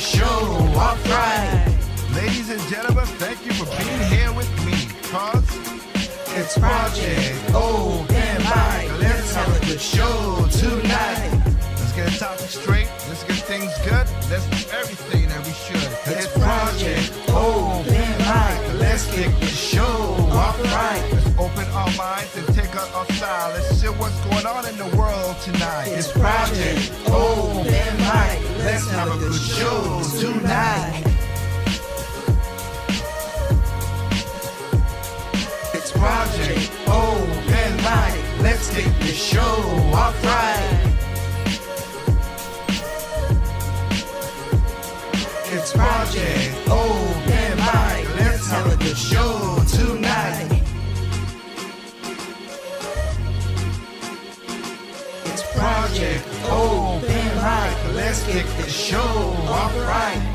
show off right. Ladies and gentlemen, thank you for being here with me, cause It's Project Open Mic. Let's have a good show tonight. let's get the topic straight, let's get things good, let's do everything that we should. It's Project Open Mic. Let's kick the show off right. Let's open our minds and take out our style. Let's see what's going on in the world tonight. It's Project Open Mic. Let's have a good show tonight. It's Project Open Mic. Let's kick the show off right. It's Project Open Mic. Let's have a good show tonight. It's Project Open Mic. Let's kick the show off right.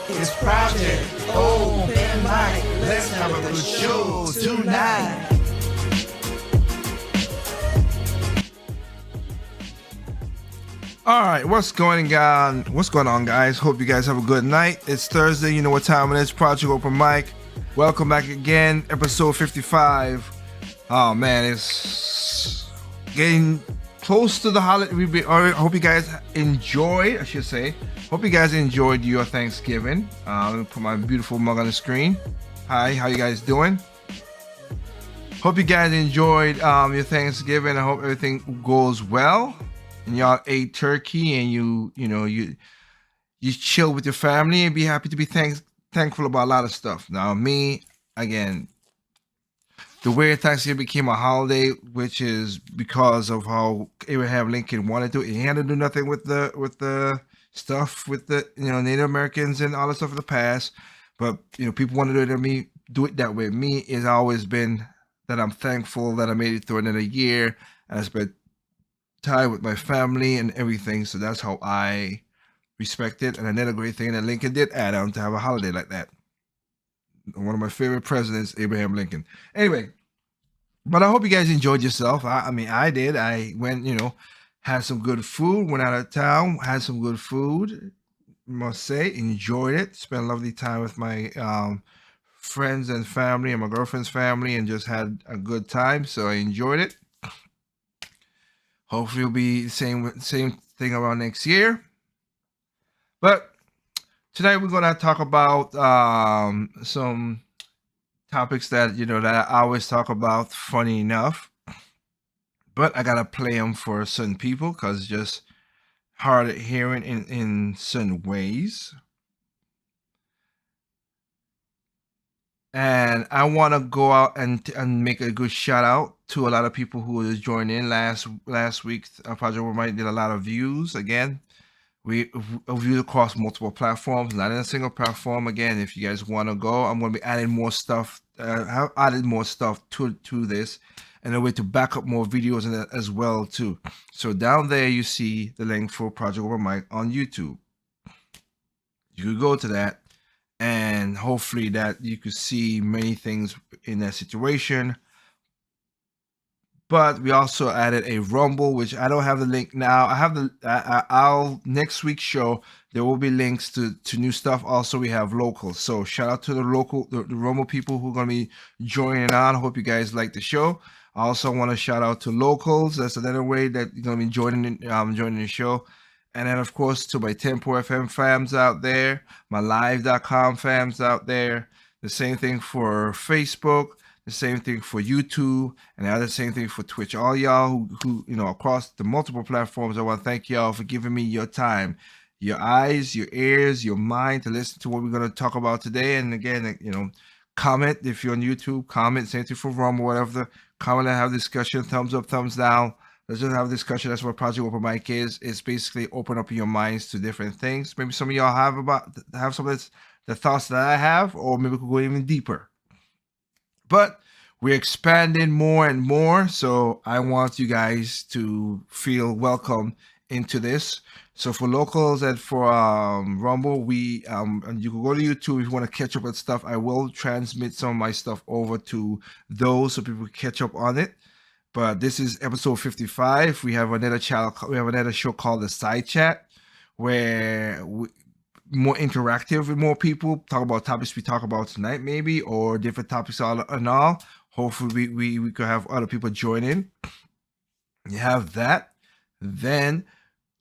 It's Project Open Mic. Let's have a good show tonight. All right, what's going on? What's going on, guys? Hope you guys have a good night. It's Thursday. You know what time it is. Project Open Mic. Welcome back again, episode 55. Oh man, it's getting close to the holiday. I hope you guys enjoyed. I should say, hope you guys enjoyed your Thanksgiving. Let me put my beautiful mug on the screen. Hi, how you guys doing? Hope you guys enjoyed your Thanksgiving. I hope everything goes well. And y'all ate turkey and you chill with your family and be happy to be thankful about a lot of stuff. Now me, again, the way Thanksgiving became a holiday, which is because of how Abraham Lincoln wanted to. He had to do nothing with the stuff with the Native Americans and all the stuff of the past, but people want to do it that way. Me, it's always been that I'm thankful that I made it through another year and I spent time with my family and everything, so that's how I respect it. And another great thing that Lincoln did add on to have a holiday like that. One of my favorite presidents, Abraham Lincoln. Anyway, but I hope you guys enjoyed yourself. I mean, I did. I went, had some good food, went out of town, had some good food, must say, enjoyed it, spent a lovely time with my friends and family and my girlfriend's family and just had a good time, so I enjoyed it. Hopefully it'll be the same thing around next year. But tonight we're gonna talk about some topics that that I always talk about. Funny enough, but I gotta play them for certain people because it's just hard of hearing in certain ways. And I want to go out and make a good shout out to a lot of people who joined in last week. Project Open Mic did a lot of views. Again, we viewed across multiple platforms, not in a single platform. Again, if you guys want to go, I'm going to be adding more stuff. Have added more stuff to this, and a way to back up more videos in it as well too. So down there you see the link for Project Open Mic on YouTube. You could go to that. And hopefully that you could see many things in that situation. But we also added a Rumble, which I don't have the link now. I have I'll next week's show. There will be links to new stuff. Also, we have locals. So shout out to the Rumble people who are going to be joining on. Hope you guys like the show. I also want to shout out to locals. That's another way that you're going to be joining the show. And then, of course, to my Tempo FM fams out there, my live.com fams out there, the same thing for Facebook, the same thing for YouTube, and the other same thing for Twitch. All y'all who across the multiple platforms, I want to thank y'all for giving me your time, your eyes, your ears, your mind to listen to what we're going to talk about today. And again, comment if you're on YouTube, comment, same thing for Rumble, whatever. Comment and have discussion, thumbs up, thumbs down. Let's just have a discussion. That's what Project Open Mic is. It's basically open up your minds to different things. Maybe some of y'all have some of the thoughts that I have, or maybe we could go even deeper. But we're expanding more and more, so I want you guys to feel welcome into this. So for locals and for Rumble, we and you can go to YouTube if you want to catch up with stuff. I will transmit some of my stuff over to those so people can catch up on it. But this is episode 55. We have another channel. We have another show called the Side Chat, where we more interactive with more people, talk about topics we talk about tonight, maybe, or different topics all and all. Hopefully, we could have other people join in. You have that. Then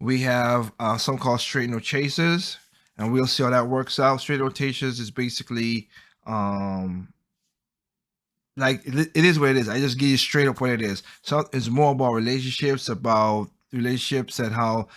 we have some called Straight No Chasers, and we'll see how that works out. Straight No Chasers is basically like it is what it is. I just give you straight up what it is. So it's more about relationships and how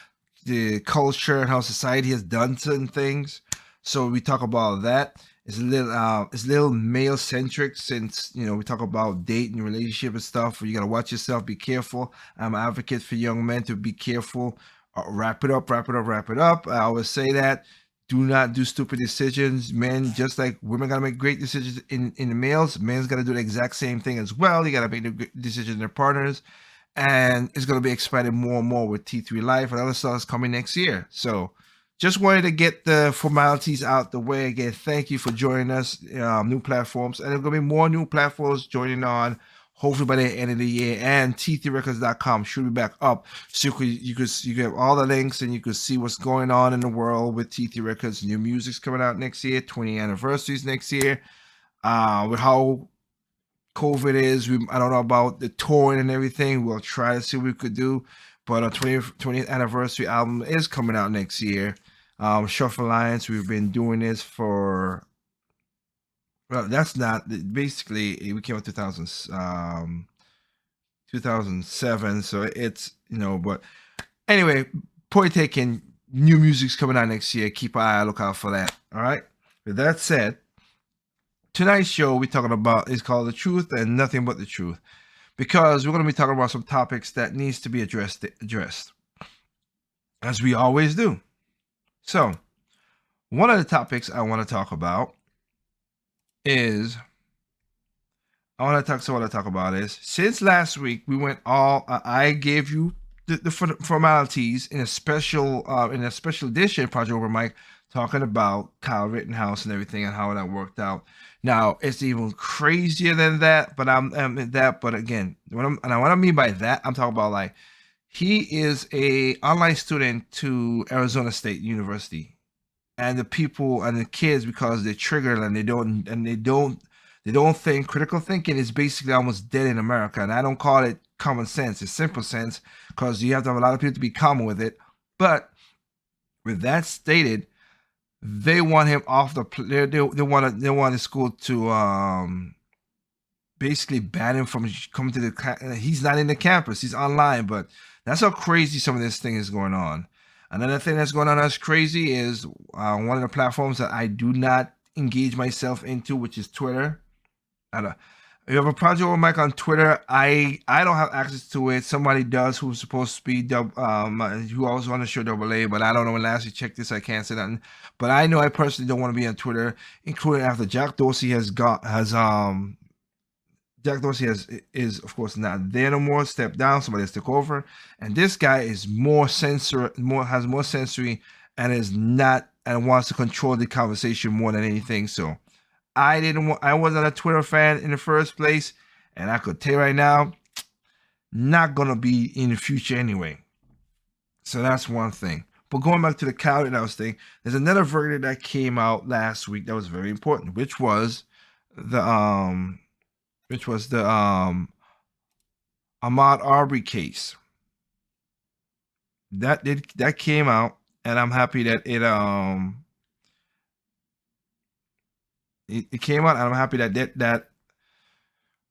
the culture and how society has done certain things. So we talk about that. It's a little male centric, since we talk about dating, relationship and stuff. You gotta watch yourself, be careful. I'm an advocate for young men to be careful. Wrap it up. I always say that. Do not do stupid decisions. Men, just like women gotta make great decisions in the males, men's gotta do the exact same thing as well. You gotta make the decisions in their partners. And it's going to be expanded more and more with T3 Life and other stuff is coming next year. So just wanted to get the formalities out the way. Again, thank you for joining us. New platforms. And there's going to be more new platforms joining on, hopefully by the end of the year. And T3Records.com should be back up. So you could have all the links, and you could see what's going on in the world with T3 Records. New music's coming out next year, 20 anniversaries next year. With how COVID is, I don't know about the touring and everything. We'll try to see what we could do, but our 20th anniversary album is coming out next year. Shuffle Alliance, we've been doing this for, well, that's not, basically we came out 2007, so it's, but anyway, point taken, new music's coming out next year. Keep an eye, look out for that. All right, with that said, tonight's show we're talking about is called The Truth and Nothing But the Truth, because we're going to be talking about some topics that needs to be addressed, as we always do. So, one of the topics I want to talk about is, since last week we went I gave you the formalities in a special edition, Project Over Mike, talking about Kyle Rittenhouse and everything and how that worked out. Now it's even crazier than that, but But again, what I mean by that, I'm talking about, like, he is a online student to Arizona State University, and the people and the kids, because they're triggered and they don't think. Critical thinking is basically almost dead in America, and I don't call it common sense. It's simple sense, because you have to have a lot of people to be common with it. But with that stated, they want him off the. They want the school to basically ban him from coming to the. He's not in the campus. He's online, but that's how crazy some of this thing is going on. Another thing that's going on that's crazy is one of the platforms that I do not engage myself into, which is Twitter. You have a Project Over Mike on Twitter. I don't have access to it. Somebody does, who's supposed to be who always on the show AA, but I don't know when last we checked this. I can't say nothing. But I know I personally don't want to be on Twitter, including after Jack Dorsey is of course not there no more. Stepped down. Somebody has took over, and this guy is has more sensory, and wants to control the conversation more than anything. So I wasn't a Twitter fan in the first place, and I could tell you right now, not gonna be in the future anyway. So that's one thing. But going back to the Kyle Rittenhouse thing, there's another verdict that came out last week that was very important, which was the Ahmaud Arbery case. That came out, and I'm happy that it came out, and I'm happy that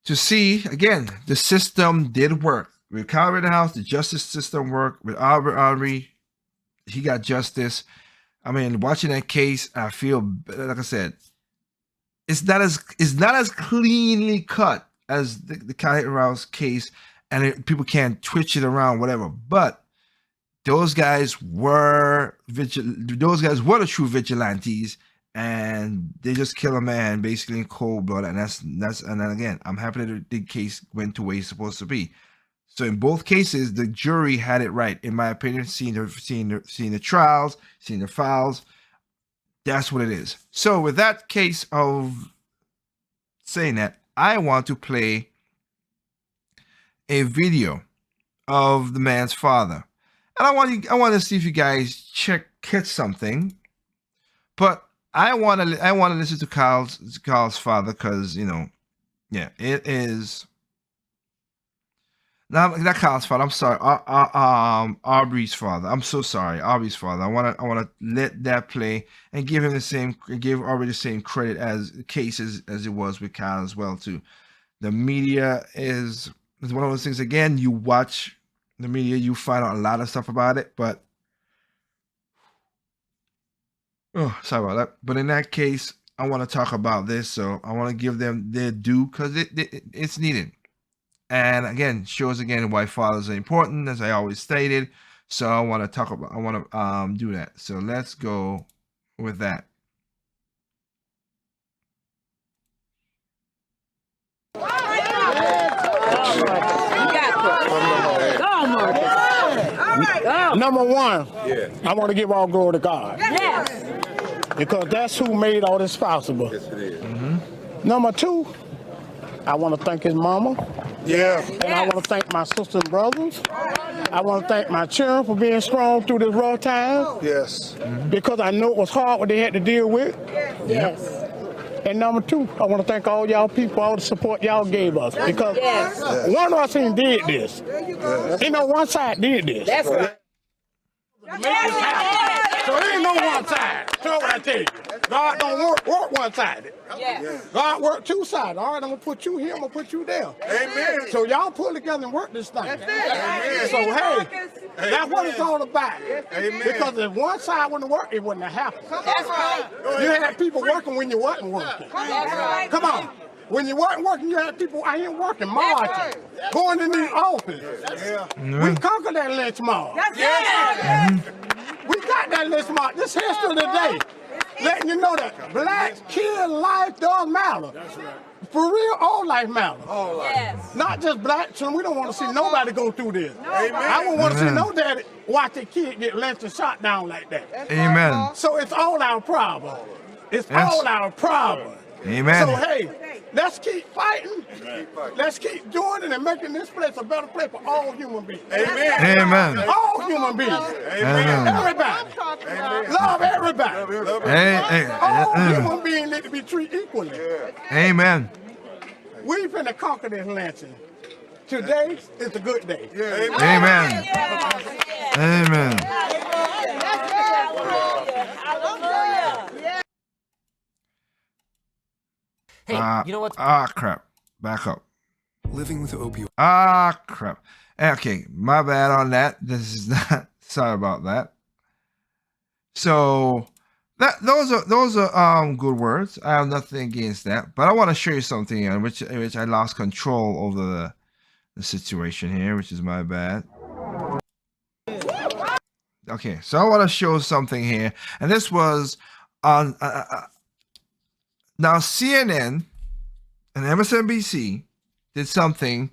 to see, again, the system did work. With Kyle Rittenhouse, the justice system worked. With Ahmaud Arbery, he got justice. I mean, watching that case, I feel, like I said, it's not as cleanly cut as the Kyle Rittenhouse case, and people can't twitch it around, whatever. But those guys were the true vigilantes, and they just kill a man basically in cold blood, and and then again, I'm happy that the case went to where it's supposed to be. So in both cases, the jury had it right, in my opinion. Seeing the trials, seeing the files, that's what it is. So with that case of saying that, I want to play a video of the man's father, and I want to see if you guys catch something. But I want to listen to Carl's father, because yeah, it is. Not Carl's father. I'm sorry. Arbery's father. I'm so sorry. Arbery's father. I want to let that play and give Arbery the same credit as cases as it was with Kyle as well too. The media is one of those things. Again, you watch the media, you find out a lot of stuff about it, but sorry about that. But in that case, I want to talk about this, so I want to give them their due, because it's needed. And again, shows again why fathers are important, as I always stated. So I want to do that. So let's go with that. Number one, I want to give all glory to God. Yes. Because that's who made all this possible. Yes, it is. Number two, I want to thank his mama. Yeah. And I want to thank my sisters and brothers. I want to thank my children for being strong through this rough time. Yes. Because I know it was hard what they had to deal with. Yes. And number two, I want to thank all y'all people, all the support y'all gave us. Because one of us ain't did this. One side did this. That's right. Make this happen. So there ain't no one side. So what I tell you, God don't work one-sided. God work two-sided. All right, I'm going to put you here, I'm going to put you there. Amen. So y'all pull together and work this thing. Amen. So hey, that's what it's all about. Amen. Because if one side wouldn't work, it wouldn't have happened. That's right. You had people working when you wasn't working. Come on. When you weren't working, you had people out here working, marching, going in the office. We conquered that lynch mob. We got that lynch mob. This history today, letting you know that black kid life does matter. That's right. For real, all life matters. All life. Yes. Not just black children. We don't want to see nobody go through this. Amen. I don't want to see no daddy watch their kid get lynched and shot down like that. Amen. So it's all our problem. It's all our problem. Amen. So hey, let's keep fighting. Let's keep doing it and making this place a better place for all human beings. Amen. Amen. All human beings. Amen. Everybody. Amen. Love everybody. All human beings need to be treated equally. Amen. We finna conquer this lynching. Today is a good day. Amen. Amen. Hey, you know what? Crap. Back up. Living with opioids. Crap. Okay, my bad on that. This is not. Sorry about that. So those are good words. I have nothing against that, but I want to show you something in which I lost control over the situation here, which is my bad. Okay, so I want to show something here, and this was on. Now, CNN and MSNBC did something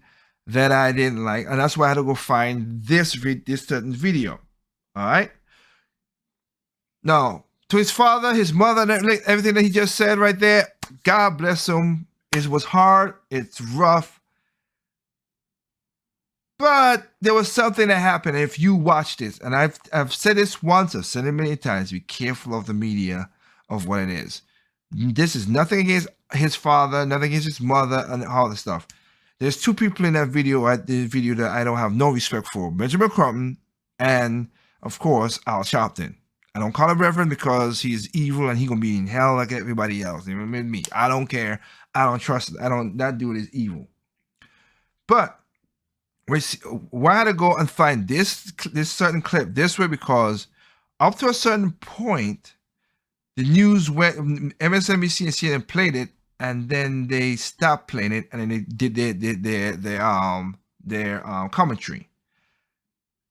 that I didn't like, and that's why I had to go find this certain video. All right. Now, to his father, his mother, and everything that he just said right there, God bless him. It was hard. It's rough. But there was something that happened. If you watch this, and I've said this once, I've said it many times, be careful of the media, of what it is. This is nothing against his father, nothing against his mother, and all this stuff. There's two people in that video, that I don't have no respect for. Benjamin Crump and, of course, Al Sharpton. I don't call him Reverend because he's evil and he's going to be in hell like everybody else. Even me. I don't care. I don't trust. That dude is evil. But why to go and find this certain clip this way? Because up to a certain point, the news went, MSNBC and CNN played it, and then they stopped playing it, and then they did their commentary.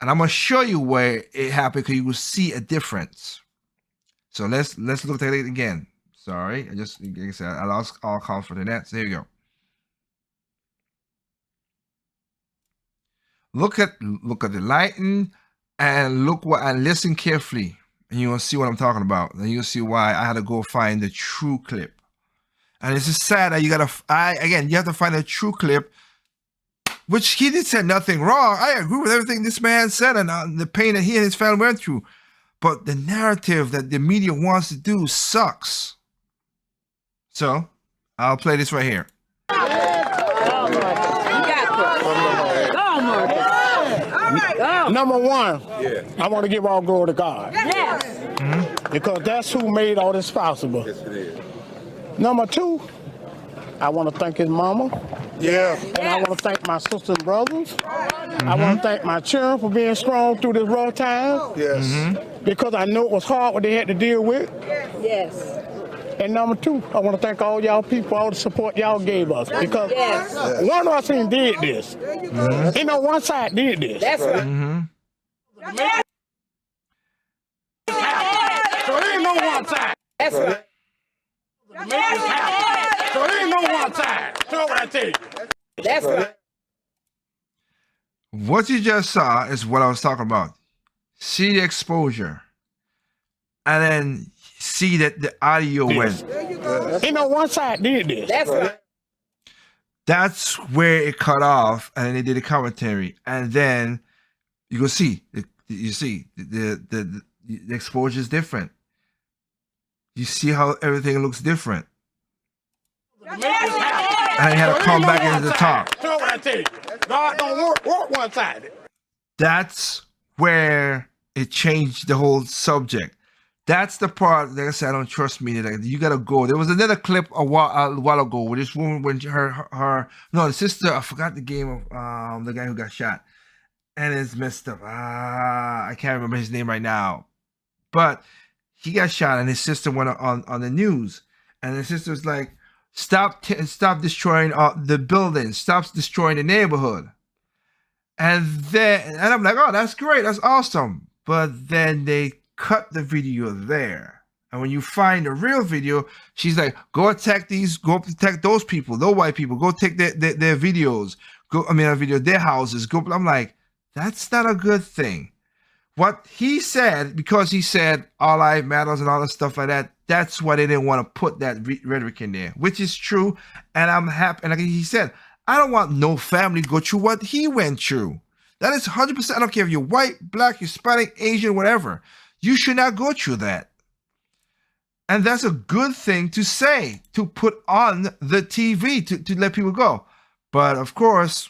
And I'm gonna show you where it happened, because you will see a difference. So let's look at it again. Sorry, like I said, I lost all confidence in that. So here you go. Look at the lighting, and listen carefully. And you'll see what I'm talking about. And you'll see why I had to go find the true clip. And it's just sad that you have to find a true clip which he did say nothing wrong. I agree with everything this man said and the pain that he and his family went through. But the narrative that the media wants to do sucks. So I'll play this right here. Number one, I want to give all glory to God. Because that's who made all this possible. Yes, it is. Number two, I want to thank his mama. And I want to thank my sisters and brothers. I want to thank my children for being strong through this rough time. Because I know it was hard what they had to deal with. And number two, I want to thank all y'all people, all the support y'all gave us. Because one of us did this. You know, one side did this. That's right. So there ain't no one side. That's right. So there ain't no one side. So what I tell you. That's right. What you just saw is what I was talking about. See the exposure. And then see that the audio went. You know, one side did this. That's right. That's where it cut off, and then they did a commentary, and then you go see. The exposure is different. You see how everything looks different. And he had to come back into the top. So what I tell you. God don't work one-sided. That's where it changed the whole subject. That's the part, like I said, I don't trust media. You gotta go. There was another clip a while ago where this woman, when the sister, I forgot the game of the guy who got shot, and it's messed up. I can't remember his name right now, but he got shot, and his sister went on the news, and the sister's like, stop destroying the building, stop destroying the neighborhood, and I'm like, oh, that's great, that's awesome, but then they cut the video there, and when you find the real video, she's like, go protect those people, those white people, go take their videos, their houses, go. I'm like, that's not a good thing. What he said, because he said all life matters and all that stuff like that, that's why they didn't want to put that rhetoric in there, which is true, and I'm happy. And like he said, I don't want no family to go through what he went through. That is 100%. I don't care if you're white, black, Hispanic, Asian, whatever. You should not go through that. And that's a good thing to say, to put on the TV, to let people go. But of course,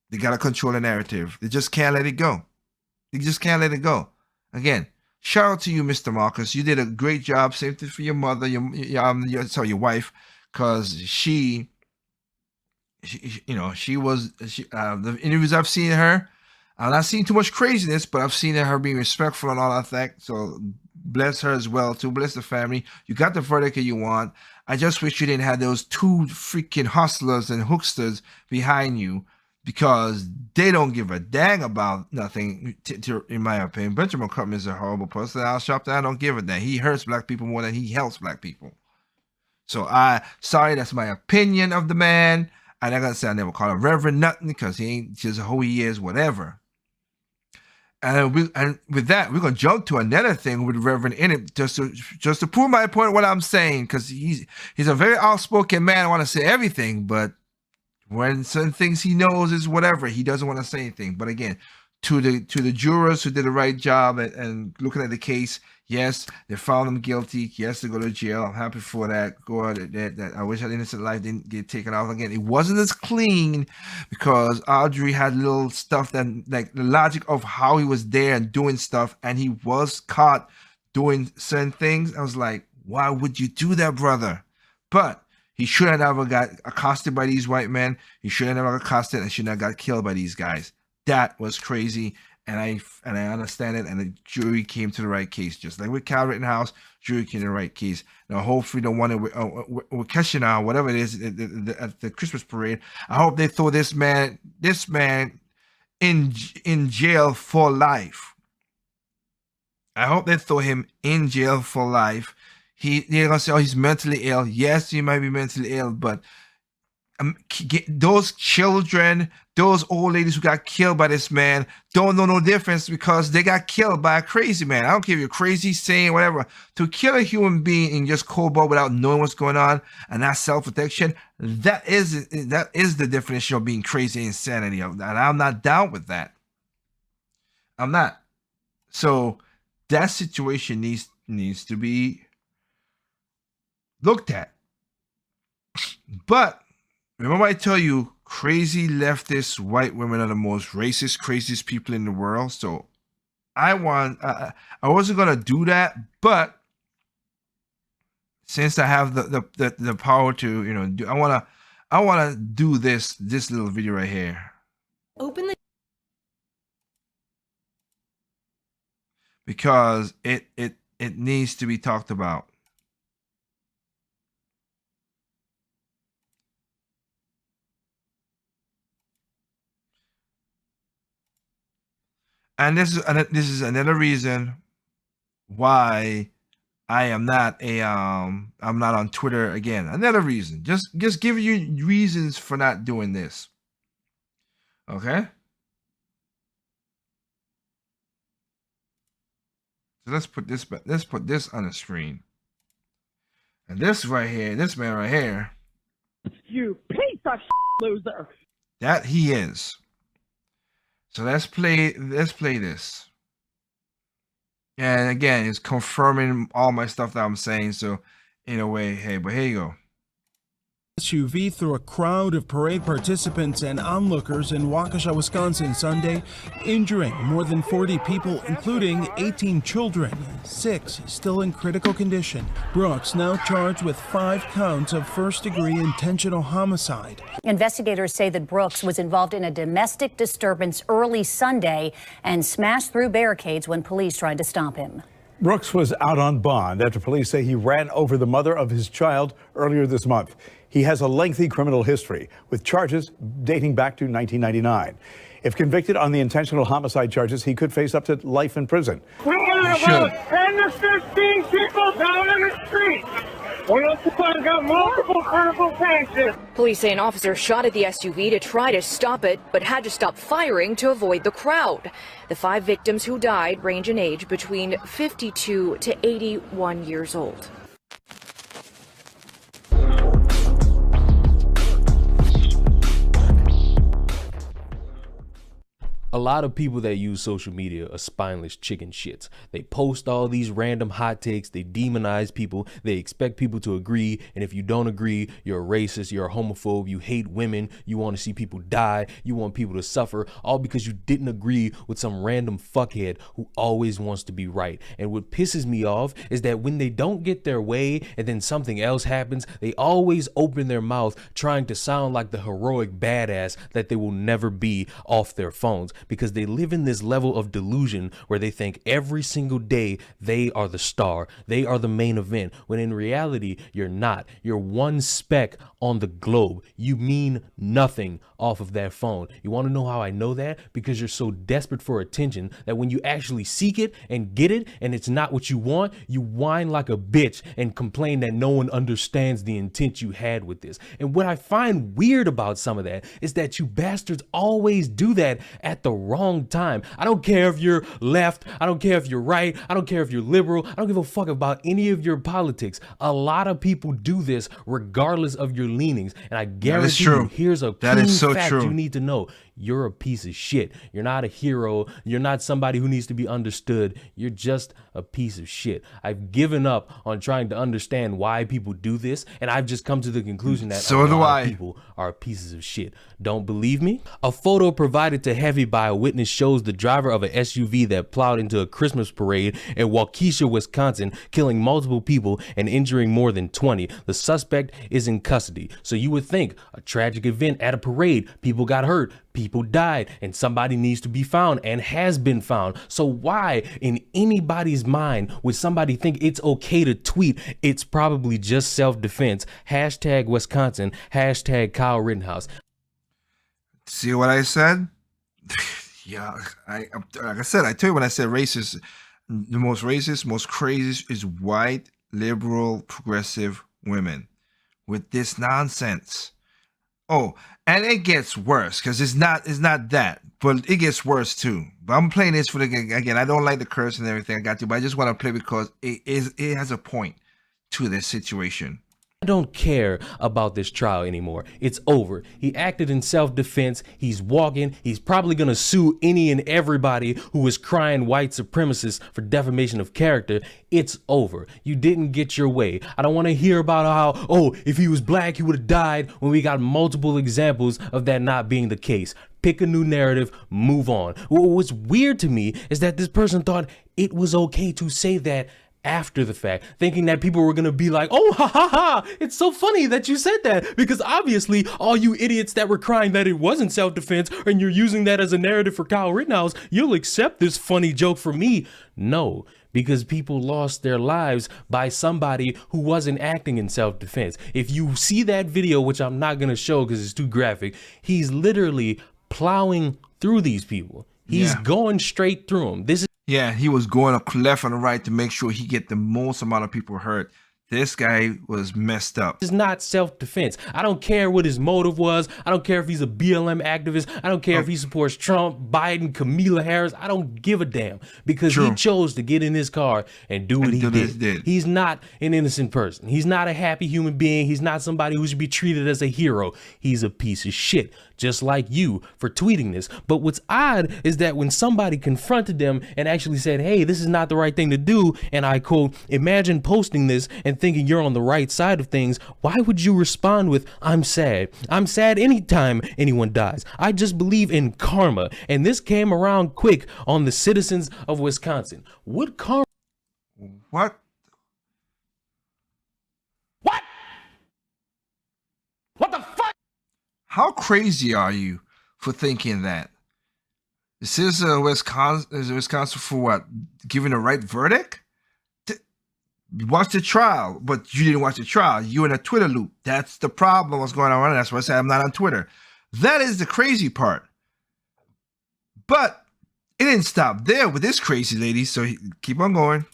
they got to control the narrative. They just can't let it go. They just can't let it go. Again, shout out to you, Mr. Marcus. You did a great job. Same thing for your mother, your wife, because the interviews I've seen her, I'm not seeing too much craziness, but I've seen her being respectful and all that thing. So bless her as well, too. Bless the family. You got the verdict that you want. I just wish you didn't have those two freaking hustlers and hooksters behind you, because they don't give a dang about nothing, in my opinion. Benjamin Crump is a horrible person. Al Sharpton, I don't give a damn. He hurts black people more than he helps black people. So sorry, that's my opinion of the man. I'm not gonna say I never call him Reverend nothing, because he ain't just who he is, whatever. And with that, we're gonna jump to another thing with Reverend in it, just to prove my point. What I'm saying, because he's a very outspoken man. I want to say everything, but when certain things he knows is whatever, he doesn't want to say anything. But again, to the jurors who did the right job and looking at the case, yes, they found him guilty. Yes, they go to jail. I'm happy for that. God, that I wish that innocent life didn't get taken off again. It wasn't as clean because Audrey had little stuff that, like the logic of how he was there and doing stuff, and he was caught doing certain things. I was like, why would you do that, brother? But he should have never got accosted by these white men. He should have never got accosted and should not got killed by these guys. That was crazy, and I understand it. And the jury came to the right case, just like with Cal Rittenhouse. Jury came to the right case. Now, hopefully, the one with Keshina, whatever it is, at the Christmas parade, I hope they throw this man in jail for life. I hope they throw him in jail for life. They're gonna say, oh, he's mentally ill. Yes, he might be mentally ill, but those children, those old ladies who got killed by this man don't know no difference because they got killed by a crazy man. I don't care if you're crazy, sane, whatever. To kill a human being in just cold blood without knowing what's going on and not self-protection, that is the definition of being crazy, insanity. And I'm not down with that. I'm not. So that situation needs to be looked at. But remember I tell you, crazy leftist white women are the most racist, craziest people in the world. So I wasn't gonna do that, but since I have the power to, you know, I wanna do this little video right here. Open the Because it needs to be talked about. And this is another reason why I am not I'm not on Twitter again. Another reason. Just give you reasons for not doing this. Okay? So let's put this on the screen. And this right here, this man right here. You piece of loser. That he is. So let's play this. And again, it's confirming all my stuff that I'm saying. So in a way, hey, but here you go. SUV through a crowd of parade participants and onlookers in Waukesha, Wisconsin Sunday, injuring more than 40 people, including 18 children, 6 still in critical condition. Brooks now charged with 5 counts of first-degree intentional homicide. Investigators say that Brooks was involved in a domestic disturbance early Sunday and smashed through barricades when police tried to stop him. Brooks was out on bond after police say he ran over the mother of his child earlier this month. He has a lengthy criminal history with charges dating back to 1999. If convicted on the intentional homicide charges, he could face up to life in prison. We want about 10 to 15 people down in the street. We also got multiple critical cases. Police say an officer shot at the SUV to try to stop it, but had to stop firing to avoid the crowd. The 5 victims who died range in age between 52 to 81 years old. A lot of people that use social media are spineless chicken shits. They post all these random hot takes, they demonize people, they expect people to agree, and if you don't agree, you're a racist, you're a homophobe, you hate women, you want to see people die, you want people to suffer, all because you didn't agree with some random fuckhead who always wants to be right. And what pisses me off is that when they don't get their way and then something else happens, they always open their mouth trying to sound like the heroic badass that they will never be off their phones. Because they live in this level of delusion where they think every single day they are the star, they are the main event, when in reality you're not. You're one speck on the globe. You mean nothing off of that phone. You want to know how I know that? Because you're so desperate for attention that when you actually seek it and get it and it's not what you want, you whine like a bitch and complain that no one understands the intent you had with this. And what I find weird about some of that is that you bastards always do that at the wrong time. I don't care if you're left, I don't care if you're right, I don't care if you're liberal, I don't give a fuck about any of your politics. A lot of people do this regardless of your leanings, and I guarantee you, here's a clean fact you need to know. You're a piece of shit. You're not a hero. You're not somebody who needs to be understood. You're just a piece of shit. I've given up on trying to understand why people do this, and I've just come to the conclusion that a lot of people are pieces of shit. Don't believe me? A photo provided to Heavy by a witness shows the driver of an SUV that plowed into a Christmas parade in Waukesha, Wisconsin, killing multiple people and injuring more than 20. The suspect is in custody. So you would think a tragic event at a parade, people got hurt, people died, and somebody needs to be found and has been found. So why in anybody's mind would somebody think it's okay to tweet it's probably just self-defense, hashtag Wisconsin, hashtag Kyle Rittenhouse? See what I said? Yeah, like I said, I tell you when I said racist, the most racist, most craziest is white, liberal, progressive women with this nonsense. Oh, and it gets worse because it's not that, but it gets worse too. But I'm playing this for the again. I don't like the curse and everything. I got to, but I just want to play because it has a point to this situation. I don't care about this trial anymore. It's over. He acted in self-defense. He's walking. He's probably going to sue any and everybody who is crying white supremacists for defamation of character. It's over. You didn't get your way. I don't want to hear about how, oh, if he was black, he would have died, when we got multiple examples of that not being the case. Pick a new narrative, move on. What's weird to me is that this person thought it was okay to say that after the fact, thinking that people were gonna be like, oh, ha ha ha, it's so funny that you said that, because obviously all you idiots that were crying that it wasn't self-defense and you're using that as a narrative for Kyle Rittenhouse, you'll accept this funny joke from me. No, because people lost their lives by somebody who wasn't acting in self-defense. If you see that video, which I'm not gonna show because it's too graphic, he's literally plowing through these people. He's going straight through them. This is he was going up left and right to make sure he get the most amount of people hurt. This guy was messed up. It's not self-defense. I don't care what his motive was. I don't care if he's a BLM activist. I don't care if he supports Trump, Biden, Kamala Harris. I don't give a damn, because he chose to get in his car and do what he did. He's not an innocent person. He's not a happy human being. He's not somebody who should be treated as a hero. He's a piece of shit, just like you for tweeting this. But what's odd is that when somebody confronted them and actually said, hey, this is not the right thing to do, and I quote, imagine posting this and thinking you're on the right side of things, why would you respond with, I'm sad? I'm sad anytime anyone dies. I just believe in karma. And this came around quick on the citizens of Wisconsin. What karma? What? What? What the fuck? How crazy are you for thinking that? The citizens of Wisconsin for what? Giving the right verdict? Watch the trial, but you didn't watch the trial. You're in a Twitter loop. That's the problem. What's going on? That's why I said I'm not on Twitter. That is the crazy part. But it didn't stop there with this crazy lady. So keep on going.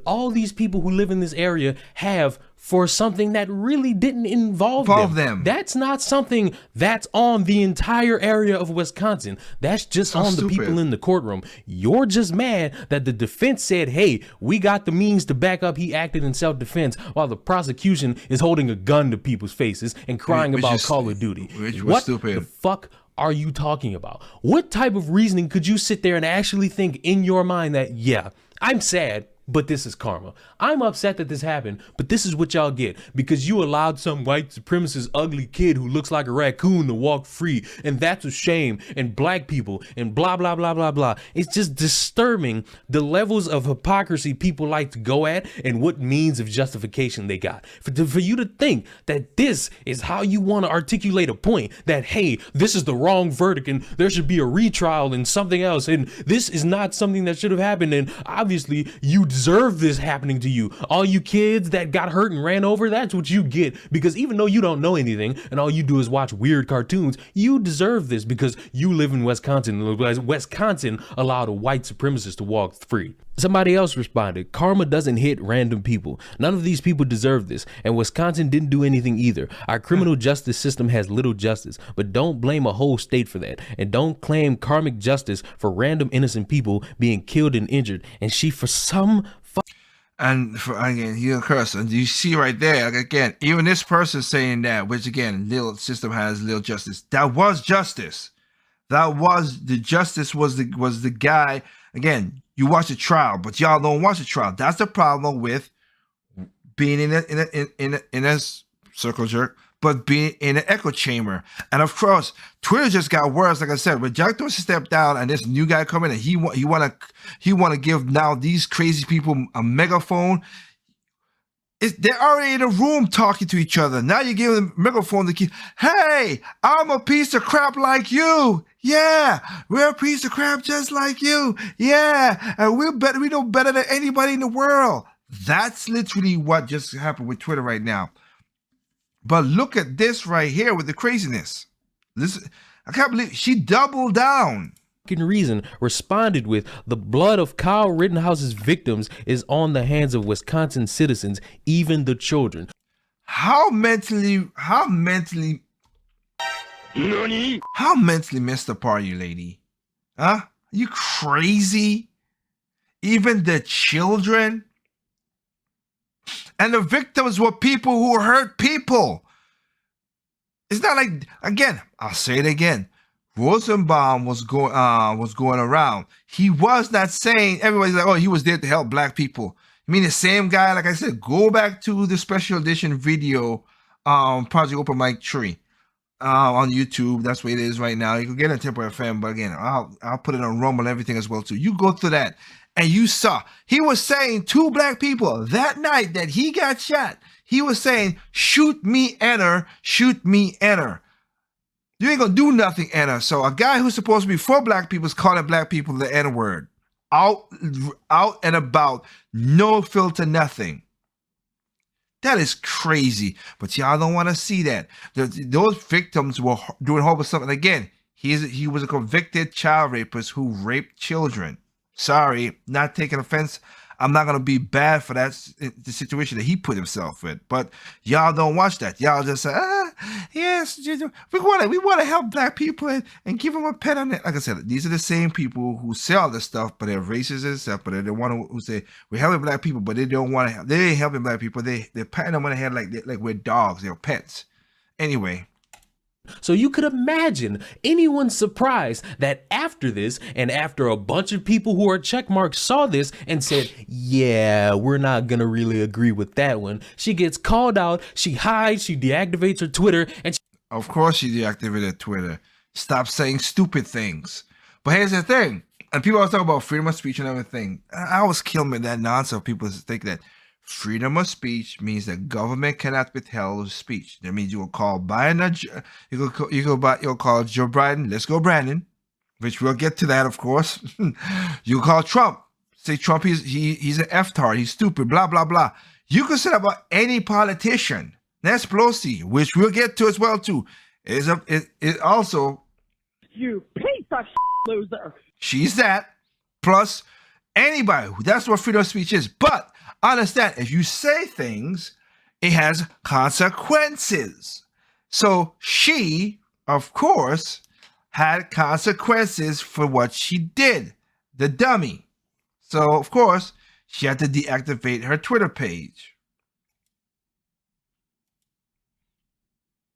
All these people who live in this area have for something that really didn't involve them. That's not something that's on the entire area of Wisconsin. That's just on the people in the courtroom. You're just mad that the defense said, hey, we got the means to back up he acted in self-defense, while the prosecution is holding a gun to people's faces and crying about Call of Duty. What the fuck are you talking about? What type of reasoning could you sit there and actually think in your mind that, yeah, I'm sad, but this is karma. I'm upset that this happened, but this is what y'all get because you allowed some white supremacist ugly kid who looks like a raccoon to walk free, and that's a shame, and black people, and blah, blah, blah, blah, blah. It's just disturbing the levels of hypocrisy people like to go at and what means of justification they got. For you to think that this is how you want to articulate a point, that, hey, this is the wrong verdict, and there should be a retrial and something else, and this is not something that should have happened, and obviously you deserve this happening to you. All you kids that got hurt and ran over, that's what you get, because even though you don't know anything and all you do is watch weird cartoons, you deserve this because you live in Wisconsin. Wisconsin allowed a white supremacist to walk free. Somebody else responded, karma doesn't hit random people. None of these people deserve this, and Wisconsin didn't do anything either. Our criminal justice system has little justice, but don't blame a whole state for that, and don't claim karmic justice for random innocent people being killed and injured. And she, for some and for, again, he curse. And you see right there, again, even this person saying that, which again, little system has little justice. That was justice. That was the justice. Was the guy. Again, you watch the trial, but y'all don't watch the trial. That's the problem with being in a circle jerk, but being in an echo chamber. And of course, Twitter just got worse. Like I said, when Jack Dorsey stepped down and this new guy coming, and he want to give now these crazy people a megaphone. They're already in a room talking to each other. Now you give them a megaphone to keep, hey, I'm a piece of crap like you. Yeah, we're a piece of crap just like you. Yeah, and we know better than anybody in the world. That's literally what just happened with Twitter right now. But look at this right here with the craziness. I can't believe she doubled down. Reason responded with, the blood of Kyle Rittenhouse's victims is on the hands of Wisconsin citizens, even the children. How mentally How mentally messed up are you, lady? Huh? You crazy? Even the children? And the victims were people who hurt people. It's not like, again, I'll say it again. Rosenbaum was going around. He was not saying, everybody's like, oh, he was there to help black people. I mean, the same guy, like I said, go back to the special edition video, Project Open Mic Tree on YouTube. That's what it is right now. You can get it on Tempo FM, but again, I'll put it on Rumble and everything as well too. You go through that, and you saw he was saying to black people that night that he got shot. He was saying, "Shoot me, enter. Shoot me, enter." You ain't gonna do nothing, enter. So a guy who's supposed to be for black people is calling black people the N-word. Out and about, no filter, nothing. That is crazy, but y'all don't want to see that. Those victims were doing horrible stuff. And again, he was a convicted child rapist who raped children. Sorry, not taking offense. I'm not gonna be bad for that the situation that he put himself in. But y'all don't watch that. Y'all just say, yes, we want to help black people and give them a pet on it. Like I said, these are the same people who say all this stuff, but they're racist and stuff. But they don't want to. Who say we're helping black people, but they don't want to help. They ain't helping black people. They're patting them on the head like we're dogs. They're pets. Anyway. So you could imagine anyone's surprise that after this, and after a bunch of people who are checkmarked saw this and said, yeah, we're not gonna really agree with that one. She gets called out, she hides, she deactivates her Twitter, and of course she deactivated Twitter. Stop saying stupid things. But here's the thing, and people always talk about freedom of speech and everything. I always kill me that nonsense. People think that freedom of speech means that government cannot withhold speech. That means you will call Biden, you'll call Joe Biden, let's go Brandon, which we'll get to that, of course. You'll call Trump, say Trump, he's an F-tard, he's stupid, blah, blah, blah. You can say that about any politician. Nancy Pelosi, which we'll get to as well, too, is also... You piece of loser. She's that, plus anybody. That's what freedom of speech is. But understand, if you say things, it has consequences. So she, of course, had consequences for what she did, the dummy. So, of course, she had to deactivate her Twitter page.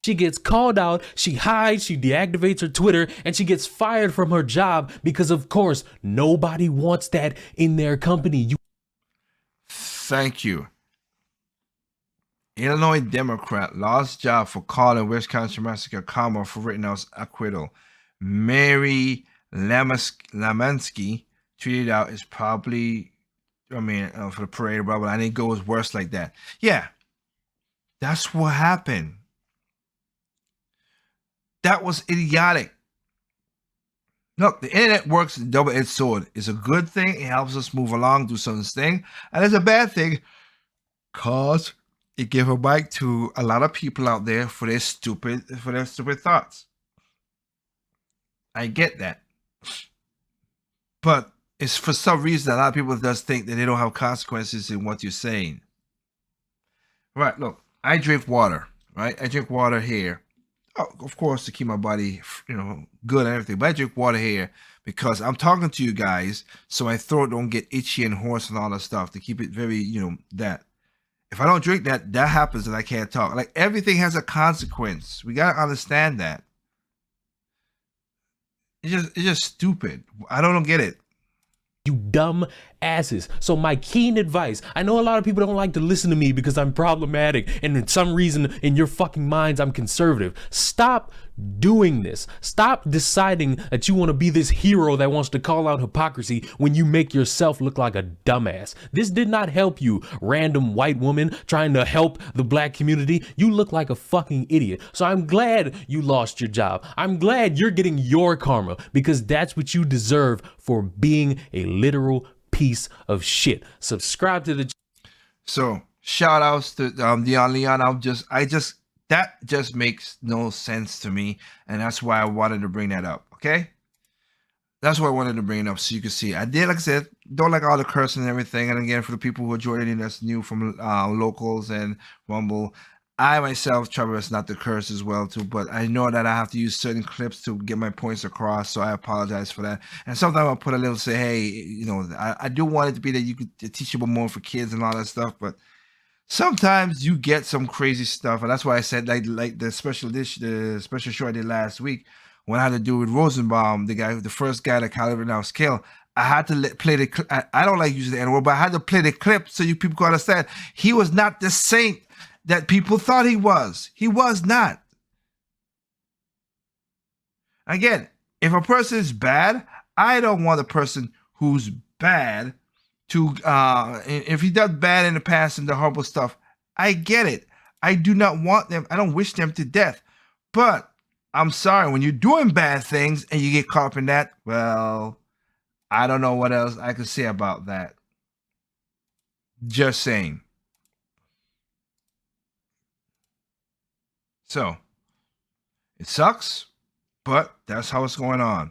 she gets called out, she hides, she deactivates her Twitter, and she gets fired from her job because, of course, nobody wants that in their company. Thank you. Illinois Democrat lost job for calling Wisconsin massacre karma for Rittenhouse acquittal. Mary Lamansky tweeted out is probably, for the parade, blah, blah, and it goes worse like that. Yeah, that's what happened. That was idiotic. Look, the internet works as a double-edged sword. It's a good thing. It helps us move along, do something. And it's a bad thing because it gave a bite to a lot of people out there for their stupid thoughts. I get that. But it's for some reason a lot of people just think that they don't have consequences in what you're saying. Right, look, I drink water, right? I drink water here. Oh, of course, to keep my body, good and everything. But I drink water here because I'm talking to you guys, so my throat don't get itchy and hoarse and all that stuff, to keep it very, that. If I don't drink that, that happens and I can't talk. Like, everything has a consequence. We gotta understand that. It's just stupid. I don't get it. You dumb asses. So my keen advice, I know a lot of people don't like to listen to me because I'm problematic and for some reason in your fucking minds I'm conservative. Stop doing this. Stop deciding that you want to be this hero that wants to call out hypocrisy when you make yourself look like a dumbass. This did not help you, random white woman trying to help the black community. You look like a fucking idiot. So I'm glad you lost your job. I'm glad you're getting your karma because that's what you deserve for being a literal piece of shit. Subscribe to the So shout outs to Leon. That just makes no sense to me, and that's why I wanted to bring that up. Okay, that's why I wanted to bring it up so you can see. I did, like I said, don't like all the cursing and everything. And again, for the people who are joining us new from locals and Rumble, I myself try my best not to curse as well too, but I know that I have to use certain clips to get my points across, so I apologize for that. And sometimes I'll put a little say, hey, you know, I do want it to be that you could teachable more for kids and all that stuff, but sometimes you get some crazy stuff, and that's why I said like the special show I did last week when I had to do with Rosenbaum, the first guy that Calvin now killed. I had to play the clip. I don't like using the N-word, but I had to play the clip so you people can understand. He was not the saint that people thought he was. He was not. Again, if a person is bad, I don't want a person who's bad to, if he does bad in the past and the horrible stuff, I get it. I do not want them. I don't wish them to death. But I'm sorry, when you're doing bad things and you get caught up in that, well, I don't know what else I could say about that. Just saying. So, it sucks, but that's how it's going on.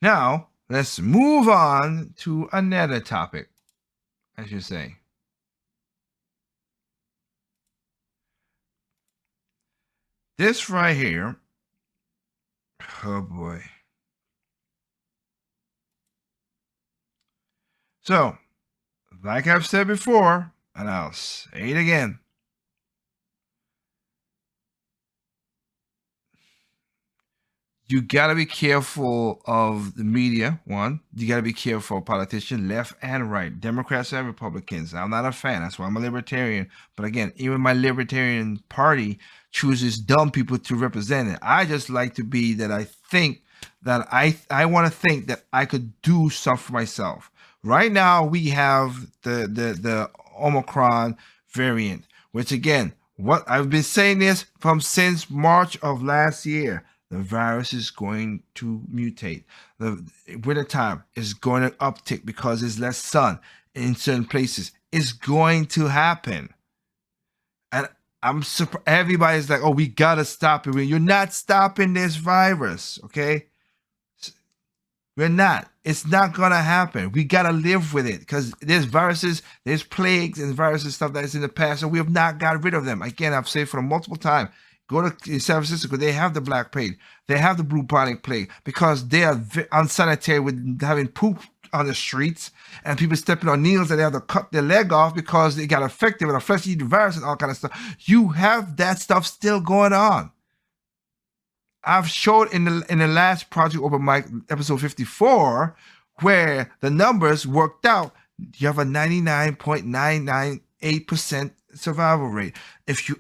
Now, let's move on to another topic, I should say. This right here, oh boy. So, like I've said before, and I'll say it again, you got to be careful of the media, one. You got to be careful of politicians, left and right, Democrats and Republicans. I'm not a fan. That's why I'm a libertarian. But again, even my libertarian party chooses dumb people to represent it. I just like to be that I think that I want to think that I could do stuff for myself. Right now, we have the Omicron variant, which again, what I've been saying this from since March of last year. The virus is going to mutate. The wintertime is going to uptick because there's less sun in certain places. It's going to happen. And I'm surprised. Everybody's like, oh, we got to stop it. You're not stopping this virus, okay? We're not. It's not going to happen. We got to live with it because there's viruses, there's plagues and viruses, stuff that's in the past, and we have not got rid of them. Again, I've said for them multiple times. Go to San Francisco, they have the Black Plague. They have the bubonic plague because they are unsanitary with having poop on the streets and people stepping on needles and they have to cut their leg off because they got affected with a flesh-eating virus and all kind of stuff. You have that stuff still going on. I've showed in the last Project Open Mic episode 54 where the numbers worked out. You have a 99.998% survival rate. If you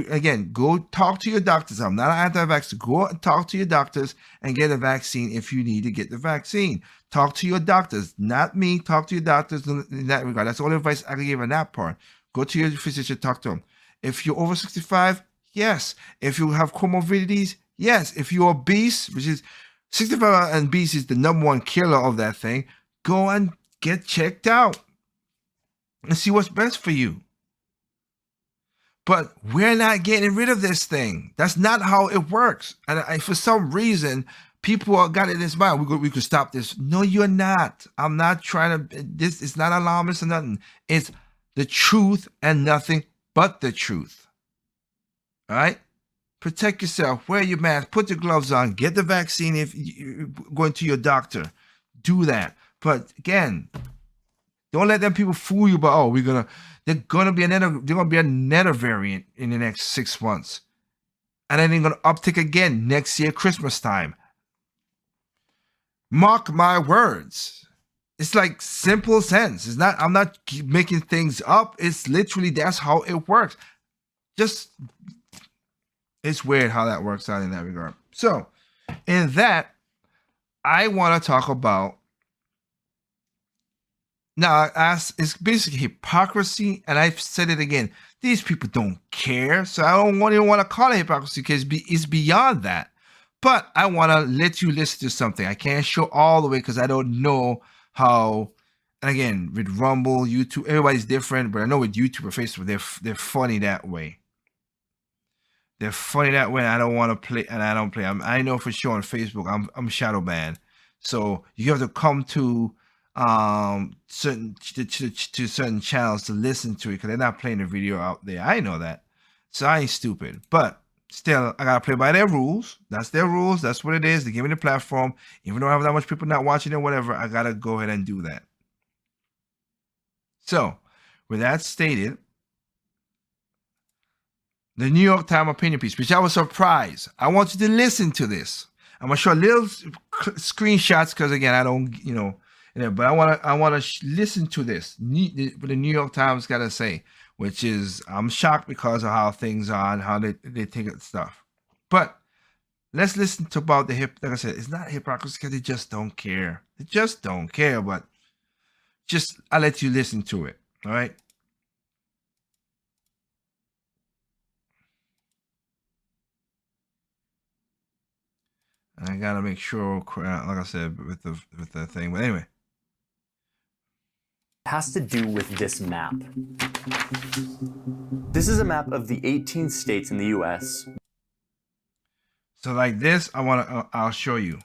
again, go talk to your doctors. I'm not an anti-vaxxer. Go and talk to your doctors and get a vaccine if you need to get the vaccine. Talk to your doctors, not me. Talk to your doctors in that regard. That's all the advice I can give on that part. Go to your physician, talk to them. If you're over 65, yes. If you have comorbidities, yes. If you're obese, which is 65 and obese is the #1 killer of that thing, go and get checked out and see what's best for you. But we're not getting rid of this thing. That's not how it works. And for some reason, people got it in this mind. We could stop this. No, you're not. I'm not trying to. This is not alarmist or nothing. It's the truth and nothing but the truth. All right? Protect yourself. Wear your mask. Put your gloves on. Get the vaccine if you're going to your doctor. Do that. But again, don't let them people fool you about, oh, there's gonna be another variant in the next 6 months. And then they're gonna uptick again next year, Christmas time. Mark my words. It's like simple sense. It's not, I'm not making things up. It's literally that's how it works. Just it's weird how that works out in that regard. So in that, I want to talk about now, it's basically hypocrisy, and I've said it again. These people don't care, so I don't even want to call it hypocrisy because it's beyond that. But I want to let you listen to something. I can't show all the way because I don't know how. And again, with Rumble, YouTube, everybody's different. But I know with YouTube or Facebook, they're funny that way. They're funny that way. And I don't want to play, and I don't play. I know for sure on Facebook, I'm shadow banned. So you have to come to certain channels to listen to it because they're not playing the video out there. I know that. So I ain't stupid. But still, I gotta play by their rules. That's their rules. That's what it is. They give me the platform. Even though I have that much people not watching it, whatever, I gotta go ahead and do that. So, with that stated, the New York Times opinion piece, which I was surprised. I want you to listen to this. I'm gonna show little screenshots because again, I don't, but I wanna listen to this. What the New York Times gotta say, which is I'm shocked because of how things are and how they take it stuff. But let's listen to about the like I said, it's not hypocrisy because they just don't care. They just don't care. But just I'll let you listen to it. All right. I gotta make sure, like I said, with the thing. But anyway, it has to do with this map. This is a map of the 18 states in the U.S. So like this, I'll show you.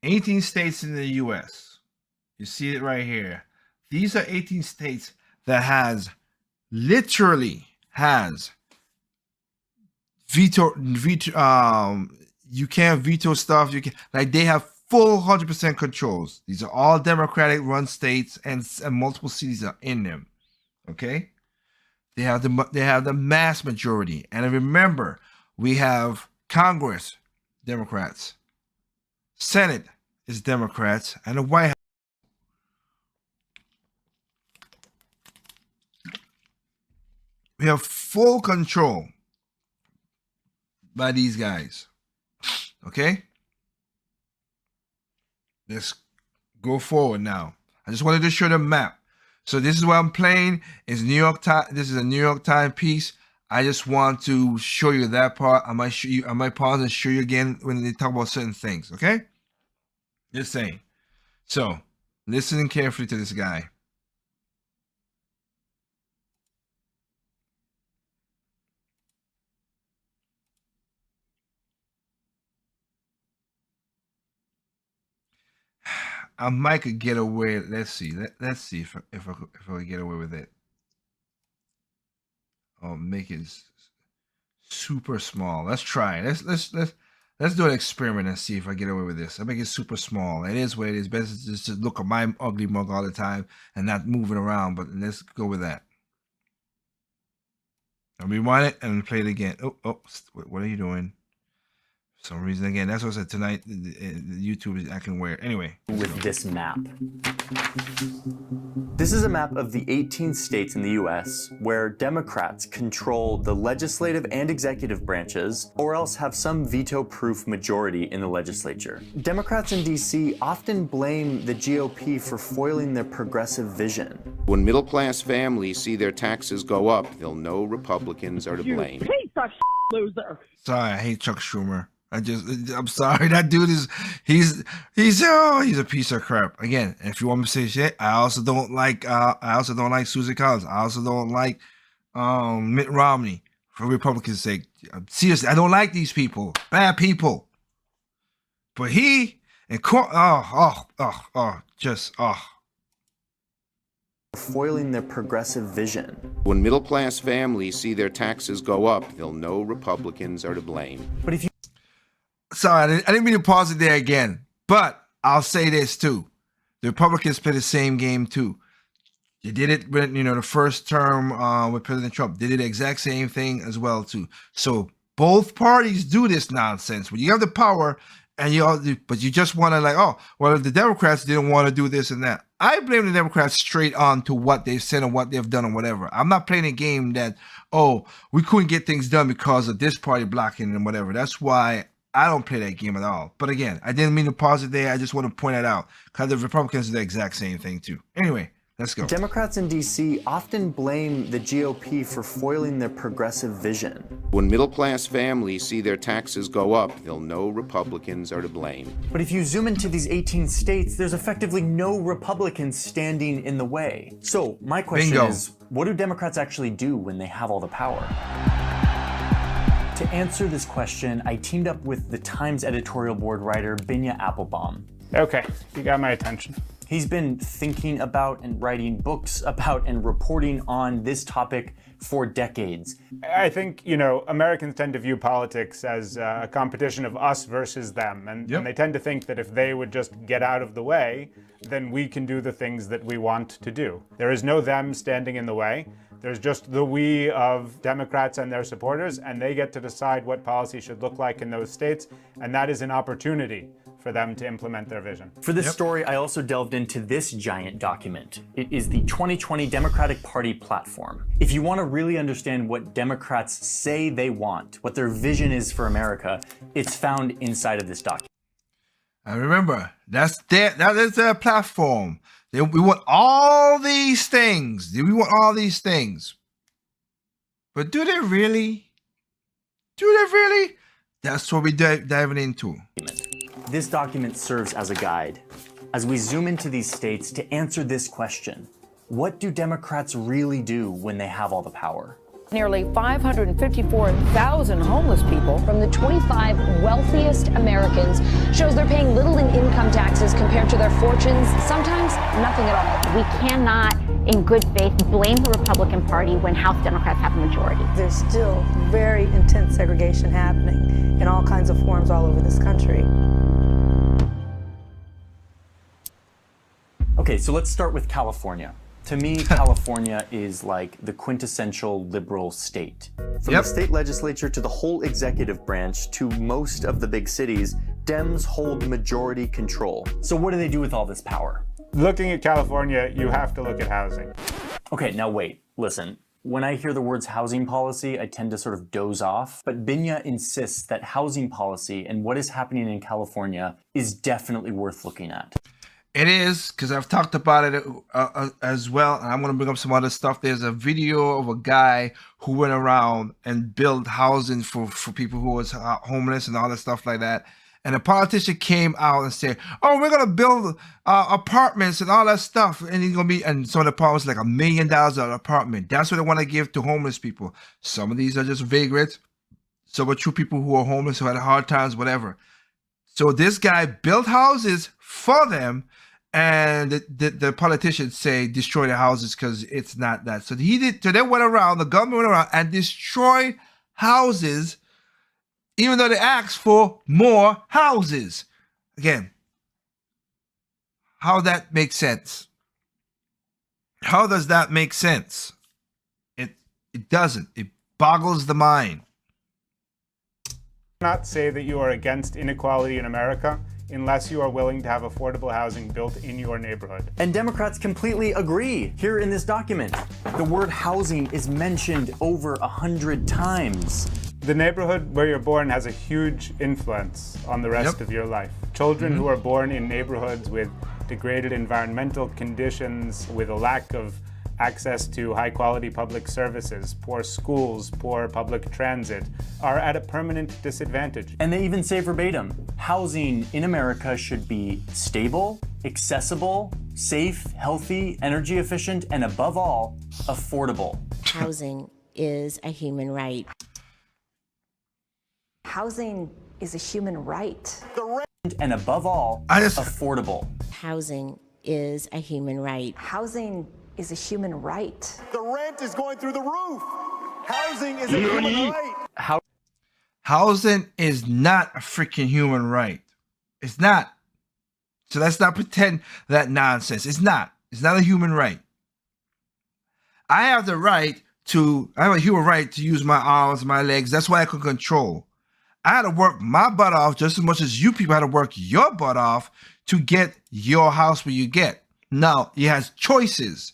18 states in the U.S. You see it right here. These are 18 states that literally has veto, you can't veto stuff. You can, like, they have full 100% controls. These are all Democratic run states, and multiple cities are in them. Okay, they have the mass majority. And remember, we have Congress, Democrats, Senate is Democrats, and the White House. We have full control by these guys. Okay? Let's go forward now. I just wanted to show the map. So this is what I'm playing. It's New York Times. This is a New York Times piece. I just want to show you that part. I might pause and show you again when they talk about certain things. Okay? Just saying. So listen carefully to this guy. I might could get away. Let's see. Let's see if I could get away with it. I'll make it super small. Let's try. Let's do an experiment and see if I get away with this. I make it super small. It is what it is. Best just to look at my ugly mug all the time and not moving around. But let's go with that. I'll rewind it and play it again. Oh, what are you doing? For some reason, again, that's what I said tonight. YouTube is acting weird. Anyway, with this map. This is a map of the 18 states in the U.S. where Democrats control the legislative and executive branches, or else have some veto-proof majority in the legislature. Democrats in D.C. often blame the GOP for foiling their progressive vision. When middle-class families see their taxes go up, they'll know Republicans are to blame. You piece of loser. Sorry, I hate Chuck Schumer. I'm sorry. That dude he's a piece of crap. Again, if you want me to say shit, I also don't like Susan Collins. I also don't like Mitt Romney, for Republicans' sake. Seriously, I don't like these people. Bad people. But he and foiling their progressive vision. When middle-class families see their taxes go up, they'll know Republicans are to blame. But if you Sorry, I didn't mean to pause it there again, but I'll say this too. The Republicans play the same game too. They did it with, the first term with President Trump. They did the exact same thing as well too. So both parties do this nonsense. When you have the power and but you just want to the Democrats didn't want to do this and that. I blame the Democrats straight on to what they've said and what they've done or whatever. I'm not playing a game that, we couldn't get things done because of this party blocking and whatever. That's why I don't play that game at all. But again, I didn't mean to pause it there. I just want to point it out because the Republicans do the exact same thing too. Anyway, let's go. Democrats in D.C. often blame the GOP for foiling their progressive vision. When middle-class families see their taxes go up, they'll know Republicans are to blame. But if you zoom into these 18 states, there's effectively no Republicans standing in the way. So my question is, what do Democrats actually do when they have all the power? To answer this question, I teamed up with the Times editorial board writer, Binya Applebaum. Okay, you got my attention. He's been thinking about and writing books about and reporting on this topic for decades. I think, Americans tend to view politics as a competition of us versus them. And they tend to think that if they would just get out of the way, then we can do the things that we want to do. There is no them standing in the way. There's just the we of Democrats and their supporters, and they get to decide what policy should look like in those states. And that is an opportunity for them to implement their vision. For this story, I also delved into this giant document. It is the 2020 Democratic Party platform. If you want to really understand what Democrats say they want, what their vision is for America, it's found inside of this document. And remember, that is their platform. We want all these things. We want all these things. But do they really? Do they really? That's what we're diving into. This document serves as a guide as we zoom into these states to answer this question. What do Democrats really do when they have all the power? Nearly 554,000 homeless people from the 25 wealthiest Americans shows they're paying little in income taxes compared to their fortunes, sometimes nothing at all. We cannot, in good faith, blame the Republican Party when House Democrats have a majority. There's still very intense segregation happening in all kinds of forms all over this country. Okay, so let's start with California. To me, California is like the quintessential liberal state. From the state legislature to the whole executive branch to most of the big cities, Dems hold majority control. So what do they do with all this power? Looking at California, you have to look at housing. Okay, now wait, listen. When I hear the words housing policy, I tend to sort of doze off. But Binya insists that housing policy and what is happening in California is definitely worth looking at. It is, because I've talked about it as well, and I'm going to bring up some other stuff. There's a video of a guy who went around and built housing for people who was homeless and all that stuff like that. And a politician came out and said, "Oh, we're going to build apartments and all that stuff." And he's going to be, and so the apartment's like $1 million an apartment. That's what they want to give to homeless people. Some of these are just vagrants. Some are true people who are homeless, who had hard times, whatever. So this guy built houses for them. And the politicians say destroy the houses because it's not that. So he did. So they went around. The government went around and destroyed houses, even though they asked for more houses. Again, how that makes sense? How does that make sense? It doesn't. It boggles the mind. Not say that you are against inequality in America unless you are willing to have affordable housing built in your neighborhood. And Democrats completely agree. Here in this document, the word housing is mentioned over 100 times. The neighborhood where you're born has a huge influence on the rest of your life. Children who are born in neighborhoods with degraded environmental conditions, with a lack of access to high-quality public services, poor schools, poor public transit, are at a permanent disadvantage. And they even say verbatim, housing in America should be stable, accessible, safe, healthy, energy efficient, and above all, affordable. Housing is a human right. Housing is a human right. And above all, affordable. Housing is a human right. Housing is a human right. The rent is going through the roof. Housing is a human right. Housing is not a freaking human right. It's not. So let's not pretend that nonsense. It's not. It's not a human right. I have a human right to use my arms, my legs. That's why I can control. I had to work my butt off just as much as you people had to work your butt off to get your house where you get. Now, he has choices.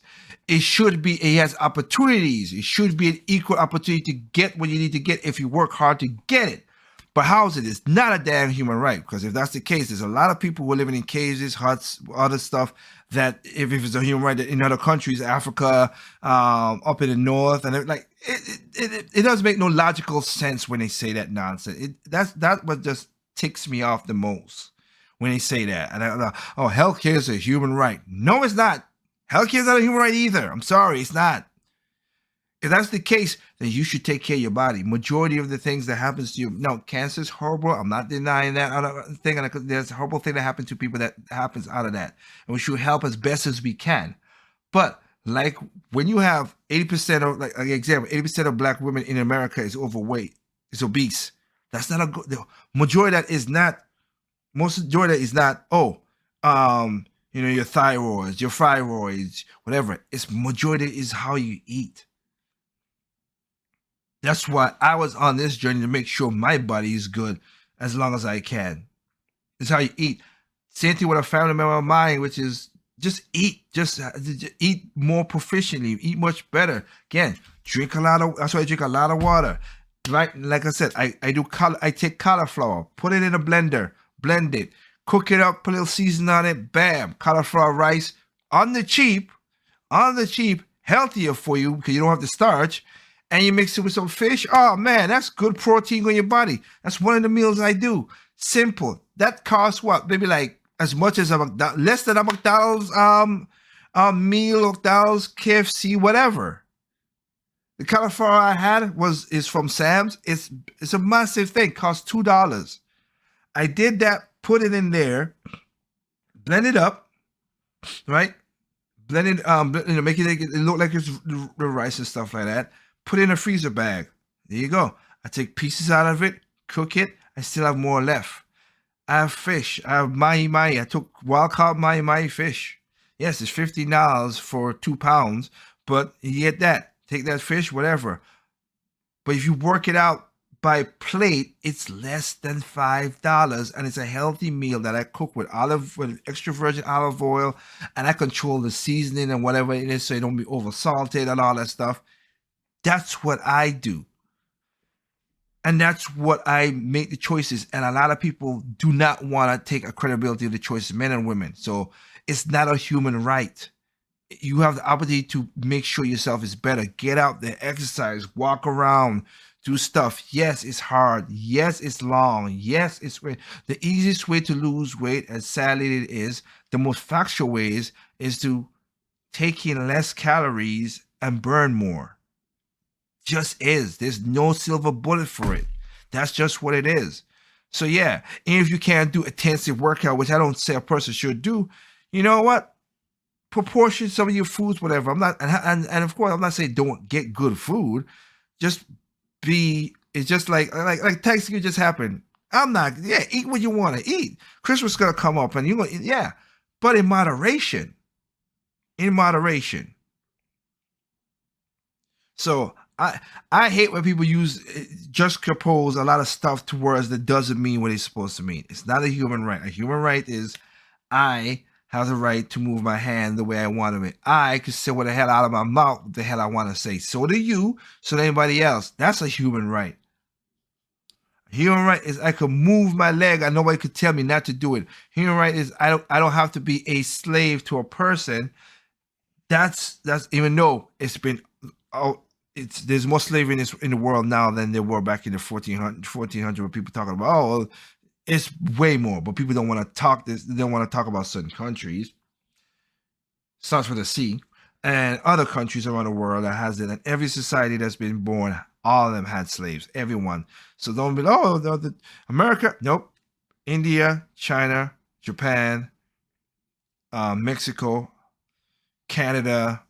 He has opportunities. It should be an equal opportunity to get what you need to get if you work hard to get it. But housing is not a damn human right, because if that's the case, there's a lot of people who are living in cages, huts, other stuff that if it's a human right in other countries, Africa, up in the north, and it doesn't make no logical sense when they say that nonsense. That's what just ticks me off the most when they say that. And healthcare is a human right. No, it's not. Healthcare is not a human right either. I'm sorry, it's not. If that's the case, then you should take care of your body. Majority of the things that happens to you, now cancer is horrible. I'm not denying that other thing. There's a horrible thing that happens to people that happens out of that, and we should help as best as we can. But like when you have 80% of, like example, 80% of black women in America is overweight, is obese. That's not a good. The majority of that is not. Most majority of that is not. Your thyroids, whatever. It's majority is how you eat. That's why I was on this journey to make sure my body is good as long as I can. It's how you eat. Same thing with a family member of mine, which is just eat. Just eat more proficiently. Eat much better. Again, drink a lot of. That's why I drink a lot of water. Right? Like I said, I take cauliflower, put it in a blender, blend it, cook it up, put a little season on it. Bam, cauliflower rice on the cheap, healthier for you because you don't have the starch. And you mix it with some fish. Oh man, that's good protein on your body. That's one of the meals I do. Simple. That costs what? Maybe like as much as less than a McDonald's meal, McDonald's, KFC, whatever. The cauliflower I had is from Sam's. It's a massive thing. Cost $2. I did that. Put it in there. Blend it up. Right. Blend it. Make it look like it's the rice and stuff like that. Put it in a freezer bag. There you go. I take pieces out of it, cook it. I still have more left. I have fish. I have mahi-mahi. I took wild-caught mahi-mahi fish. Yes, it's $15 for 2 pounds, but you get that. Take that fish, whatever. But if you work it out by plate, it's less than $5, and it's a healthy meal that I cook with extra virgin olive oil, and I control the seasoning and whatever it is so it don't be over salted and all that stuff. That's what I do. And that's what I make the choices. And a lot of people do not want to take accountability of the choices, men and women. So it's not a human right. You have the opportunity to make sure yourself is better. Get out there, exercise, walk around, do stuff. Yes, it's hard. Yes, it's long. Yes, it's the easiest way to lose weight, as sadly it is, the most factual ways is to take in less calories and burn more. Just is. There's no silver bullet for it. That's just what it is. So yeah, and if you can't do intensive workout, which I don't say a person should do, you know what? Proportion some of your foods, whatever. I'm not, and of course, I'm not saying don't get good food. Just be. It's just like Thanksgiving just happened. I'm not. Yeah, eat what you want to eat. Christmas is gonna come up, and but in moderation. In moderation. So. I hate when people juxtapose a lot of stuff to words that doesn't mean what it's supposed to mean. It's not a human right. A human right is I have the right to move my hand the way I want to. I can say what the hell out of my mouth, what the hell I want to say. So do you, so do anybody else. That's a human right. A human right is I can move my leg and nobody could tell me not to do it. Human right is I don't have to be a slave to a person. That's even though it's been there's more slavery in the world now than there were back in the 1400 where people talking about, it's way more, but people don't want to talk this. They don't want to talk about certain countries. Starts with a C, and other countries around the world that has it. And every society that's been born, all of them had slaves. Everyone. So don't be America. Nope. India, China, Japan, Mexico, Canada.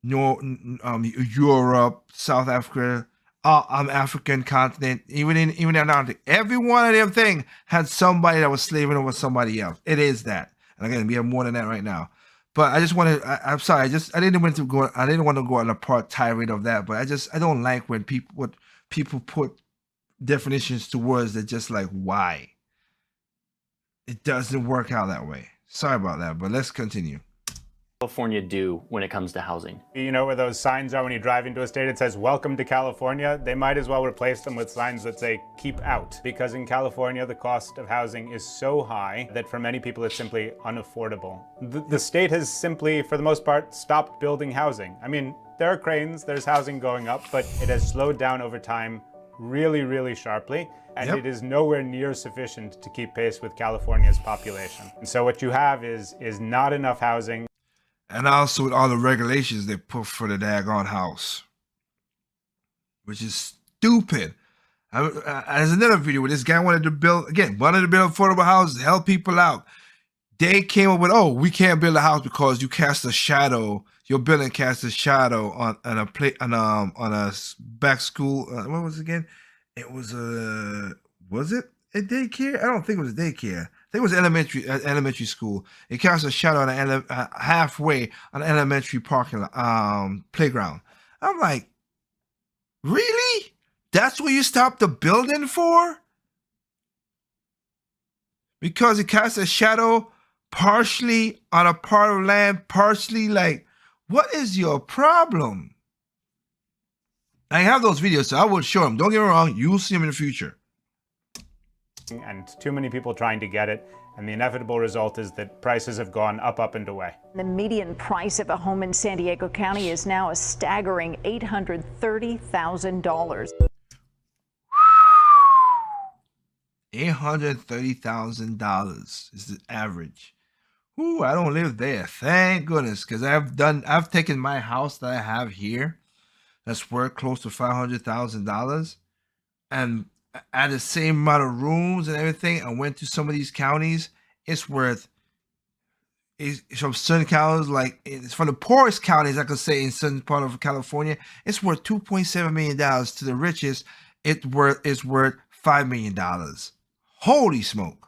Europe, South Africa, African continent, even Antarctica. Every one of them things had somebody that was slaving over somebody else. It is that, and again, we have more than that right now. But I just wanted. I'm sorry. I didn't want to go on a part tirade of that. But I don't like when people put definitions to words that just like why. It doesn't work out that way. Sorry about that. But let's continue. California do when it comes to housing? You know where those signs are when you drive into a state, it says welcome to California? They might as well replace them with signs that say keep out, because in California the cost of housing is so high that for many people it's simply unaffordable. The state has simply, for the most part, stopped building housing. I mean, there are cranes, there's housing going up, but it has slowed down over time really, really sharply, and it is nowhere near sufficient to keep pace with California's population. And so what you have is not enough housing. And also with all the regulations they put for the daggone house. which is stupid. There's another video where this guy wanted to build affordable houses, help people out. They came up with, oh, we can't build a house because you cast a shadow. Your building cast a shadow on a back school. What was it again? It was was it a daycare? I don't think it was a daycare. I think it was elementary school. It cast a shadow on halfway on an elementary parking playground. I'm like, really? That's what you stopped the building for? Because it casts a shadow partially on a part of land, partially, like, what is your problem? I have those videos, so I will show them. Don't get me wrong, you'll see them in the future. And too many people trying to get it, and the inevitable result is that prices have gone up and away. The median price of a home in San Diego County is now a staggering $830,000. $830,000 is the average. Ooh, I don't live there. Thank goodness, because I've taken my house that I have here, that's worth close to $500,000, and at the same amount of rooms and everything, I went to some of these counties. It's worth, from certain counties, like it's from the poorest counties, I could say, in certain part of California, it's worth $2.7 million. To the richest, it's worth $5 million. Holy smoke!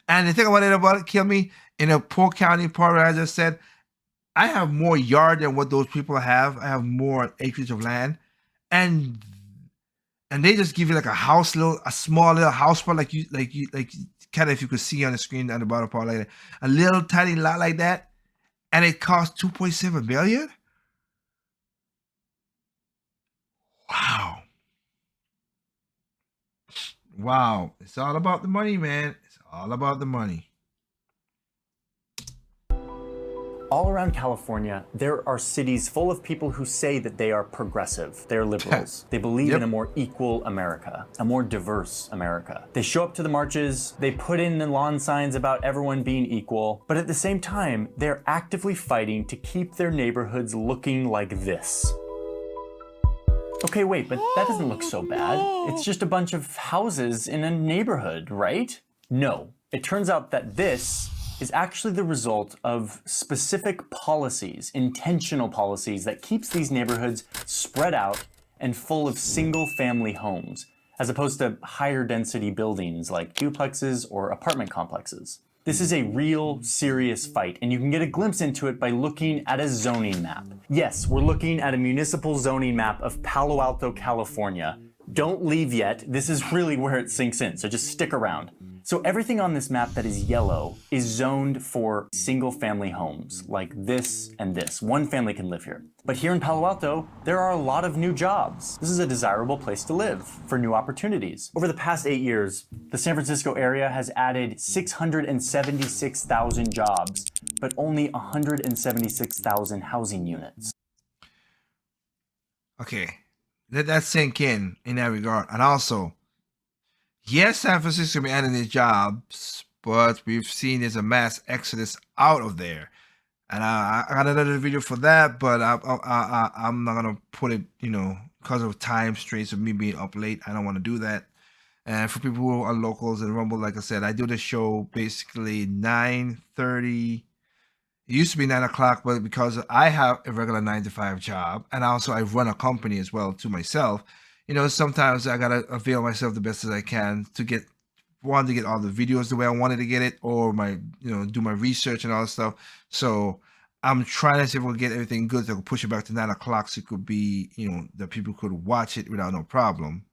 And the thing about it, kill me, in a poor county part, as I said, I have more yard than what those people have. I have more acreage of land, and they just give you like a small little house part, like kind of, if you could see on the screen on the bottom part, like that, a little tiny lot like that, and it costs $2.7 million. Wow, it's all about the money, man. It's all about the money. All around California, there are cities full of people who say that they are progressive, they're liberals. They believe in a more equal America, a more diverse America. They show up to the marches, they put in the lawn signs about everyone being equal, but at the same time, they're actively fighting to keep their neighborhoods looking like this. Okay, wait, but that doesn't look so bad. It's just a bunch of houses in a neighborhood, right? No, it turns out that this is actually the result of specific policies, intentional policies that keeps these neighborhoods spread out and full of single-family homes, as opposed to higher density buildings like duplexes or apartment complexes. This is a real, serious fight, and you can get a glimpse into it by looking at a zoning map. Yes, we're looking at a municipal zoning map of Palo Alto, California. Don't leave yet. This is really where it sinks in, so just stick around. So everything on this map that is yellow is zoned for single-family homes, like this and this. One family can live here. But here in Palo Alto, there are a lot of new jobs. This is a desirable place to live for new opportunities. Over the past 8 years, the San Francisco area has added 676,000 jobs, but only 176,000 housing units. Okay, let that sink in that regard. And also, yes, San Francisco be adding these jobs, but we've seen there's a mass exodus out of there. And I got another video for that, but I'm not going to put it, because of time straits of me being up late. I don't want to do that. And for people who are locals in Rumble, like I said, I do the show basically 9:30. It used to be 9 o'clock, but because I have a regular 9-to-5 job, and also I run a company as well to myself, sometimes I gotta avail myself the best as I can to get all the videos the way I wanted to get it, or do my research and all that stuff. So I'm trying to see if we'll get everything good, so I can push it back to 9 o'clock, so it could be, that people could watch it without no problem.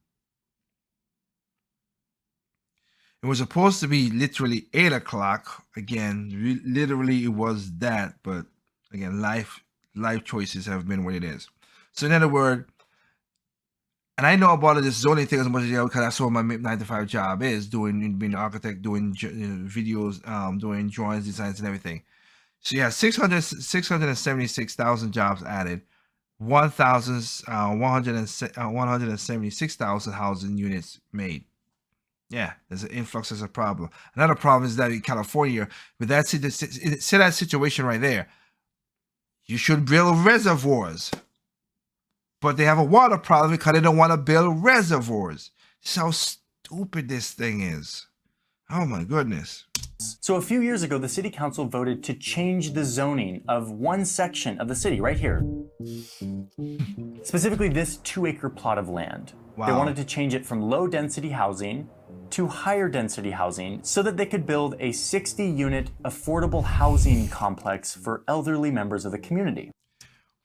It was supposed to be literally 8 o'clock. Again, literally it was that, but again, life choices have been what it is. So in other words, and I know about this zoning thing as much as you know, because that's what my 9-to-5 job is, being an architect, doing videos, doing drawings, designs, and everything. So yeah, 676,000 jobs added, 176,000 housing units made. Yeah, there's an influx as a problem. Another problem is that in California, with that situation right there, you should build reservoirs. but they have a water problem because they don't want to build reservoirs. That's how stupid this thing is. Oh my goodness. So a few years ago, the city council voted to change the zoning of one section of the city right here. Specifically this 2-acre plot of land. Wow. They wanted to change it from low density housing to higher density housing so that they could build a 60-unit affordable housing complex for elderly members of the community.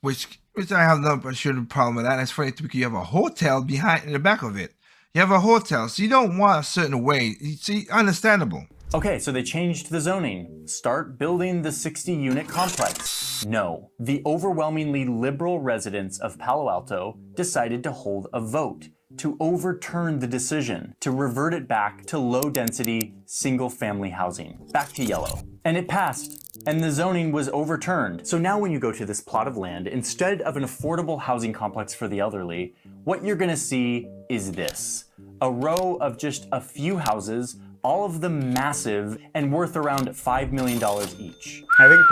Which I have no problem with that. It's funny too, because you have a hotel behind in the back of it. You have a hotel, so you don't want a certain way. You see, understandable. Okay, so they changed the zoning. Start building the 60-unit complex. No, the overwhelmingly liberal residents of Palo Alto decided to hold a vote to overturn the decision, to revert it back to low-density, single-family housing, back to yellow. And it passed, and the zoning was overturned. So now when you go to this plot of land, instead of an affordable housing complex for the elderly, what you're gonna see is this. A row of just a few houses, all of them massive and worth around $5 million each. I think.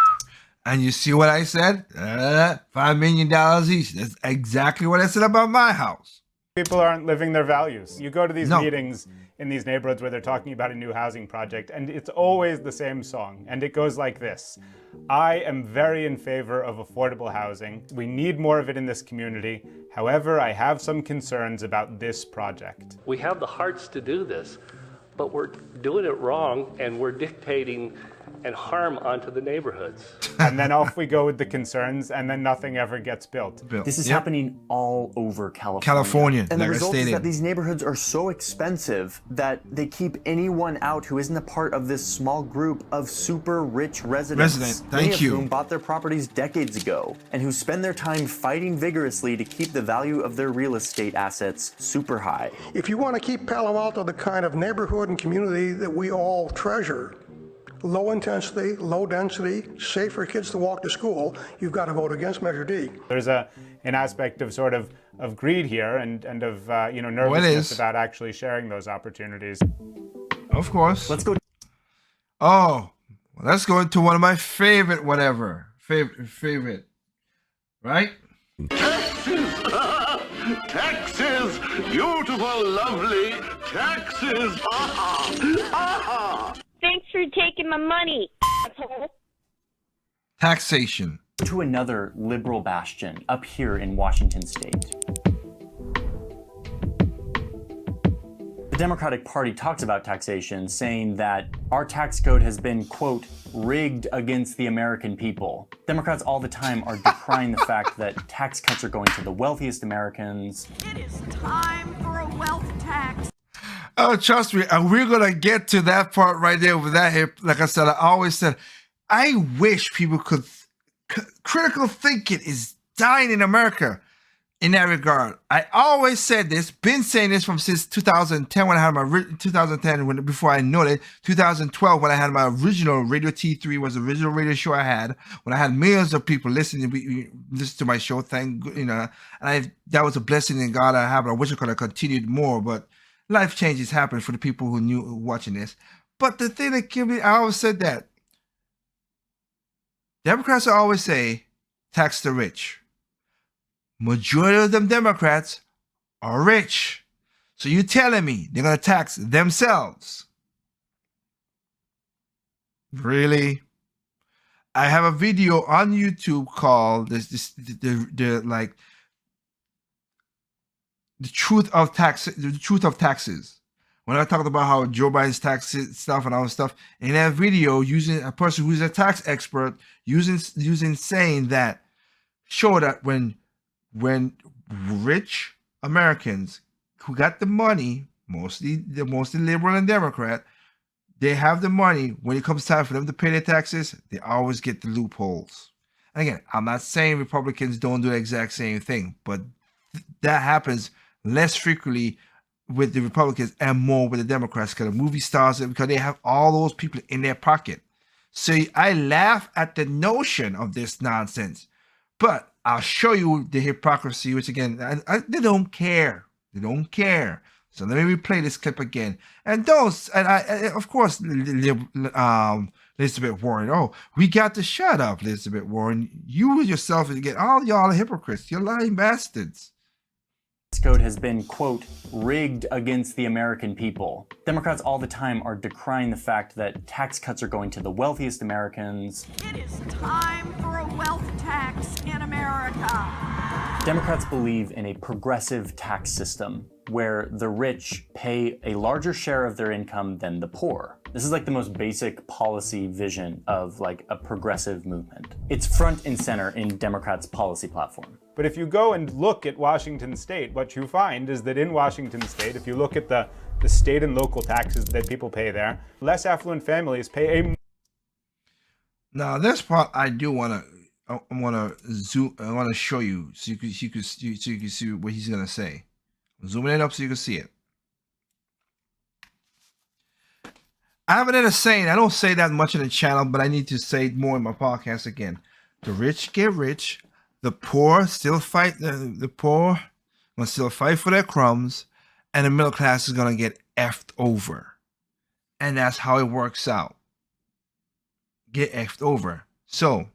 And you see what I said? $5 million each. That's exactly what I said about my house. People aren't living their values. You go to these meetings in these neighborhoods where they're talking about a new housing project, and it's always the same song, and it goes like this. I am very in favor of affordable housing. We need more of it in this community. However, I have some concerns about this project. We have the hearts to do this, but we're doing it wrong, and we're dictating and harm onto the neighborhoods. And then off we go with the concerns, and then nothing ever gets built. This is happening all over California. And like the result I is stated. that these neighborhoods are so expensive that they keep anyone out who isn't a part of this small group of super rich residents. Many of whom bought their properties decades ago, and who spend their time fighting vigorously to keep the value of their real estate assets super high. If you want to keep Palo Alto the kind of neighborhood and community that we all treasure, low intensity, low density, safe for kids to walk to school, you've got to vote against Measure D. There's an aspect of sort of greed here and of nervousness about actually sharing those opportunities. Of course. Let's go. Oh, let's go into one of my favorite favorite, right? Taxes! Beautiful, lovely taxes! Thanks for taking my money, asshole. Taxation. To another liberal bastion up here in Washington state. The Democratic Party talks about taxation, saying that our tax code has been, quote, rigged against the American people. Democrats all the time are decrying the fact that tax cuts are going to the wealthiest Americans. It is time for a wealth tax. Oh, trust me, and we're gonna get to that part right there with that here. Like I said, I always said, I wish people could. Critical thinking is dying in America in that regard. I always said this, been saying this since 2010 when I had my 2010 before I knew it. 2012 when I had my original Radio T3 was the original radio show I had when I had millions of people listening to my show. And that was a blessing in God I have. I wish I could have continued more, but life changes happen for the people who knew watching this. But the thing that killed me, I always said that Democrats always say tax the rich. Majority of them Democrats are rich. So you telling me they're going to tax themselves? Really? I have a video on YouTube called the truth of taxes. When I talked about how Joe Biden's tax stuff and all this stuff, in that video, using a person who's a tax expert, using saying that, show that when rich Americans who got the money, mostly liberal and Democrat, they have the money. When it comes time for them to pay their taxes, they always get the loopholes. And again, I'm not saying Republicans don't do the exact same thing, but that happens less frequently with the Republicans and more with the Democrats, because the movie stars, because they have all those people in their pocket. So I laugh at the notion of this nonsense, but I'll show you the hypocrisy, which again, they don't care. They don't care. So let me replay this clip again. And of course, Elizabeth Warren. Oh, we got to shut up, Elizabeth Warren. You yourself, again, all y'all are hypocrites. You're lying bastards. code has been, quote, rigged against the American people. Democrats all the time are decrying the fact that tax cuts are going to the wealthiest Americans. It is time for a wealth tax in America. Democrats believe in a progressive tax system where the rich pay a larger share of their income than the poor. This is like the most basic policy vision of like a progressive movement. It's front and center in Democrats' policy platform. But if you go and look at Washington State, what you find is that in Washington State, if you look at the state and local taxes that people pay there, less affluent families pay a... Now this part I do want to zoom. I want to show you so you can see what he's gonna say. I'm zooming it up so you can see it. I have another saying. I don't say that much in the channel, but I need to say it more in my podcast again. The rich get rich. The poor still fight. The poor will still fight for their crumbs, and the middle class is gonna get effed over, and that's how it works out. Get effed over. So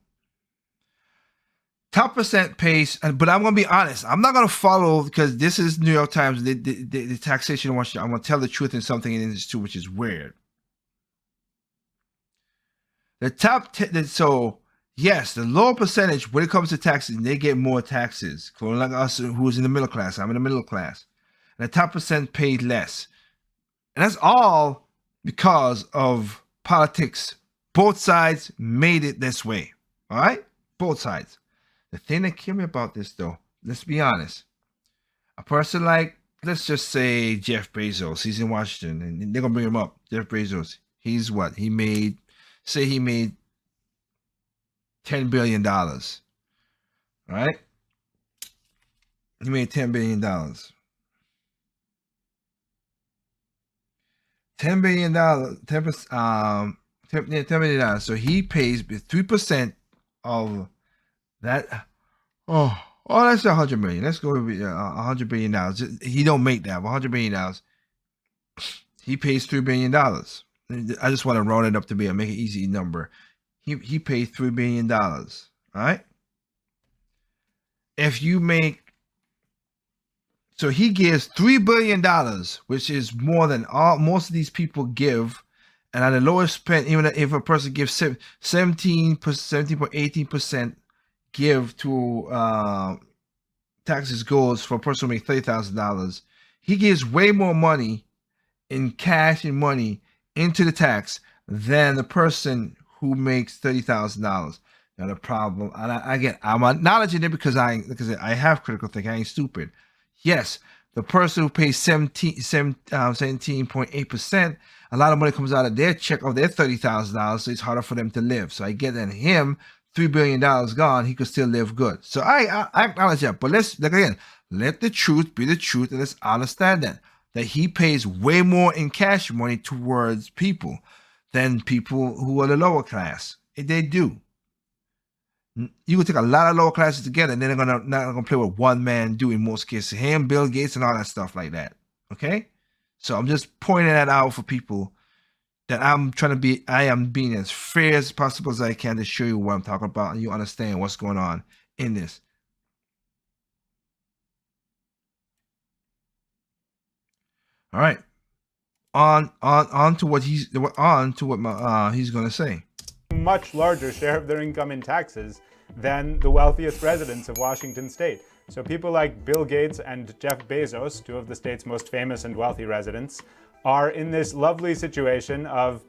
top percent pays, but I'm gonna be honest. I'm not gonna follow because this is New York Times. The taxation in Washington. I'm gonna tell the truth in something in this too, which is weird. The top so. Yes, the lower percentage when it comes to taxes, they get more taxes. Like us, who's in the middle class. I'm in the middle class. And the top percent paid less. And that's all because of politics. Both sides made it this way. All right? Both sides. The thing that killed me about this, though, let's be honest. A person like, let's just say Jeff Bezos. He's in Washington. And they're going to bring him up. Jeff Bezos. He's what? He made $10 billion. Right? He made $10 billion. $10 billion. $10 billion. So he pays 3% of that. Oh, that's $100 million. Let's go with $100 billion. He don't make that. $100 billion. He pays $3 billion. I just want to round it up to make an easy number. He paid $3 billion. All right. If you make, so he gives $3 billion, which is more than most of these people give, and at the lowest spend, even if a person gives 17.18% give to taxes goes for a person who makes $30,000, he gives way more money in cash and money into the tax than the person who makes $30,000. Now the problem, and I'm acknowledging it because I have critical thinking. I ain't stupid. Yes, the person who pays 17.8%, a lot of money comes out of their check of their $30,000, so it's harder for them to live. So I get that him, $3 billion gone, he could still live good. So I acknowledge that. But let's, like again, let the truth be the truth, and let's understand that he pays way more in cash money towards people than people who are the lower class. They do. You can take a lot of lower classes together, and then they're not gonna play with one man do in most cases. Him, Bill Gates, and all that stuff like that. Okay, so I'm just pointing that out for people that I am being as fair as possible as I can to show you what I'm talking about, and you understand what's going on in this. All right. On to what he's gonna say. Much larger share of their income in taxes than the wealthiest residents of Washington State. So people like Bill Gates and Jeff Bezos, two of the state's most famous and wealthy residents, are in this lovely situation of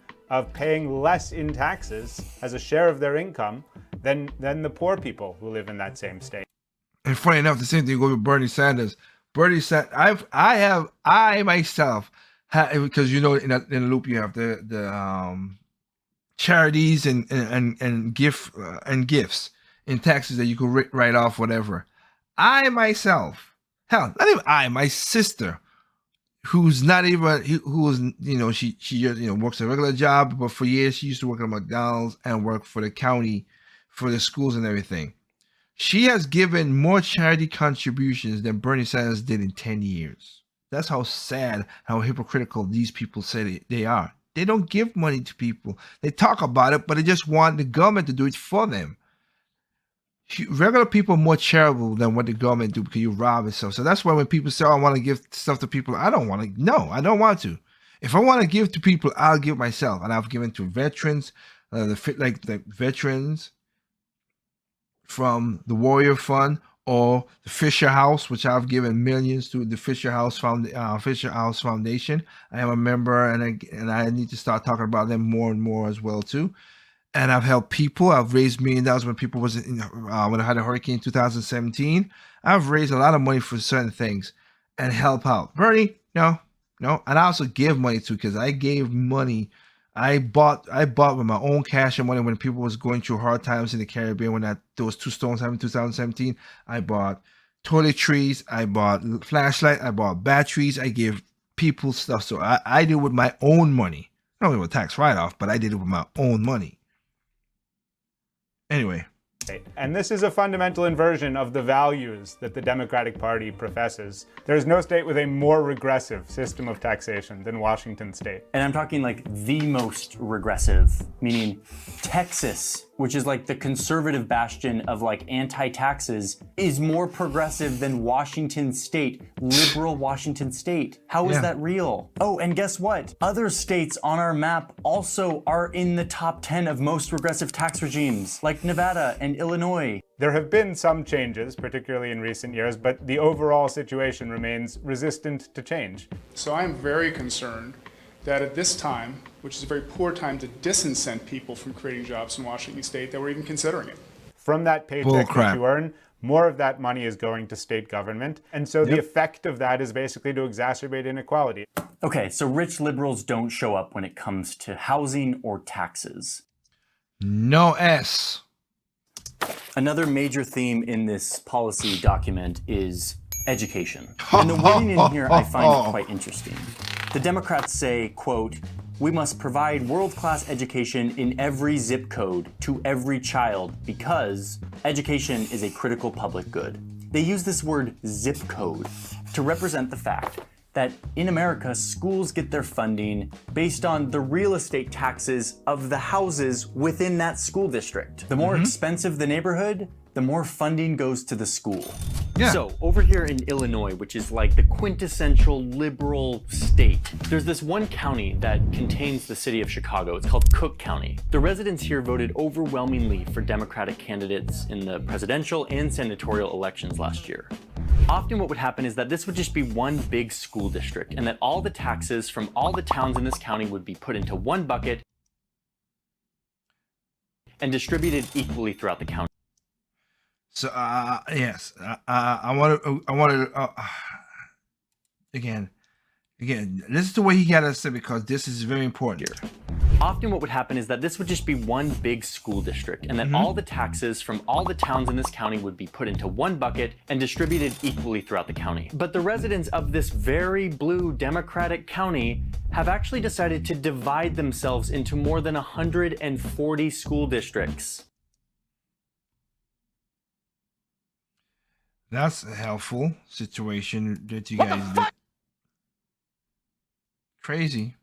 paying less in taxes as a share of their income than the poor people who live in that same state. And funny enough, the same thing goes with Bernie Sanders. Bernie Sanders, I myself, because you know in the loop you have the charities and gifts in taxes that you could write off, whatever. I myself, hell, not even my sister, who's not even she just works a regular job, but for years she used to work at McDonald's and work for the county, for the schools and everything. She has given more charity contributions than Bernie Sanders did in 10 years. That's how sad, how hypocritical these people say they are. They don't give money to people. They talk about it, but they just want the government to do it for them. regular people are more charitable than what the government do because you rob and stuff. So that's why when people say, oh, I want to give stuff to people, I don't want to. No, I don't want to. If I want to give to people, I'll give myself. And I've given to veterans, the veterans from the Warrior Fund or the Fisher House, which I've given millions to the Fisher House Foundation. I am a member, and I need to start talking about them more and more as well too. And I've helped people. I've raised $1 million when people was when I had a hurricane in 2017. I've raised a lot of money for certain things and help out. Bernie, no. And I also give money too, because I gave money. I bought with my own cash and money when people was going through hard times in the Caribbean. When those 2 storms happened in 2017, I bought toiletries, I bought flashlight, I bought batteries. I gave people stuff. So I did it with my own money. Not only with tax write-off, but I did it with my own money. Anyway. And this is a fundamental inversion of the values that the Democratic Party professes. There is no state with a more regressive system of taxation than Washington state. And I'm talking like the most regressive, meaning Texas, which is like the conservative bastion of like anti-taxes, is more progressive than Washington state, liberal Washington state. How is that real? Oh, and guess what? Other states on our map also are in the top 10 of most regressive tax regimes, like Nevada and Illinois. There have been some changes, particularly in recent years, but the overall situation remains resistant to change. So I am very concerned that at this time, which is a very poor time to disincent people from creating jobs in Washington state, that we're even considering it. From that paycheck that you earn, more of that money is going to state government. And so the effect of that is basically to exacerbate inequality. Okay, so rich liberals don't show up when it comes to housing or taxes. No S. Another major theme in this policy document is education. And the wording in here I find quite interesting. The Democrats say, quote, "We must provide world-class education in every zip code to every child because education is a critical public good." They use this word zip code to represent the fact that in America, schools get their funding based on the real estate taxes of the houses within that school district. The more expensive the neighborhood, the more funding goes to the school. Yeah. So over here in Illinois, which is like the quintessential liberal state, there's this one county that contains the city of Chicago. It's called Cook County. The residents here voted overwhelmingly for Democratic candidates in the presidential and senatorial elections last year. Often what would happen is that this would just be one big school district and that all the taxes from all the towns in this county would be put into one bucket and distributed equally throughout the county. So yes, I want to again, listen to what he got to say because this is very important. Often what would happen is that this would just be one big school district and that all the taxes from all the towns in this county would be put into one bucket and distributed equally throughout the county. But the residents of this very blue Democratic county have actually decided to divide themselves into more than 140 school districts. That's a helpful situation that you guys did. Crazy.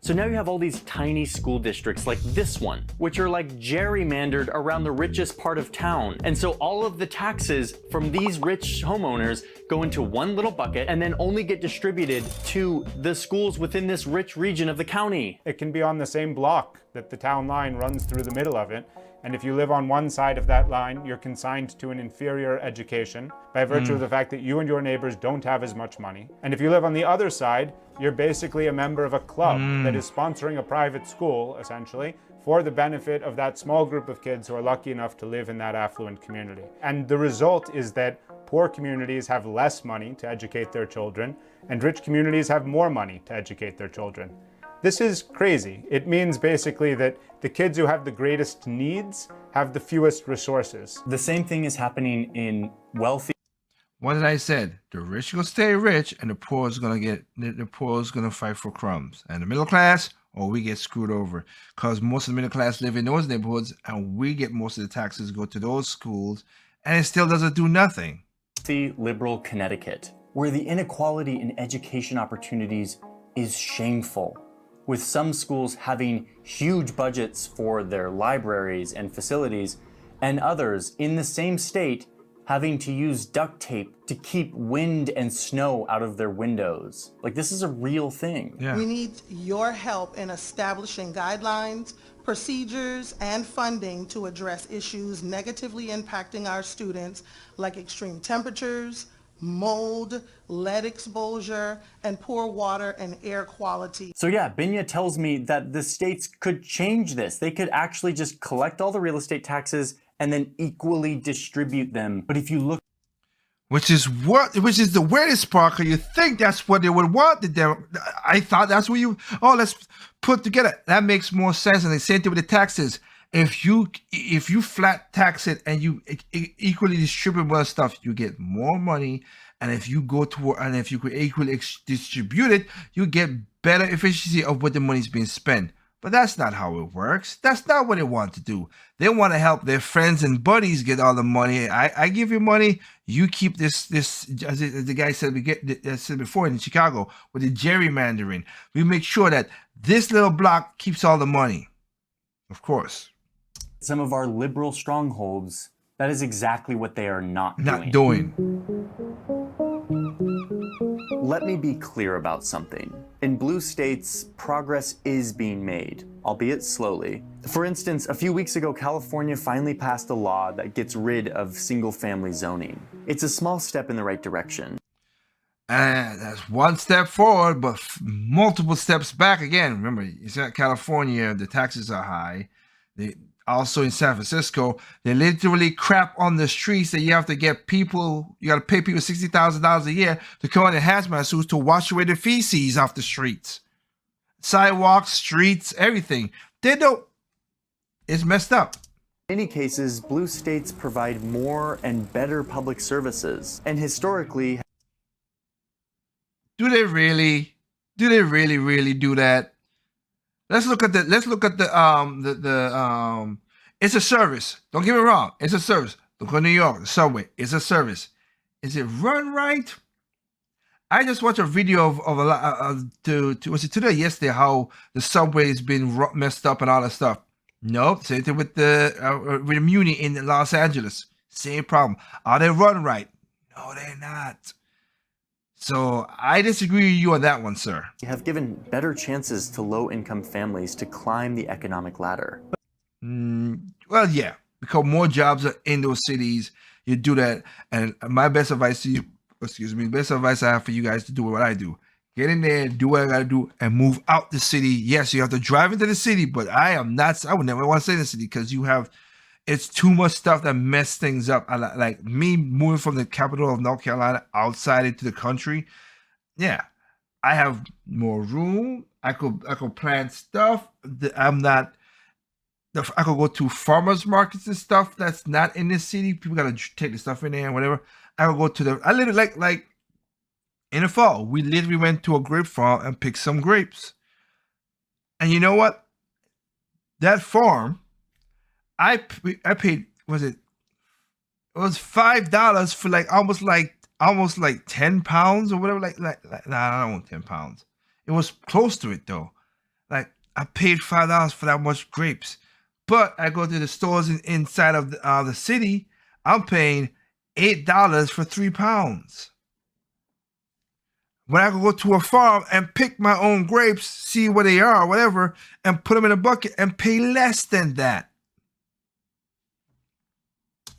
So now you have all these tiny school districts like this one, which are like gerrymandered around the richest part of town. And so all of the taxes from these rich homeowners go into one little bucket and then only get distributed to the schools within this rich region of the county. It can be on the same block that the town line runs through the middle of it. And if you live on one side of that line, you're consigned to an inferior education by virtue of the fact that you and your neighbors don't have as much money. And if you live on the other side, you're basically a member of a club that is sponsoring a private school, essentially, for the benefit of that small group of kids who are lucky enough to live in that affluent community. And the result is that poor communities have less money to educate their children, and rich communities have more money to educate their children. This is crazy. It means basically that the kids who have the greatest needs have the fewest resources. The same thing is happening in wealthy. What did I said? The rich are gonna stay rich, and the poor is gonna fight for crumbs. And the middle class, we get screwed over because most of the middle class live in those neighborhoods, and we get most of the taxes go to those schools, and it still doesn't do nothing. Liberal Connecticut, where the inequality in education opportunities is shameful, with some schools having huge budgets for their libraries and facilities, and others in the same state having to use duct tape to keep wind and snow out of their windows. Like, this is a real thing. We need your help in establishing guidelines, procedures, and funding to address issues negatively impacting our students, like extreme temperatures, mold, lead exposure, and poor water and air quality. So yeah, Binya tells me that the states could change this. They could actually just collect all the real estate taxes and then equally distribute them. But if you look, which is the weirdest part, because you think that's what they would want. I thought that's what let's put together. That makes more sense. And the same thing with the taxes. If you flat tax it and you equally distribute more stuff, you get more money. And if you if you could equally distribute it, you get better efficiency of what the money's being spent. But that's not how it works. That's not what they want to do. They want to help their friends and buddies get all the money. I give you money, you keep this as the guy said said before in Chicago with the gerrymandering. We make sure that this little block keeps all the money. Of course. Some of our liberal strongholds, that is exactly what they are not doing. Let me be clear about something. In blue states, progress is being made, albeit slowly. For instance, a few weeks ago, California finally passed a law that gets rid of single-family zoning. It's a small step in the right direction. That's one step forward, but multiple steps back again. Remember, it's in California, the taxes are high. Also in San Francisco, they literally crap on the streets that you have to get people, you got to pay people $60,000 a year to come in hazmat suits to wash away the feces off the streets. Sidewalks, streets, everything. They don't, it's messed up. In many cases, blue states provide more and better public services, and historically... Do they really? Do they really do that? Let's look at the it's a service. Don't get me wrong. It's a service. Look at New York, the subway. It's a service. Is it run right? I just watched a video was it today or yesterday how the subway has been messed up and all that stuff. No, same thing with the Muni in Los Angeles. Same problem. Are they run right? No, they're not. So I disagree with you on that one, sir. We have given better chances to low-income families to climb the economic ladder. Well, yeah, because more jobs are in those cities. You do that, and my best advice to you, best advice I have for you guys to do what I do. Get in there, do what I gotta do, and move out the city. Yes, you have to drive into the city, but I would never want to stay in the city because it's too much stuff that mess things up. Like me moving from the capital of North Carolina outside into the country. Yeah, I have more room. I could plant stuff. I could go to farmers markets and stuff that's not in the city. People gotta take the stuff in there and whatever. I could go to I literally like in the fall, we literally went to a grape farm and picked some grapes. And you know what? That farm, I paid, it was $5 for almost like 10 pounds or whatever. Nah, I don't want 10 pounds. It was close to it though. Like I paid $5 for that much grapes. But I go to the stores inside of the city, I'm paying $8 for 3 pounds. When I could go to a farm and pick my own grapes, see where they are, whatever, and put them in a bucket and pay less than that.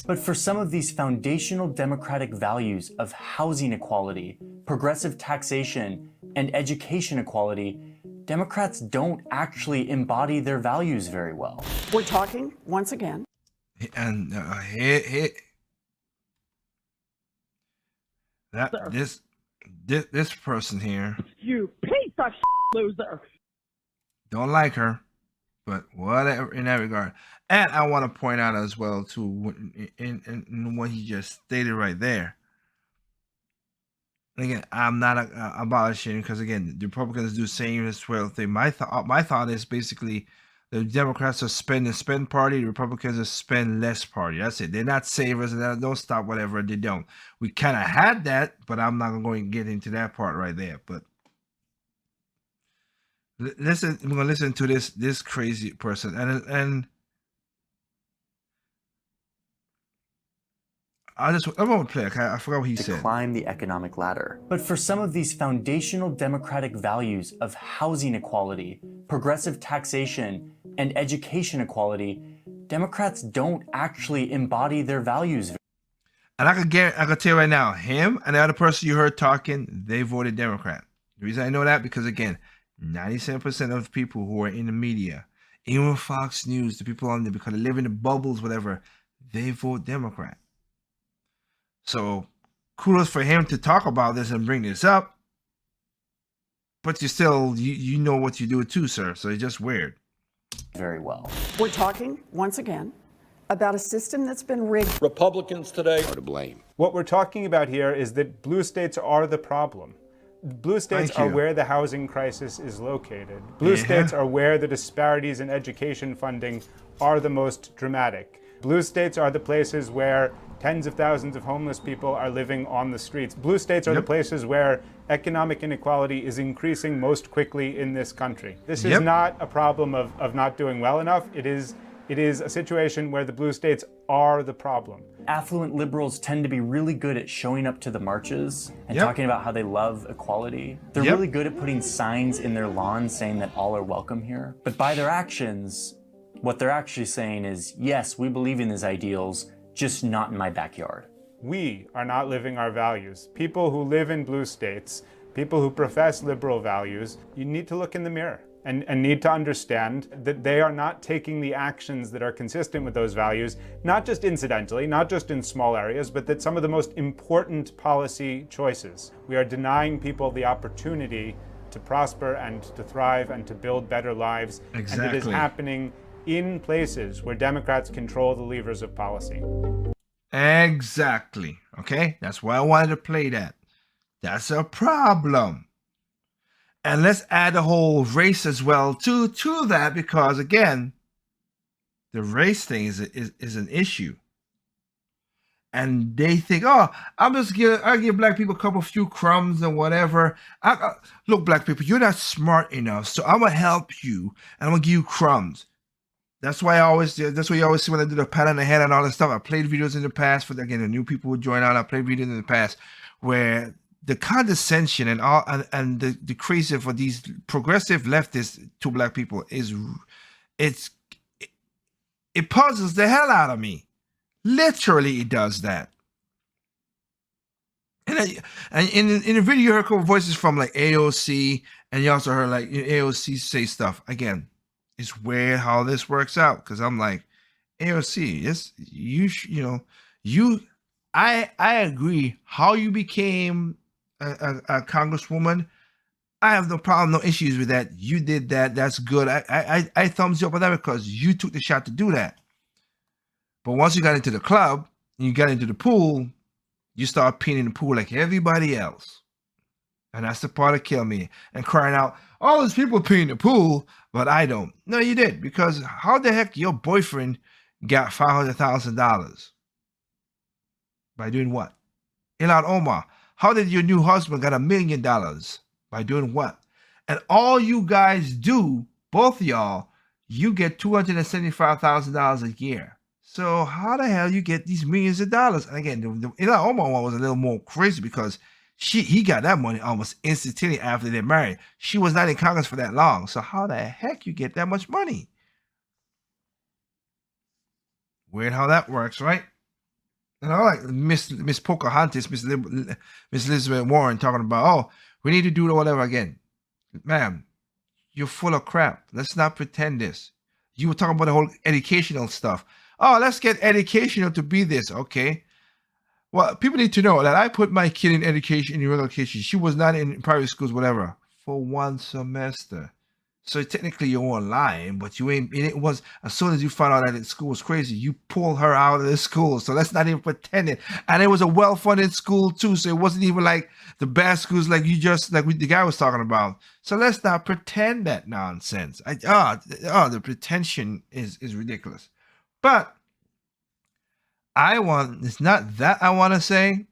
But for some of these foundational democratic values of housing equality, progressive taxation, and education equality, Democrats don't actually embody their values very well. We're talking, once again. And this person here. You piece of loser. Don't like her. But whatever in that regard. And I want to point out as well, too, in what he just stated right there. And again, I'm not abolishing because, again, the Republicans do the same as well thing. My thought is basically the Democrats are spend party, the Republicans are spend less party. That's it. They're not savers and they don't stop whatever they don't. We kind of had that, but I'm not going to get into that part right there. But listen, we're gonna listen to this crazy person, and I'm going to play. I forgot what he to said. climb the economic ladder. But for some of these foundational democratic values of housing equality, progressive taxation, and education equality, Democrats don't actually embody their values. And I could tell you right now, him and the other person you heard talking, they voted Democrat. The reason I know that, because again, 97% of people who are in the media, even Fox News, the people on there, because they live in the bubbles, whatever, they vote Democrat. So kudos for him to talk about this and bring this up. But you still, you know what you do too, sir. So it's just weird. Very well. We're talking, once again, about a system that's been rigged. Republicans today are to blame. What we're talking about here is that blue states are the problem. Blue states are where the housing crisis is located. Blue states are where the disparities in education funding are the most dramatic. Blue states are the places where tens of thousands of homeless people are living on the streets. Blue states are the places where economic inequality is increasing most quickly in this country. This is not a problem of not doing well enough. It is a situation where the blue states are the problem. Affluent liberals tend to be really good at showing up to the marches and talking about how they love equality. They're really good at putting signs in their lawns saying that all are welcome here. But by their actions, what they're actually saying is, yes, we believe in these ideals, just not in my backyard. We are not living our values. People who live in blue states, people who profess liberal values, you need to look in the mirror and need to understand that they are not taking the actions that are consistent with those values, not just incidentally, not just in small areas, but that some of the most important policy choices. We are denying people the opportunity to prosper and to thrive and to build better lives. Exactly. And it is happening in places where Democrats control the levers of policy. Exactly. Okay? That's why I wanted to play that. That's a problem. And let's add the whole race as well to that, because again, the race thing is an issue. And they think, oh, I'll give black people a few crumbs and whatever. Look, black people, you're not smart enough, so I'm gonna help you and I'm gonna give you crumbs. That's why you always see when I do the pat on the head and all that stuff. I played videos in the past for, again, the new people who join on. I played videos in the past where the condescension and all and the crazy for these progressive leftists to black people it puzzles the hell out of me. Literally, it does that. And in the video, you heard a couple voices from like AOC, and you also heard like AOC say stuff. Again, it's weird how this works out, because I'm like, AOC, I agree how you became a congresswoman. I have no problem, no issues with that. You did that. That's good. I thumbs you up on that because you took the shot to do that. But once you got into the club, and you got into the pool, you start peeing in the pool like everybody else. And that's the part that killed me. And crying out, all those people pee in the pool, but I don't. No, you did. Because how the heck your boyfriend got $500,000? By doing what? Ilhan Omar, how did your new husband got $1 million? By doing what? And all you guys do, both of y'all, you get $275,000 a year. So how the hell you get these millions of dollars? And again, the Ilhan Omar one was a little more crazy because he got that money almost instantly after they married. She was not in Congress for that long. So how the heck you get that much money? Weird how that works, right? And I like Miss Pocahontas, Miss Elizabeth Warren talking about, oh, we need to do whatever again. Ma'am, you're full of crap. Let's not pretend this. You were talking about the whole educational stuff. Oh, let's get educational to be this. Okay. Well, people need to know that I put my kid in education, in regular education. She was not in private schools, whatever, for 1 semester. So technically you weren't lying, but you ain't. It was as soon as you found out that the school was crazy, you pulled her out of the school. So let's not even pretend it. And it was a well-funded school too, so it wasn't even like the bad schools like the guy was talking about. So let's not pretend that nonsense. The pretension is ridiculous. But it's not that I want to say.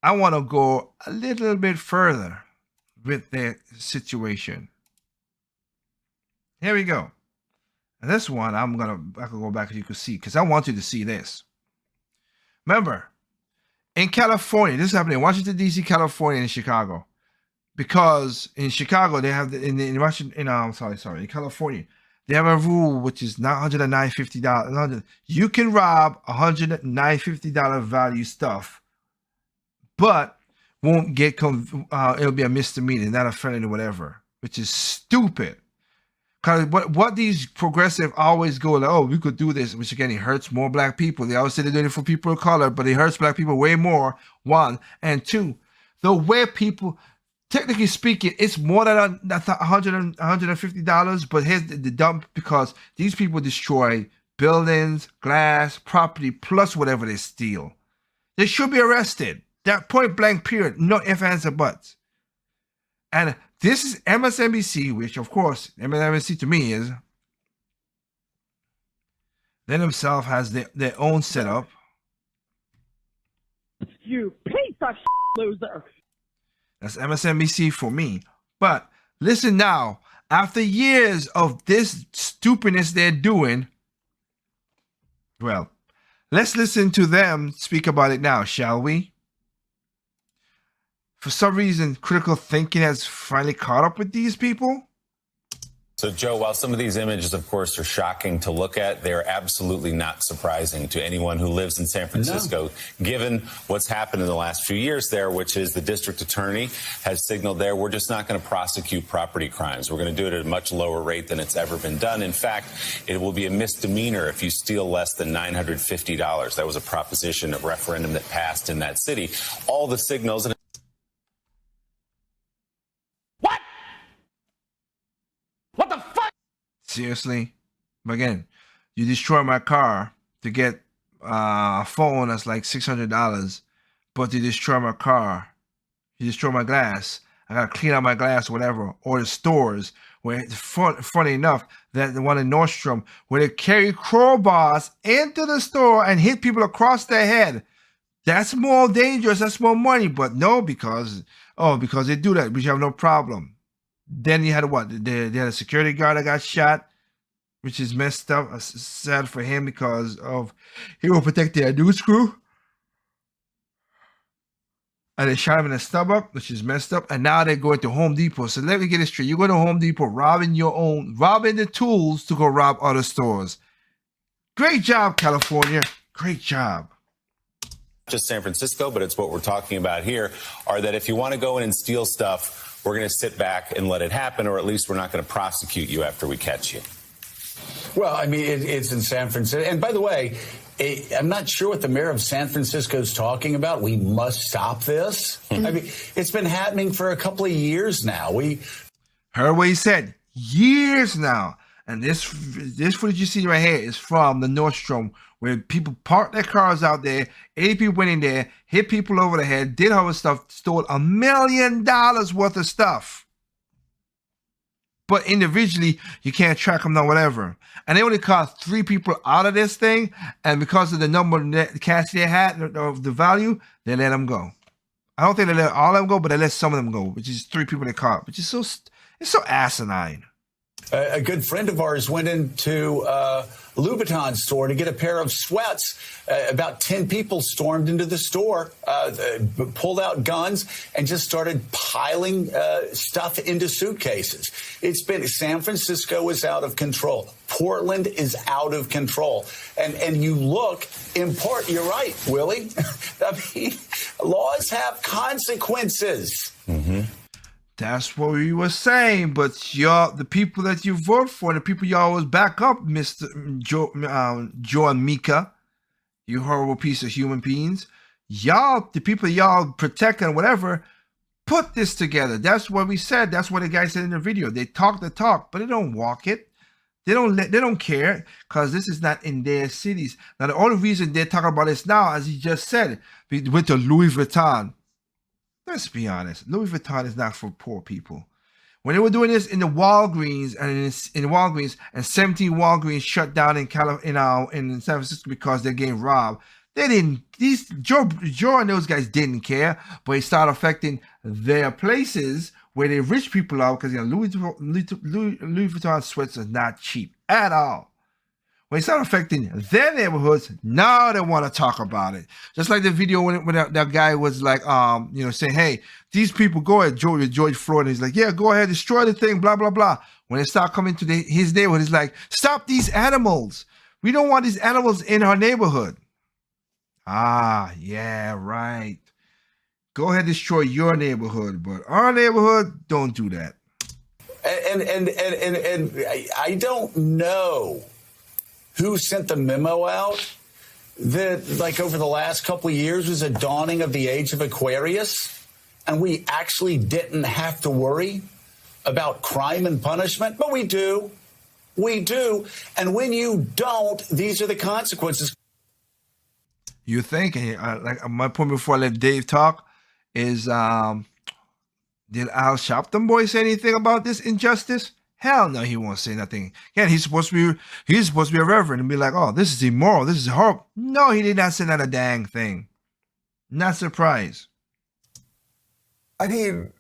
I want to go a little bit further with the situation. Here we go. And this one, I can go back so you can see, because I want you to see this. Remember, in California, this happened in Washington, D.C., California, and Chicago. Because in Chicago, they have, in California, they have a rule which is not $150. You can rob $150 value stuff, but won't get, it'll be a misdemeanor, not a felony or whatever, which is stupid. Because what these progressive always go like, oh, we could do this, which again, it hurts more black people. They always say they're doing it for people of color, but it hurts black people way more, one. And two, the way people, technically speaking, it's more than $150, but here's the dump, because these people destroy buildings, glass, property, plus whatever they steal. They should be arrested. That point blank period, no ifs, ands, or buts. And this is MSNBC, which of course, MSNBC to me is, they themselves has their own setup. You piece of loser. That's MSNBC for me. But listen now, after years of this stupidness they're doing, well, let's listen to them speak about it now, shall we? For some reason, critical thinking has finally caught up with these people. So, Joe, while some of these images, of course, are shocking to look at, they're absolutely not surprising to anyone who lives in San Francisco, given what's happened in the last few years there, which is the district attorney has signaled there, we're just not going to prosecute property crimes. We're going to do it at a much lower rate than it's ever been done. In fact, it will be a misdemeanor if you steal less than $950. That was a proposition, a referendum that passed in that city. All the signals... What the fuck? Seriously? But again, you destroy my car to get a phone that's like $600, but you destroy my car, you destroy my glass, I gotta clean out my glass or whatever, or the stores, where it's funny enough, that the one in Nordstrom, where they carry crowbars into the store and hit people across their head. That's more dangerous, that's more money, but no, because they do that, we have no problem. Then you had what? They had a security guard that got shot, which is messed up. Sad for him because of he will protect their news crew. And they shot him in the stomach, which is messed up. And now they're going to Home Depot. So let me get it straight. You go to Home Depot robbing the tools to go rob other stores. Great job, California. Great job. Just San Francisco, but it's what we're talking about here, are that if you want to go in and steal stuff, we're going to sit back and let it happen, or at least we're not going to prosecute you after we catch you. Well, I mean, it's in San Francisco. And by the way, I'm not sure what the mayor of San Francisco is talking about. We must stop this. I mean, it's been happening for a couple of years now. Heard what he said. Years now. And this footage you see right here is from the Nordstrom, where people parked their cars out there, 80 people went in there, hit people over the head, did all this stuff, stole $1 million worth of stuff. But individually, you can't track them or whatever. And they only caught 3 people out of this thing, and because of the number of cash they had, of the value, they let them go. I don't think they let all of them go, but they let some of them go, which is 3 people they caught, which is so asinine. A good friend of ours went into a Louis Vuitton store to get a pair of sweats. About 10 people stormed into the store, pulled out guns, and just started piling stuff into suitcases. San Francisco is out of control. Portland is out of control. And you look, in part, you're right, Willie. I mean, laws have consequences. Mm-hmm. That's what we were saying, but y'all, the people that you vote for, the people y'all always back up, Mr. Joe and Mika, you horrible piece of human beings. Y'all, the people y'all protect and whatever, put this together. That's what we said. That's what the guy said in the video. They talk the talk, but they don't walk it. They don't care, because this is not in their cities. Now, the only reason they're talking about this now, as he just said, we went to Louis Vuitton. Let's be honest. Louis Vuitton is not for poor people. When they were doing this in the Walgreens and 17 Walgreens shut down in San Francisco because they're getting robbed, they didn't. Joe and those guys didn't care, but it started affecting their places where the rich people are, because Louis Vuitton sweats are not cheap at all. When it started affecting their neighborhoods, now they want to talk about it. Just like the video when that guy was like, saying, hey, these people, go ahead, George Floyd. And he's like, yeah, go ahead, destroy the thing, blah, blah, blah. When they start coming to his neighborhood, he's like, stop these animals. We don't want these animals in our neighborhood. Ah, yeah, right. Go ahead, destroy your neighborhood, but our neighborhood, don't do that. And I don't know who sent the memo out that, like, over the last couple of years was a dawning of the age of Aquarius, and we actually didn't have to worry about crime and punishment, but we do. We do. And when you don't, these are the consequences. You think, like my point before I let Dave talk is, did Al Sharpton boy say anything about this injustice? Hell no, he won't say nothing. Again, he's supposed to be a reverend and be like, oh, this is immoral, this is horrible. No, he did not say not a dang thing. Not surprised. I mean,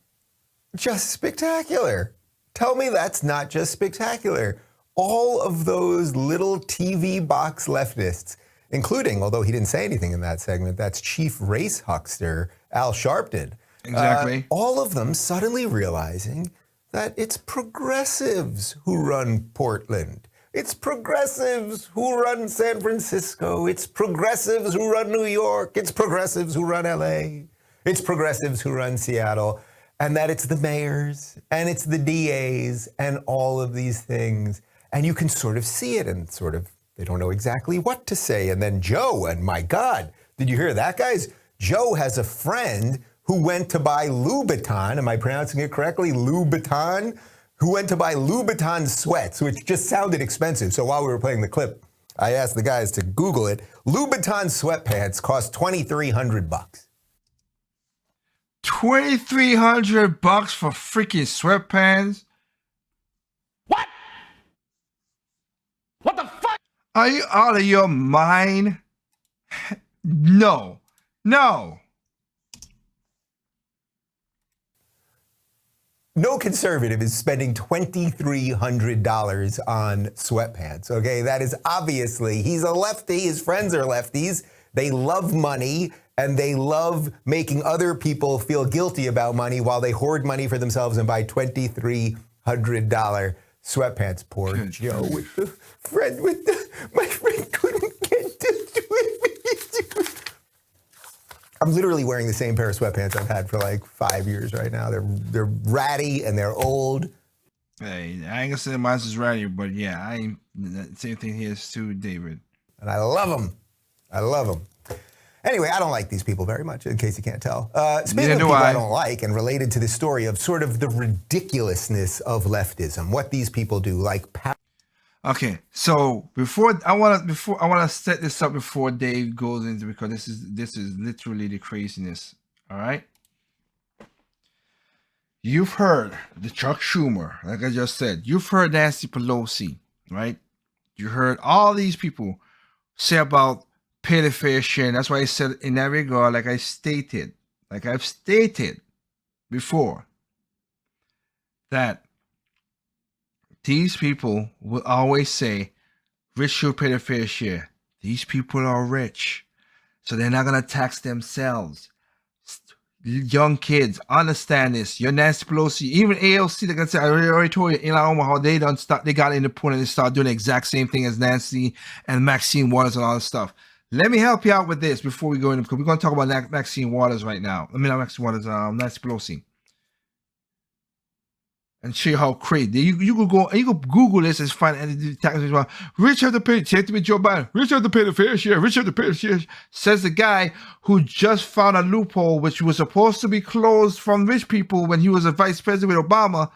just spectacular. Tell me that's not just spectacular. All of those little TV box leftists, including, although he didn't say anything in that segment, that's chief race huckster Al Sharpton. Exactly. All of them suddenly realizing that it's progressives who run Portland. It's progressives who run San Francisco. It's progressives who run New York. It's progressives who run LA. It's progressives who run Seattle. And that it's the mayors and it's the DAs and all of these things. And you can sort of see it and sort of, they don't know exactly what to say. And then Joe, and my God, did you hear that, guys? Joe has a friend who went to buy Louboutin, am I pronouncing it correctly? Louboutin? Who went to buy Louboutin sweats, which just sounded expensive. So while we were playing the clip, I asked the guys to Google it. Louboutin sweatpants cost $2,300. $2,300 for freaking sweatpants? What? What the fuck? Are you out of your mind? No. No. No conservative is spending $2,300 on sweatpants, okay? That is obviously, he's a lefty, his friends are lefties, they love money, and they love making other people feel guilty about money while they hoard money for themselves and buy $2,300 sweatpants. Poor Joe with the friend my friend couldn't get to do it. I'm literally wearing the same pair of sweatpants I've had for like 5 years right now. They're ratty and they're old. Hey, I ain't gonna say mine's is ratty, but yeah, I ain't same thing here too, David. And I love them. I love them. Anyway, I don't like these people very much, in case you can't tell. Speaking of people I don't like, and related to this story of sort of the ridiculousness of leftism, what these people do, like. Okay, so before I wanna set this up before Dave goes into, because this is literally the craziness. All right. You've heard the Chuck Schumer, like I just said. You've heard Nancy Pelosi, right? You heard all these people say about pay the fair share. And that's why I said in that regard, like I've stated before, that these people will always say, rich should pay the fair share. These people are rich, so they're not going to tax themselves. Young kids, understand this. Your Nancy Pelosi, even AOC, like I said, I already told you in Omaha, they got in the pool and they started doing the exact same thing as Nancy and Maxine Waters and all this stuff. Let me help you out with this before we go in, because we're going to talk about Maxine Waters right now. I mean, not Maxine Waters, Nancy Pelosi. And show you how crazy. You could Google this and find rich have to pay, take to be Joe Biden. Rich have to pay the fair share. Rich have to pay the share. Says the guy who just found a loophole which was supposed to be closed from rich people when he was a vice president with Obama.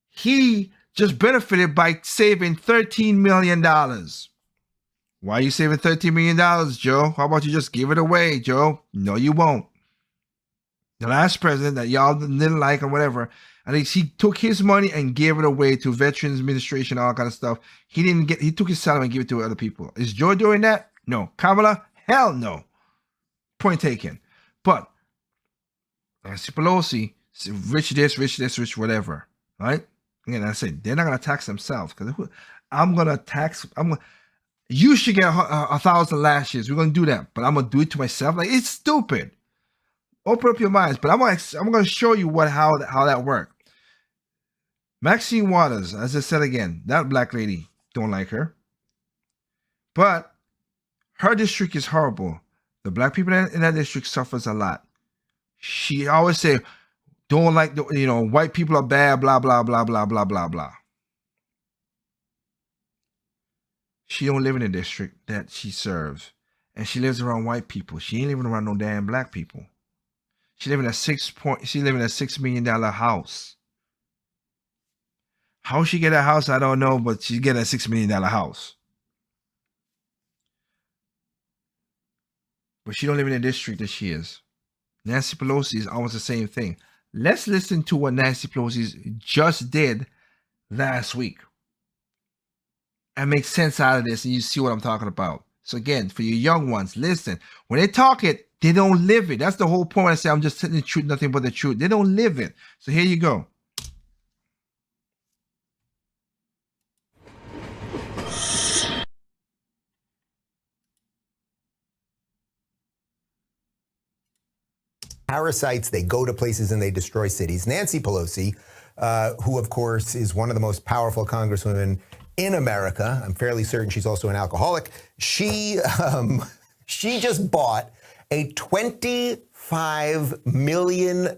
He just benefited by saving $13 million. Why are you saving $13 million, Joe? How about you just give it away, Joe? No, you won't. The last president that y'all didn't like or whatever, at least he took his money and gave it away to Veterans Administration, all that kind of stuff. He took his salary and gave it to other people. Is Joe doing that? No. Kamala? Hell no. Point taken. But Nancy Pelosi, rich this, rich whatever. Right? Again, I say they're not going to tax themselves. Because You should get 1,000 lashes. We're gonna do that, but I'm gonna do it to myself. Like, it's stupid. Open up your minds. But I'm gonna show you how that worked. Maxine Waters, as I said again, that black lady, don't like her. But her district is horrible. The black people in that district suffers a lot. She always say, don't like white people are bad, blah, blah, blah, blah, blah, blah, blah. She don't live in the district that she serves. And she lives around white people. She ain't living around no damn black people. She live in a $6 million house. How she get a house, I don't know, but she get a $6 million house. But she don't live in the district that she is. Nancy Pelosi is almost the same thing. Let's listen to what Nancy Pelosi just did last week and make sense out of this, and you see what I'm talking about. So again, for you young ones, listen. When they talk it, they don't live it. That's the whole point. I say I'm just telling the truth, nothing but the truth. They don't live it. So here you go. Parasites, they go to places and they destroy cities. Nancy Pelosi, who of course is one of the most powerful congresswomen in America, I'm fairly certain she's also an alcoholic, she just bought a $25 million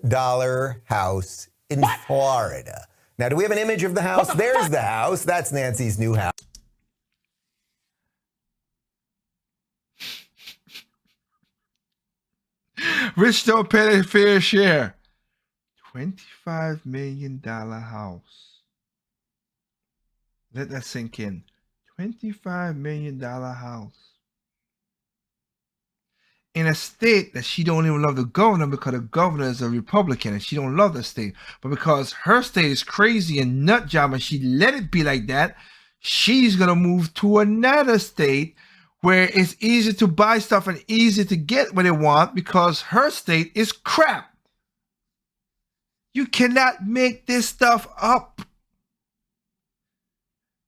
house in Florida. Now, do we have an image of the house? There's the house. That's Nancy's new house. Rich don't pay their fair share. $25 million house. Let that sink in. $25 million house. In a state that she don't even love the governor because the governor is a Republican and she don't love the state. But because her state is crazy and nut job and she let it be like that, she's going to move to another state where it's easy to buy stuff and easy to get what they want because her state is crap. You cannot make this stuff up.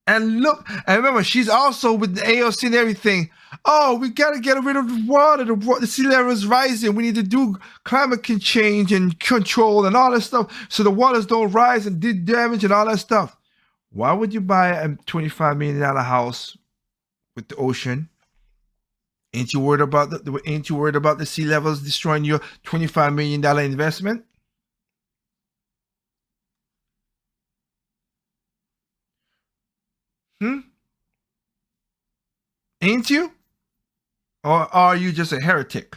And look, and remember, she's also with the AOC and everything. Oh, we got to get rid of the water. The sea level is rising. We need to do climate change and control and all that stuff so the waters don't rise and do damage and all that stuff. Why would you buy a $25 million house with the ocean? Ain't you worried about the sea levels destroying your $25 million investment? Ain't you? Or are you just a heretic?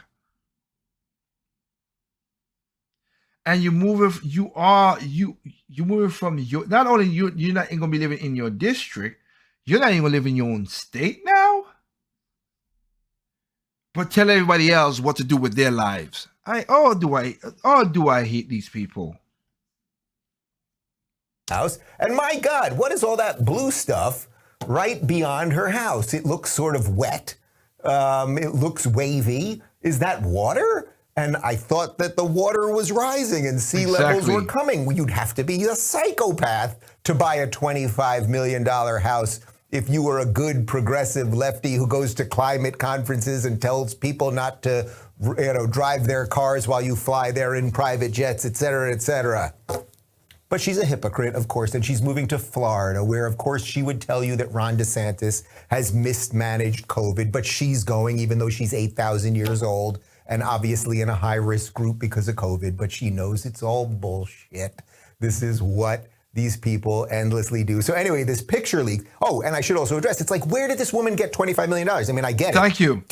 And you moving from your, not only you're not even gonna be living in your district, you're not even gonna live in your own state now. But tell everybody else what to do with their lives. Do I hate these people? House. And my God, what is all that blue stuff right beyond her house? It looks sort of wet. It looks wavy. Is that water? And I thought that the water was rising and sea levels were coming. You'd have to be a psychopath to buy a $25 million house if you were a good progressive lefty who goes to climate conferences and tells people not to, drive their cars while you fly there in private jets, et cetera, et cetera. But she's a hypocrite, of course, and she's moving to Florida, where, of course, she would tell you that Ron DeSantis has mismanaged COVID, but she's going, even though she's 8,000 years old and obviously in a high-risk group because of COVID, but she knows it's all bullshit. This is what these people endlessly do. So anyway, this picture leak. Oh, and I should also address, it's like, where did this woman get $25 million? I mean, I get it. Thank you.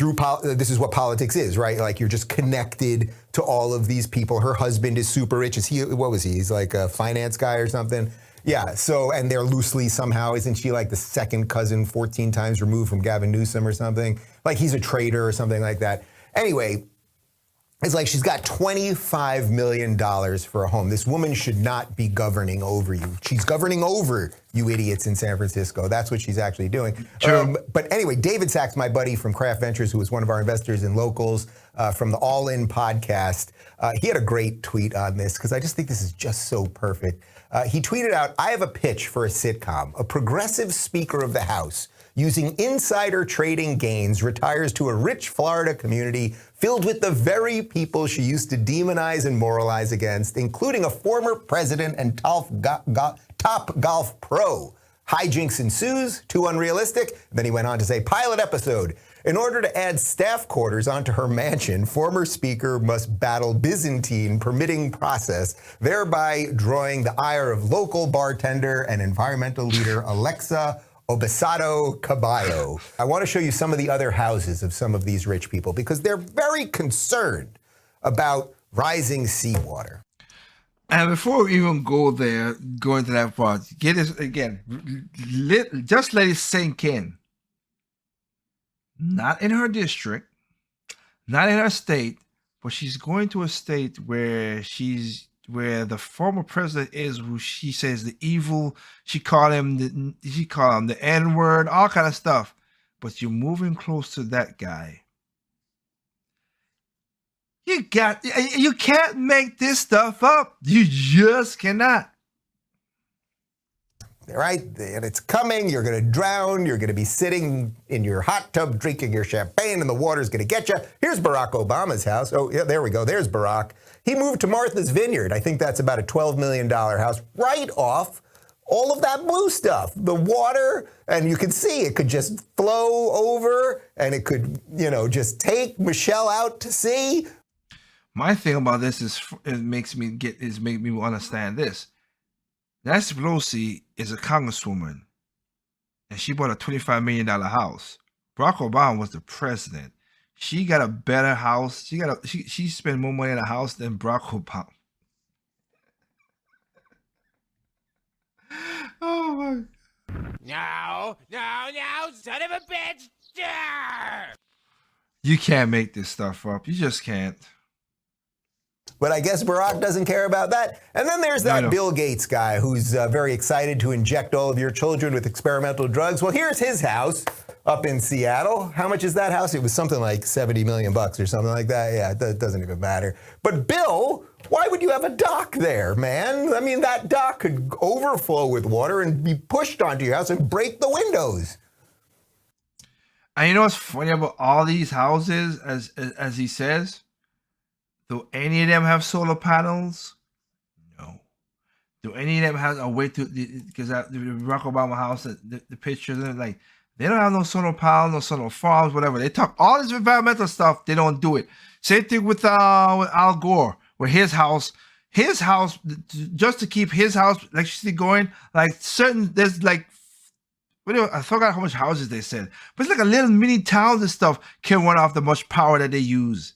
This is what politics is, right? Like, you're just connected to all of these people. Her husband is super rich. What was he? He's like a finance guy or something. Yeah, so, and they're loosely somehow, isn't she like the second cousin 14 times removed from Gavin Newsom or something? Like, he's a traitor or something like that. Anyway, it's like she's got $25 million for a home. This woman should not be governing over you. She's governing over you idiots in San Francisco. That's what she's actually doing. But anyway, David Sachs, my buddy from Craft Ventures, who was one of our investors in Locals from the All In podcast, he had a great tweet on this because I just think this is just so perfect. He tweeted out, I have a pitch for a sitcom. A progressive Speaker of the House using insider trading gains, retires to a rich Florida community filled with the very people she used to demonize and moralize against, including a former president and top golf pro. Hijinks ensues, too unrealistic. Then he went on to say, pilot episode. In order to add staff quarters onto her mansion, former speaker must battle Byzantine permitting process, thereby drawing the ire of local bartender and environmental leader Alexa Obisado Caballo. I want to show you some of the other houses of some of these rich people because they're very concerned about rising seawater. And before we even go into that part, get this again. Just let it sink in. Not in her district, not in her state, but she's going to a state where the former president is, who she says the evil. She called him the N-word, all kind of stuff. But you're moving close to that guy. You can't make this stuff up. You just cannot. Right? And it's coming. You're going to drown. You're going to be sitting in your hot tub drinking your champagne and the water's going to get you. Here's Barack Obama's house. Oh, yeah, there we go. There's Barack. He moved to Martha's Vineyard. I think that's about a $12 million house right off all of that blue stuff. The water, and you can see it could just flow over and it could, just take Michelle out to sea. My thing about this is it makes me understand this. Nancy Pelosi is a congresswoman, and she bought a $25 million house. Barack Obama was the president. She got a better house. She spent more money on a house than Barack Obama. Oh my! No, son of a bitch! You can't make this stuff up. You just can't. But I guess Barack doesn't care about that. And then there's that Bill Gates guy who's very excited to inject all of your children with experimental drugs. Well, here's his house up in Seattle. How much is that house? It was something like $70 million or something like that. Yeah, that doesn't even matter. But Bill, why would you have a dock there, man? I mean, that dock could overflow with water and be pushed onto your house and break the windows. And you know what's funny about all these houses, as he says? Do any of them have solar panels? No. Do any of them have a way to, because the Barack Obama house, the pictures, like, they don't have no solar panels, no solar farms, whatever. They talk all this environmental stuff, they don't do it. Same thing with Al Gore, where his house, just to keep his house electricity going, like there's like, I forgot how much houses they said, but it's like a little mini towns and stuff can run off the much power that they use.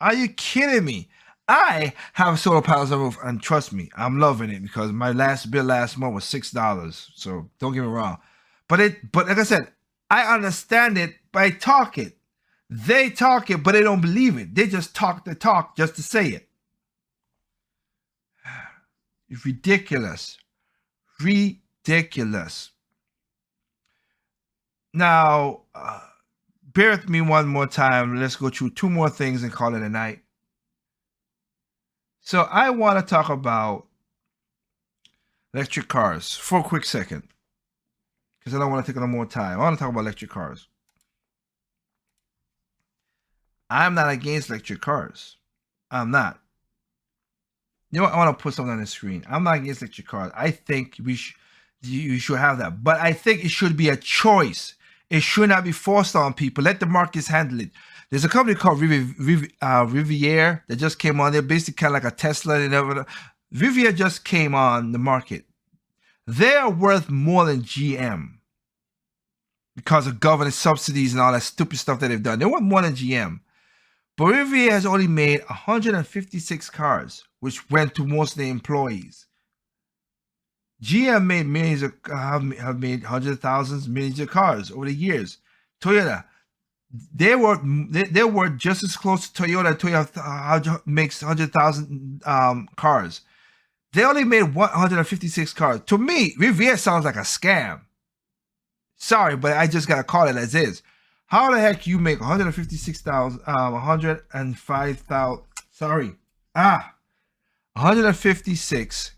Are you kidding me? I have solar panels on the roof, and trust me, I'm loving it because my last bill last month was $6. So don't get me wrong. But like I said, I understand it, but I talk it. They talk it, but they don't believe it. They just talk the talk just to say it. It's ridiculous. Ridiculous. Now, bear with me one more time. Let's go through two more things and call it a night. So I want to talk about electric cars for a quick second, because I don't want to take no more time. I want to talk about electric cars. I'm not against electric cars. I'm not. You know what? I want to put something on the screen. I'm not against electric cars. I think you should have that. But I think it should be a choice. It should not be forced on people. Let the markets handle it. There's a company called Riviere that just came on. They're basically kind of like a Tesla. Riviere just came on the market. They're worth more than GM because of government subsidies and all that stupid stuff that they've done. They're worth more than GM. But Riviere has only made 156 cars, which went to most of the employees. GM made millions of, have made hundreds of thousands, millions of cars over the years. Toyota, they were just as close to Toyota. Toyota makes 100,000 cars. They only made 156 cars. To me, Riviere sounds like a scam. Sorry, but I just gotta call it as is. How the heck you make 156,000, 105,000? Sorry, 156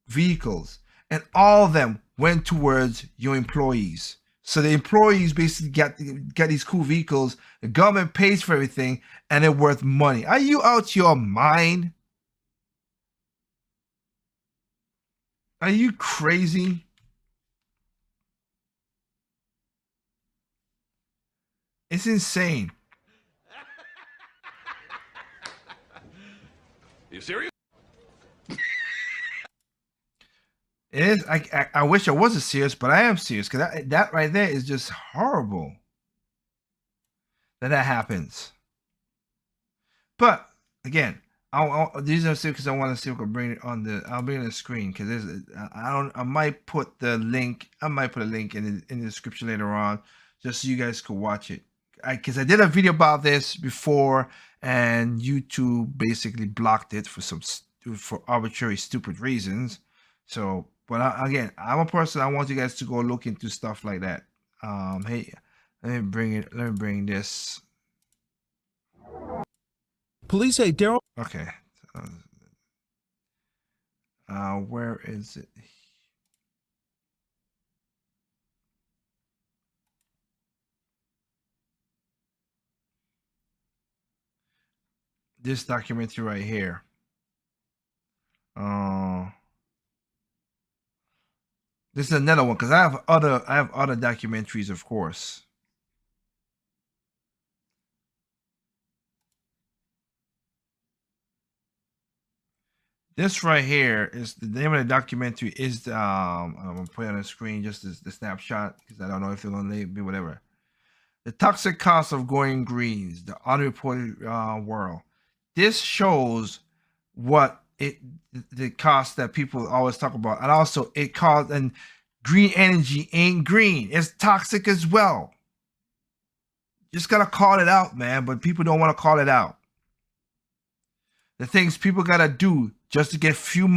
vehicles, and all of them went towards your employees. So the employees basically get these cool vehicles. The government pays for everything, and they're worth money. Are you out your mind? Are you crazy? It's insane. You serious? It is. I wish I wasn't serious, but I am serious because that right there is just horrible. That happens. But again, these are because I want to see if I can bring it on the. I'll bring it on the screen because I might put the link. I might put a link in the description later on, just so you guys could watch it. Because I did a video about this before, and YouTube basically blocked it for arbitrary, stupid reasons. So. But again, I'm a person. I want you guys to go look into stuff like that. Hey, let me bring this. Police say Daryl. Okay. Where is it? This documentary right here. This is another one because I have other documentaries, of course. This right here is the name of the documentary. Is I'm gonna put it on the screen just as the snapshot because I don't know if they're gonna be whatever. The toxic cost of going greens, the unreported world. This shows what the cost that people always talk about, and also it caused, and green energy ain't green. It's toxic as well. Just gotta call it out, man. But people don't want to call it out. The things people gotta do just to get few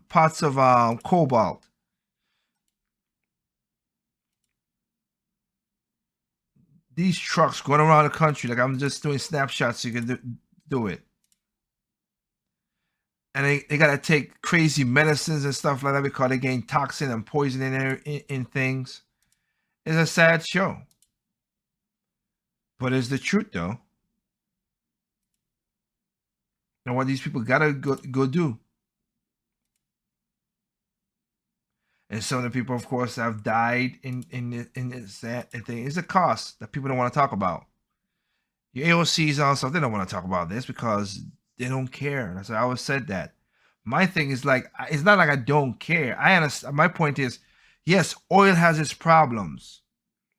parts of cobalt. These trucks going around the country, like I'm just doing snapshots so you can do it. And they gotta take crazy medicines and stuff like that because they're getting toxin and poison in things. It's a sad show. But it's the truth though. And what these people gotta go do. And some of the people, of course, have died in this thing. It's a cost that people don't want to talk about. Your AOCs on stuff, they don't want to talk about this because they don't care. That's why I always said that. My thing is like, it's not like I don't care. I understand. My point is, yes, oil has its problems,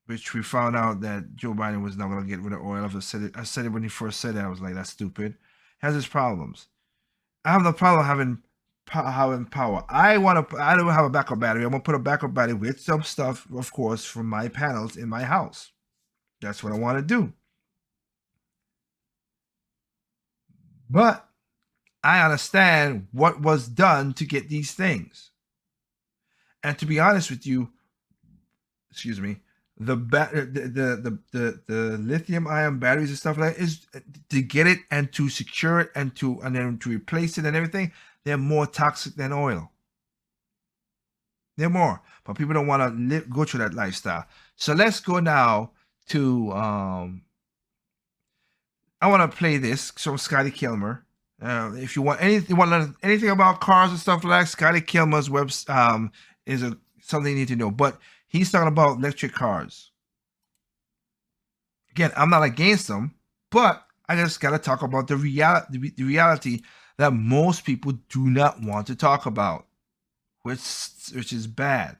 which we found out that Joe Biden was not going to get rid of oil. I said it when he first said it. I was like, that's stupid. It has its problems. I have no problem having power. I don't have a backup battery. I'm gonna put a backup battery with some stuff, of course, from my panels in my house. That's what I want to do. But I understand what was done to get these things. And to be honest with you, excuse me, the lithium ion batteries and stuff like that is to get it and to secure it and then to replace it and everything. They're more toxic than oil. They're more, but people don't want to go through that lifestyle. So let's go now to I want to play this from Scotty Kilmer. If you want to learn anything about cars and stuff like that, Scotty Kilmer's web is something you need to know. But he's talking about electric cars. Again, I'm not against them, but I just got to talk about the reality that most people do not want to talk about, which is bad.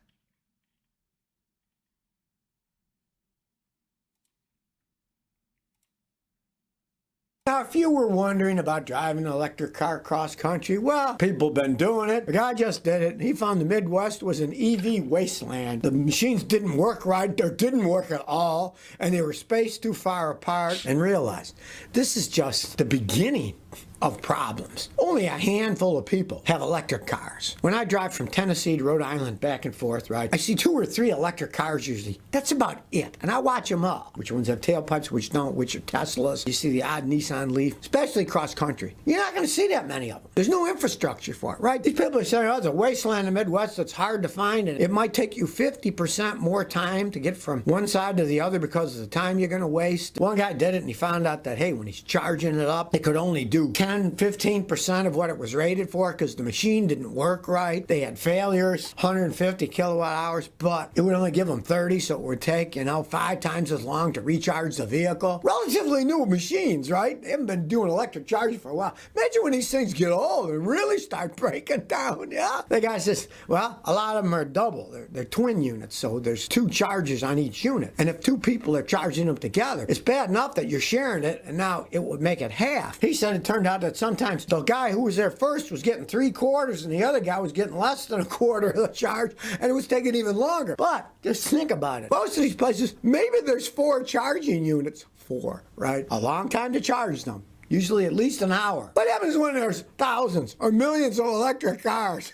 Now, if you were wondering about driving an electric car cross country, well, people have been doing it. The guy just did it. He found the Midwest was an EV wasteland. The machines didn't work right, or didn't work at all, and they were spaced too far apart, and realized this is just the beginning of problems. Only a handful of people have electric cars. When I drive from Tennessee to Rhode Island back and forth, right, I see 2 or 3 electric cars usually. That's about it. And I watch them all. Which ones have tailpipes, which don't, which are Teslas. You see the odd Nissan Leaf, especially cross country. You're not going to see that many of them. There's no infrastructure for it, right? These people are saying, oh, it's a wasteland in the Midwest that's hard to find, and it might take you 50% more time to get from one side to the other because of the time you're going to waste. One guy did it, and he found out that, hey, when he's charging it up, they could only do 10-15% of what it was rated for because the machine didn't work right. They had failures, 150 kilowatt hours, but it would only give them 30, so it would take, 5 times as long to recharge the vehicle. Relatively new machines, right? They haven't been doing electric charging for a while. Imagine when these things get old and really start breaking down, yeah? The guy says, well, a lot of them are double. They're twin units, so there's 2 chargers on each unit. And if 2 people are charging them together, it's bad enough that you're sharing it, and now it would make it half. He said it turned out that sometimes the guy who was there first was getting 3/4, and the other guy was getting less than 1/4 of the charge, and it was taking even longer. But just think about it. Most of these places, maybe there's 4 charging units. 4, right? A long time to charge them. Usually at least an hour. What happens when there's thousands or millions of electric cars?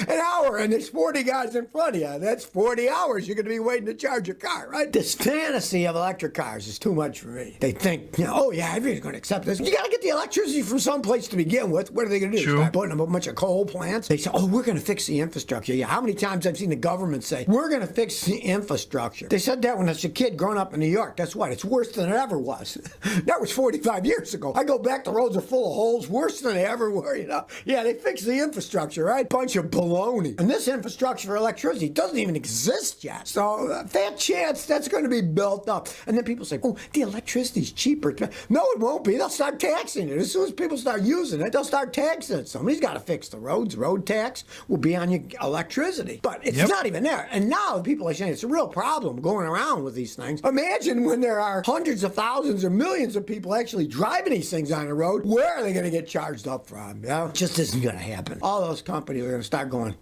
An hour, and there's 40 guys in front of you. That's 40 hours you're going to be waiting to charge your car, right? This fantasy of electric cars is too much for me. They think, oh yeah, everybody's going to accept this. You got to get the electricity from someplace to begin with. What are they going to do? True. Start putting up a bunch of coal plants? They say, oh, we're going to fix the infrastructure. Yeah, how many times I've seen the government say, we're going to fix the infrastructure. They said that when I was a kid growing up in New York. That's what? It's worse than it ever was. That was 45 years ago. I go back, the roads are full of holes, worse than they ever were, Yeah, they fixed the infrastructure, right? Bunch of baloney. And this infrastructure for electricity doesn't even exist yet. So that chance, that's going to be built up. And then people say, oh, the electricity's cheaper. No, it won't be. They'll start taxing it. As soon as people start using it, they'll start taxing it. Somebody's got to fix the roads. Road tax will be on your electricity. But it's not even there. And now people are saying it's a real problem going around with these things. Imagine when there are hundreds of thousands or millions of people actually driving these things on the road. Where are they going to get charged up from? It just isn't going to happen. All those companies are going to start going,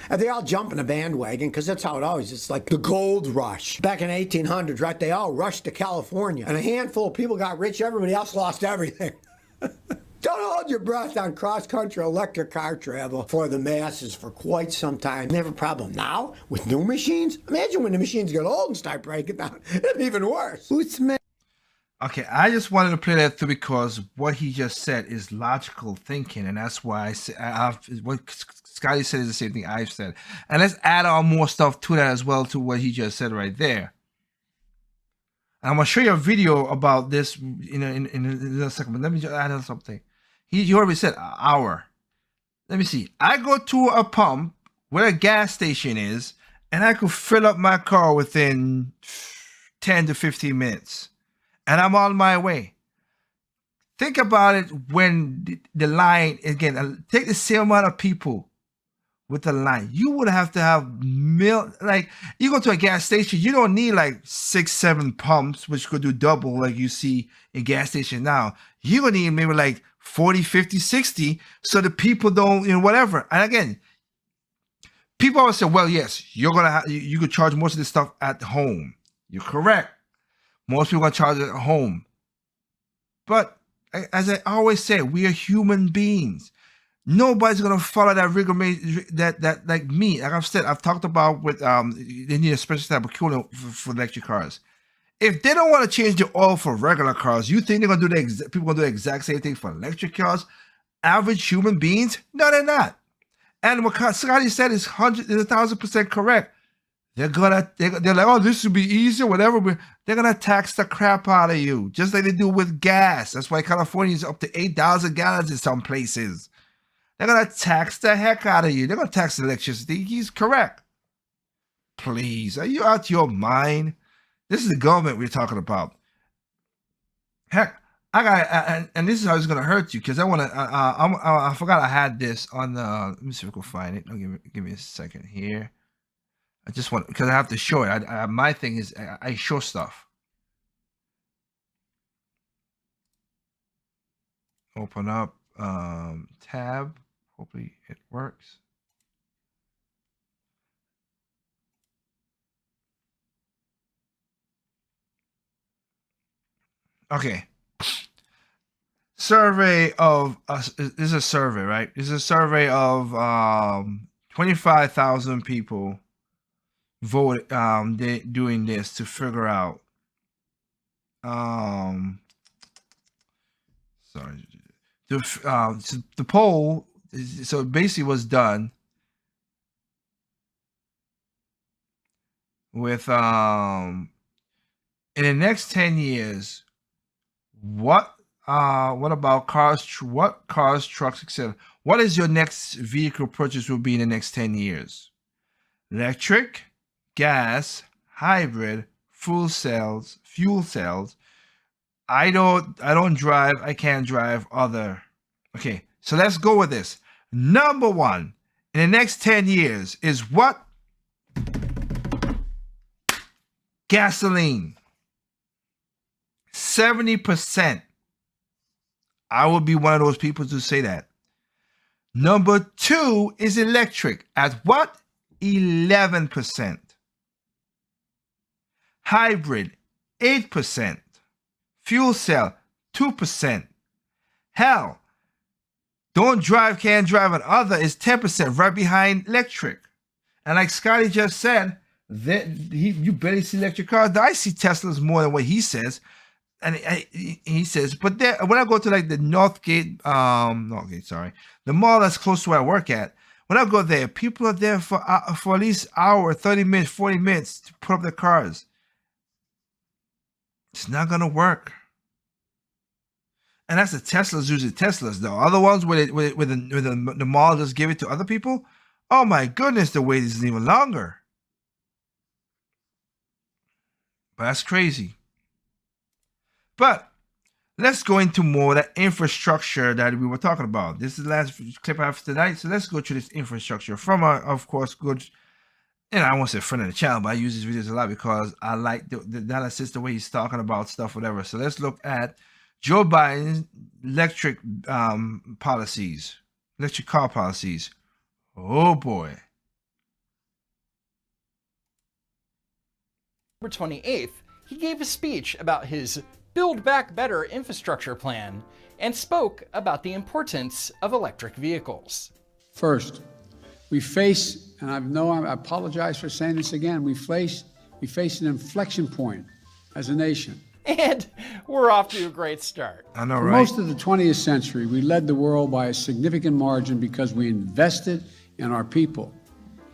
and they all jump in the bandwagon because that's how it always is. It's like the gold rush. Back in 1800s, right? They all rushed to California. And a handful of people got rich. Everybody else lost everything. Don't hold your breath on cross-country electric car travel for the masses for quite some time. They have a problem now with new machines. Imagine when the machines get old and start breaking down. It's even worse. Okay, I just wanted to play that through because what he just said is logical thinking, and that's why what Scotty said is the same thing I've said. And let's add on more stuff to that as well, to what he just said right there. And I'm gonna show you a video about this in a second. But let me just add on something. He already said an hour. Let me see. I go to a pump where a gas station is, and I could fill up my car within 10 to 15 minutes. And I'm on my way. Think about it when the line, again, take the same amount of people with the line. You would have to have like, you go to a gas station, you don't need like 6-7 pumps, which could do double like you see in gas station now. You're going to need maybe like 40, 50, 60, so the people don't, whatever. And again, people always say, well, yes, you're going to have, you could charge most of this stuff at home. You're correct. Most people are charged at home. But as I always say, we are human beings. Nobody's gonna follow that rigmarole that like me. Like I've said, I've talked about with they need a special type of cooling for electric cars. If they don't want to change the oil for regular cars, you think they're gonna do people gonna do the exact same thing for electric cars? Average human beings? No, they're not. And what Scotty said is 1,000% correct. They're like, oh, this would be easier, whatever. But they're gonna tax the crap out of you, just like they do with gas. That's why California is up to 8,000 gallons in some places. They're gonna tax the heck out of you. They're gonna tax the electricity. He's correct. Please, are you out your mind? This is the government we're talking about. Heck, I got, and this is how it's gonna hurt you because I want to. I forgot I had this on the. Let me see if I can find it. Give me a second here. I just want, because I have to show it. My thing is I show stuff. Open up tab. Hopefully it works. Okay. survey of this is a survey, right? This is a survey of 25,000 people voted doing this to figure out sorry, the poll. So it basically was done with in the next 10 years, what about cars, trucks, etc. What is your next vehicle purchase will be in the next 10 years? Electric, gas, hybrid, fuel cells. I don't drive, I can't drive, other. Okay, so let's go with this. Number one in the next 10 years is what? Gasoline. 70%. I will be one of those people to say that. Number two is electric at what? 11%. Hybrid, 8%. Fuel cell, 2%. Hell, don't drive, can't drive, and other is 10%, right behind electric. And like Scotty just said, you barely see electric cars. I see Teslas more than what he says. And he says, but there, when I go to like the the mall that's close to where I work at, when I go there, people are there for at least an hour, 30 minutes, 40 minutes to put up their cars. It's not going to work. And that's the Teslas using Teslas, though. Other ones where the mall just give it to other people, oh my goodness, the wait is even longer. But that's crazy. But let's go into more of that infrastructure that we were talking about. This is the last clip I have tonight. So let's go to this infrastructure from of course, good, and I won't say friend of the channel, but I use these videos a lot because I like the analysis, the way he's talking about stuff, whatever. So let's look at Joe Biden's electric policies, electric car policies. Oh boy. October 28th, he gave a speech about his Build Back Better infrastructure plan and spoke about the importance of electric vehicles. First, we face, and I apologize for saying this again, we face an inflection point as a nation. And we're off to a great start. I know, For right? most of the 20th century, we led the world by a significant margin because we invested in our people.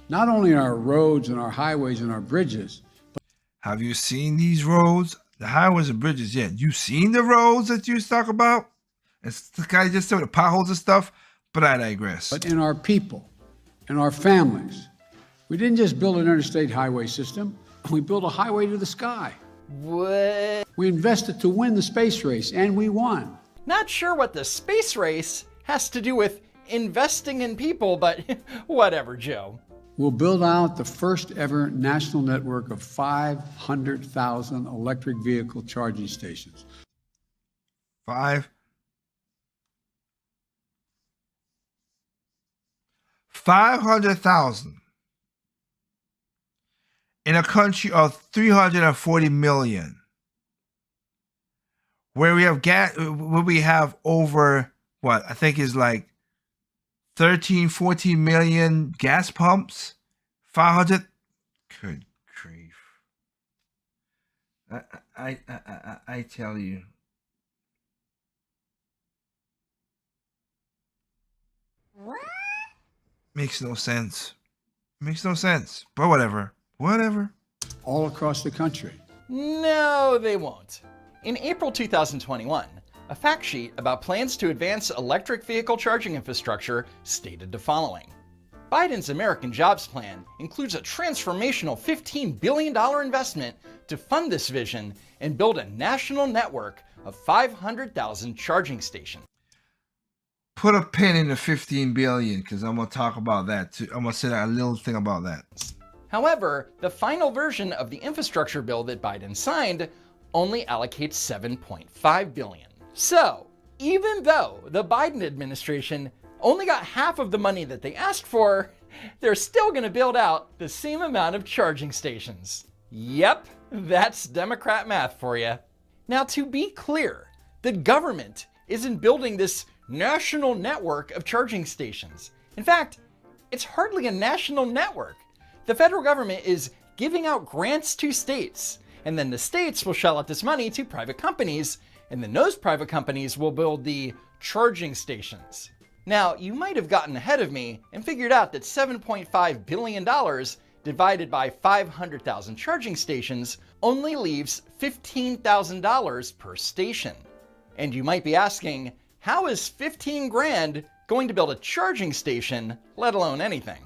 Not only in our roads and our highways and our bridges. Have you seen these roads? The highways and bridges, yeah. You seen the roads that you talk about? It's the guy just said the potholes and stuff, but I digress. But in our people, in our families. We didn't just build an interstate highway system, we built a highway to the sky. What? We invested to win the space race, and we won. Not sure what the space race has to do with investing in people, but whatever, Joe. We'll build out the first ever national network of 500,000 electric vehicle charging stations. 500,000 in a country of 340 million, where we have over what I think is like 13, 14 million gas pumps. 500. Good grief. I tell you. What? Makes no sense. Makes no sense. But whatever. Whatever. All across the country. No, they won't. In April 2021, a fact sheet about plans to advance electric vehicle charging infrastructure stated the following. Biden's American Jobs Plan includes a transformational $15 billion investment to fund this vision and build a national network of 500,000 charging stations. Put a pin in the 15 billion because I'm going to talk about that too. I'm going to say a little thing about that. However, the final version of the infrastructure bill that Biden signed only allocates $7.5 billion. So, even though the Biden administration only got half of the money that they asked for, they're still going to build out the same amount of charging stations. Yep, that's Democrat math for you. Now, to be clear, the government is in building this national network of charging stations. In fact, it's hardly a national network. The federal government is giving out grants to states, and then the states will shell out this money to private companies, and then those private companies will build the charging stations. Now, you might have gotten ahead of me and figured out that $7.5 billion divided by 500,000 charging stations only leaves $15,000 per station. And you might be asking, how is 15 grand going to build a charging station, let alone anything?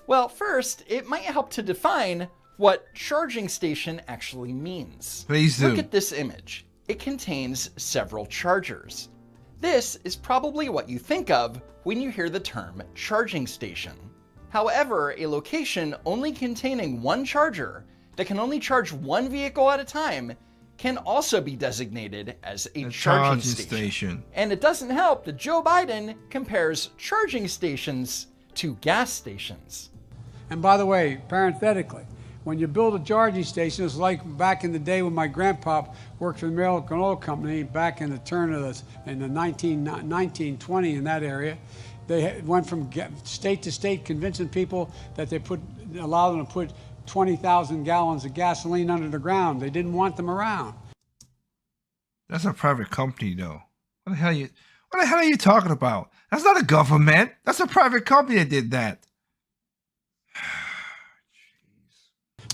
Well, first, it might help to define what charging station actually means. Please do. Look at this image. It contains several chargers. This is probably what you think of when you hear the term charging station. However, a location only containing one charger that can only charge one vehicle at a time can also be designated as a charging station. And it doesn't help that Joe Biden compares charging stations to gas stations. And by the way, parenthetically, when you build a charging station, it's like back in the day when my grandpa worked for the American Oil Company back in the turn of the 1920 in that area. They went from state to state convincing people that they allow them to put 20,000 gallons of gasoline under the ground. They didn't want them around. That's a private company, though. What the hell are you talking about? That's not a government. That's a private company that did that.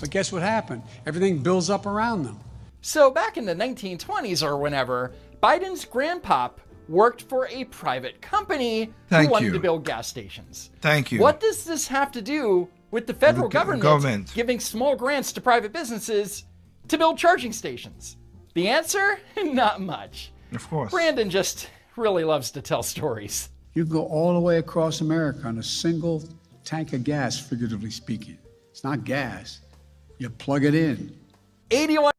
But guess what happened? Everything builds up around them. So back in the 1920s or whenever, Biden's grandpop worked for a private company who wanted to build gas stations. Thank you. What does this have to do with the federal government giving small grants to private businesses to build charging stations? The answer? Not much. Of course. Brandon just really loves to tell stories. You go all the way across America on a single tank of gas, figuratively speaking. It's not gas. You plug it in. 81.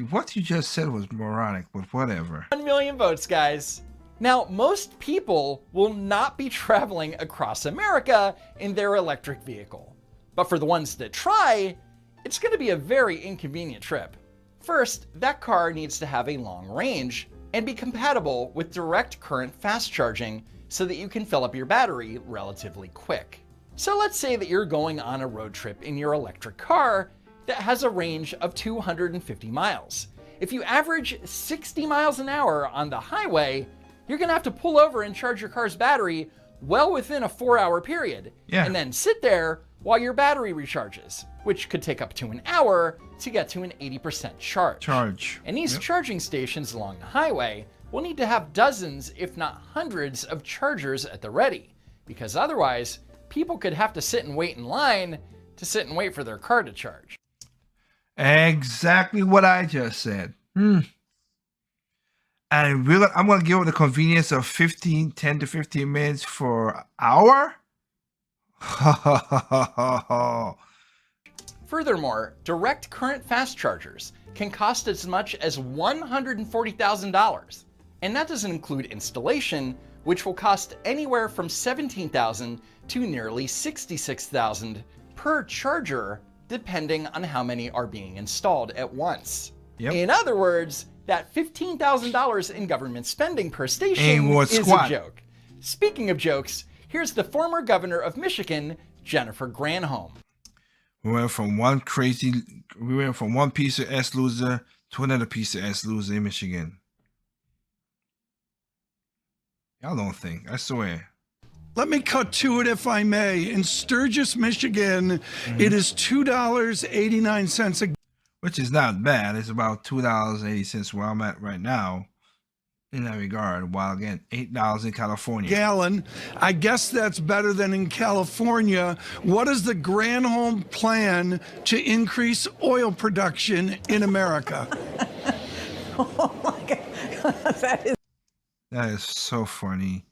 What you just said was moronic, but whatever. 1 million votes, guys. Now, most people will not be traveling across America in their electric vehicle. But for the ones that try, it's going to be a very inconvenient trip. First, that car needs to have a long range and be compatible with direct current fast charging so that you can fill up your battery relatively quick. So let's say that you're going on a road trip in your electric car that has a range of 250 miles. If you average 60 miles an hour on the highway, you're gonna have to pull over and charge your car's battery well within a 4-hour period. And then sit there while your battery recharges, which could take up to an hour to get to an 80% charge. And these charging stations along the highway will need to have dozens, if not hundreds, of chargers at the ready, because otherwise, people could have to sit and wait in line to sit and wait for their car to charge. Exactly what I just said. And I'm going to give it the convenience of 10 to 15 minutes for an hour? Furthermore, direct current fast chargers can cost as much as $140,000. And that doesn't include installation, which will cost anywhere from $17,000 to nearly $66,000 per charger, depending on how many are being installed at once. In other words, that $15,000 in government spending per station is a joke. Speaking of jokes, here's the former governor of Michigan, Jennifer Granholm. We went from one piece of S loser to another piece of S loser in Michigan. Y'all don't think, I swear. Let me cut to it if I may. In Sturgis, Michigan, it is $2.89 a which is not bad. It's about $2.80 where I'm at right now in that regard, while again, $8 in California. Gallon. I guess that's better than in California. What is the Granholm plan to increase oil production in America? Oh my God. That is so funny.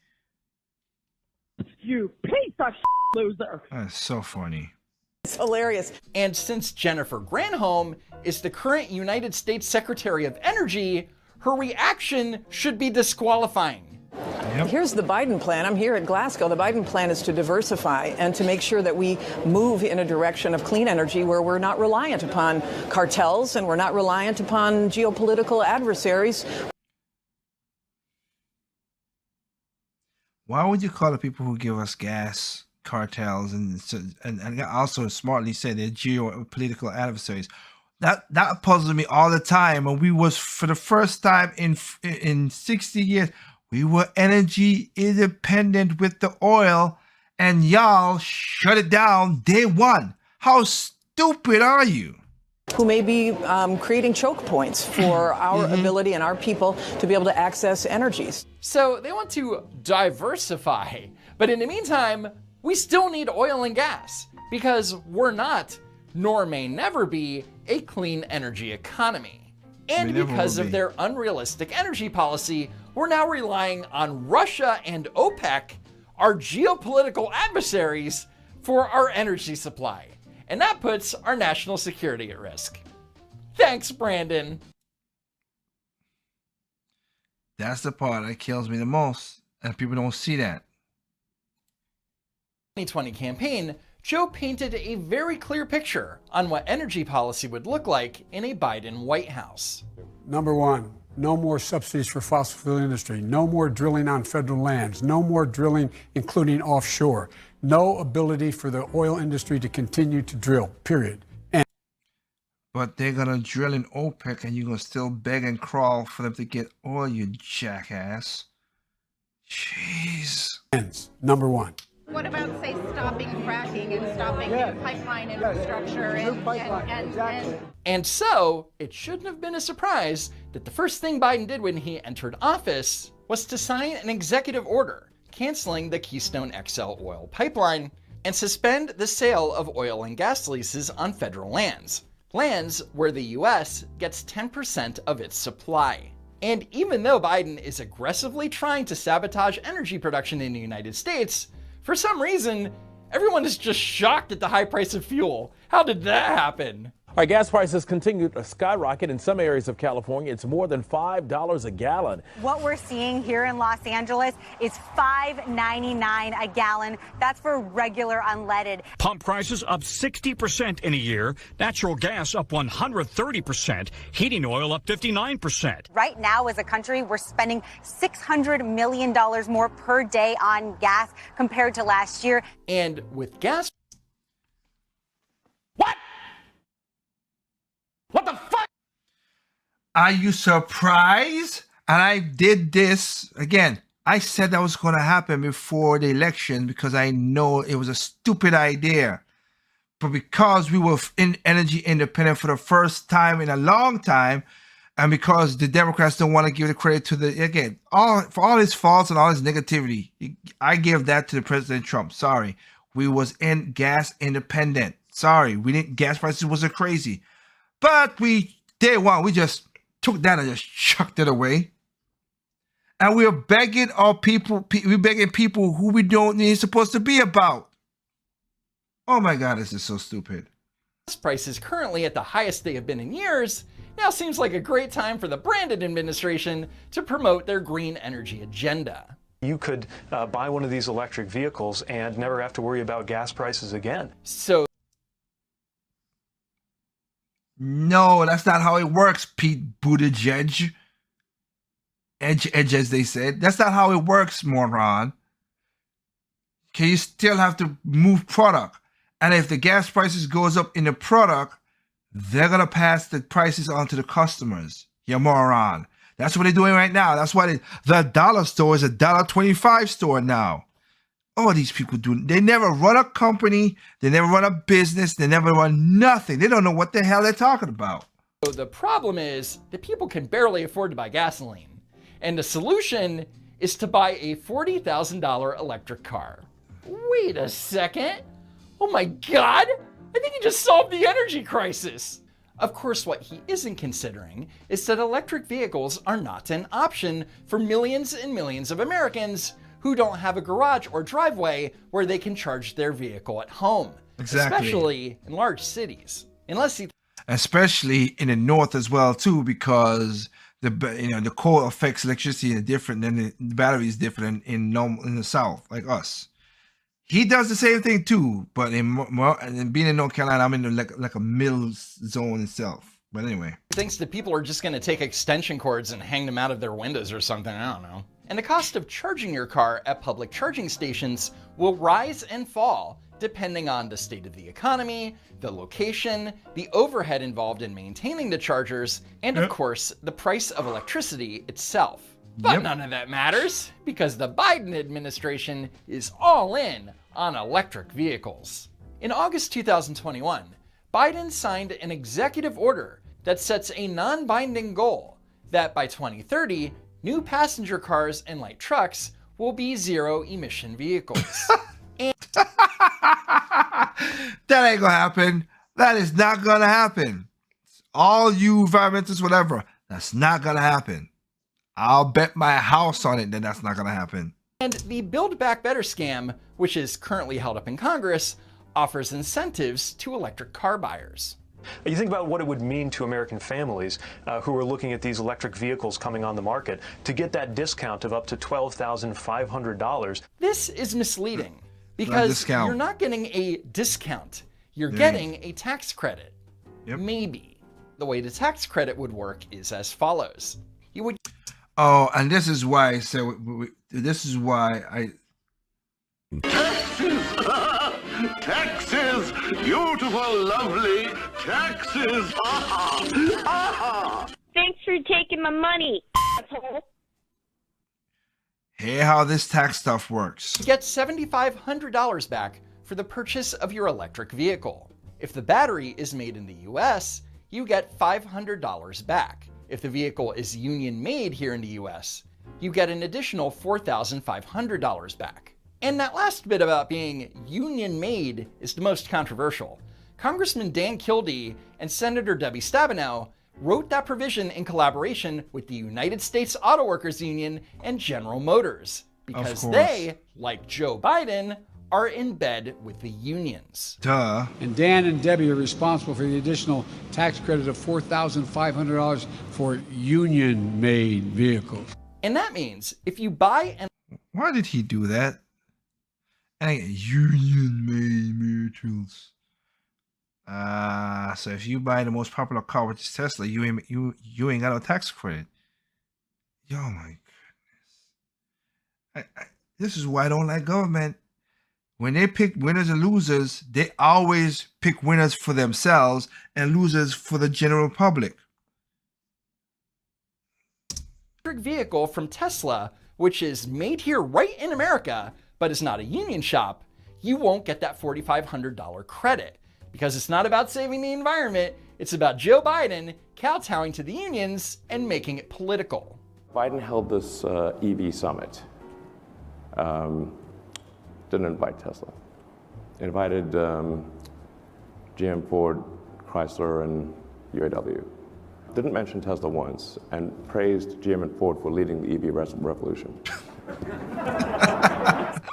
You piece of loser. That is so funny. It's hilarious. And since Jennifer Granholm is the current United States Secretary of Energy, her reaction should be disqualifying. Here's the Biden plan. I'm here at Glasgow. The Biden plan is to diversify and to make sure that we move in a direction of clean energy where we're not reliant upon cartels and we're not reliant upon geopolitical adversaries. Why would you call the people who give us gas cartels and also smartly say they're geopolitical adversaries? That puzzles me all the time. And we was, for the first time in 60 years, we were energy independent with the oil, and y'all shut it down day one. How stupid are you? Who may be creating choke points for our ability and our people to be able to access energies. So they want to diversify, but in the meantime, we still need oil and gas because we're not, nor may never be, a clean energy economy. And because of their unrealistic energy policy, we're now relying on Russia and OPEC, our geopolitical adversaries, for our energy supply. And that puts our national security at risk. Thanks, Brandon. That's the part that kills me the most, and people don't see that. 2020 campaign, Joe painted a very clear picture on what energy policy would look like in a Biden White House. Number one, no more subsidies for fossil fuel industry, no more drilling on federal lands, no more drilling, including offshore, no ability for the oil industry to continue to drill, period. But they're gonna drill in OPEC and you're gonna still beg and crawl for them to get oil, you jackass. Jeez. Number one. What about, say, stopping fracking and stopping new pipeline infrastructure And so, it shouldn't have been a surprise that the first thing Biden did when he entered office was to sign an executive order canceling the Keystone XL oil pipeline and suspend the sale of oil and gas leases on federal lands where the US gets 10% of its supply. And even though Biden is aggressively trying to sabotage energy production in the United States, for some reason, everyone is just shocked at the high price of fuel. How did that happen? Our gas prices continue to skyrocket. In some areas of California, it's more than $5 a gallon. What we're seeing here in Los Angeles is $5.99 a gallon. That's for regular unleaded. Pump prices up 60% in a year. Natural gas up 130%. Heating oil up 59%. Right now, as a country, we're spending $600 million more per day on gas compared to last year. And with gas... What the fuck? Are you surprised? And I did this again. I said that was going to happen before the election because I know it was a stupid idea. But because we were energy independent for the first time in a long time, and because the Democrats don't want to give the credit to for all his faults and all his negativity, I give that to the President Trump. Sorry, we was in gas independent. Sorry, we didn't. Gas prices wasn't crazy. But day one, we just took that and just chucked it away. And we're begging our people, we're begging people who we don't need supposed to be about. Oh my God, this is so stupid. Gas prices currently at the highest they have been in years. Now seems like a great time for the Brandon administration to promote their green energy agenda. You could buy one of these electric vehicles and never have to worry about gas prices again. So no, that's not how it works, Pete Buttigieg. Edge, as they said. That's not how it works, moron. Okay, you still have to move product. And if the gas prices goes up in the product, they're going to pass the prices on to the customers. You moron. That's what they're doing right now. That's why the dollar store is a $1.25 store now. All these people do. They never run a company. They never run a business. They never run nothing. They don't know what the hell they're talking about. So the problem is that people can barely afford to buy gasoline. And the solution is to buy a $40,000 electric car. Wait a second. Oh my God. I think he just solved the energy crisis. Of course, what he isn't considering is that electric vehicles are not an option for millions and millions of Americans who don't have a garage or driveway where they can charge their vehicle at home. Exactly. Especially in large cities. Especially in the north as well too, because the coal affects electricity different than the battery is different in the south, like us. He does the same thing too, but in being in North Carolina, I'm in like a middle zone itself. But anyway, thinks that people are just going to take extension cords and hang them out of their windows or something. I don't know. And the cost of charging your car at public charging stations will rise and fall depending on the state of the economy, the location, the overhead involved in maintaining the chargers, and of course, the price of electricity itself. But none of that matters because the Biden administration is all in on electric vehicles. In August 2021, Biden signed an executive order that sets a non-binding goal that by 2030, new passenger cars and light trucks will be zero-emission vehicles. That ain't gonna happen. That is not gonna happen. All you environmentalists, whatever, that's not gonna happen. I'll bet my house on it that that's not gonna happen. And the Build Back Better scam, which is currently held up in Congress, offers incentives to electric car buyers. You think about what it would mean to American families who are looking at these electric vehicles coming on the market to get that discount of up to $12,500. This is misleading because you're not getting a discount. You're getting a tax credit. Maybe. The way the tax credit would work is as follows. You would. Oh, and this is why I said, this is why I. Taxes! Beautiful, lovely taxes! Thanks for taking my money, asshole. Hear how this tax stuff works. Get $7,500 back for the purchase of your electric vehicle. If the battery is made in the US, you get $500 back. If the vehicle is union made here in the US, you get an additional $4,500 back. And that last bit about being union made is the most controversial. Congressman Dan Kildee and Senator Debbie Stabenow wrote that provision in collaboration with the United States Auto Workers Union and General Motors because they, like Joe Biden, are in bed with the unions. Duh. And Dan and Debbie are responsible for the additional tax credit of $4,500 for union-made vehicles. And that means if you buy an... Why did he do that? Union-made vehicles. So if you buy the most popular car, which is Tesla, you ain't got no tax credit. Oh my goodness! This is why I don't like government. When they pick winners and losers, they always pick winners for themselves and losers for the general public. Electric vehicle from Tesla, which is made here right in America, but is not a union shop, you won't get that $4,500 credit. Because it's not about saving the environment, it's about Joe Biden kowtowing to the unions and making it political. Biden held this EV summit. Didn't invite Tesla. Invited GM, Ford, Chrysler, and UAW. Didn't mention Tesla once, and praised GM and Ford for leading the EV revolution.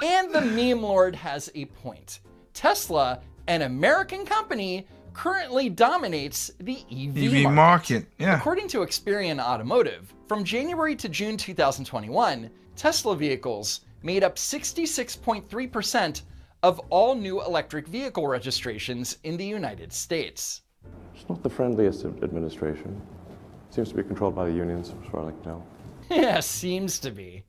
And the meme lord has a point. Tesla, an American company, currently dominates the EV market. Yeah. According to Experian Automotive, from January to June 2021, Tesla vehicles made up 66.3% of all new electric vehicle registrations in the United States. It's not the friendliest administration. Seems to be controlled by the unions, as far as I can tell. Yeah, seems to be.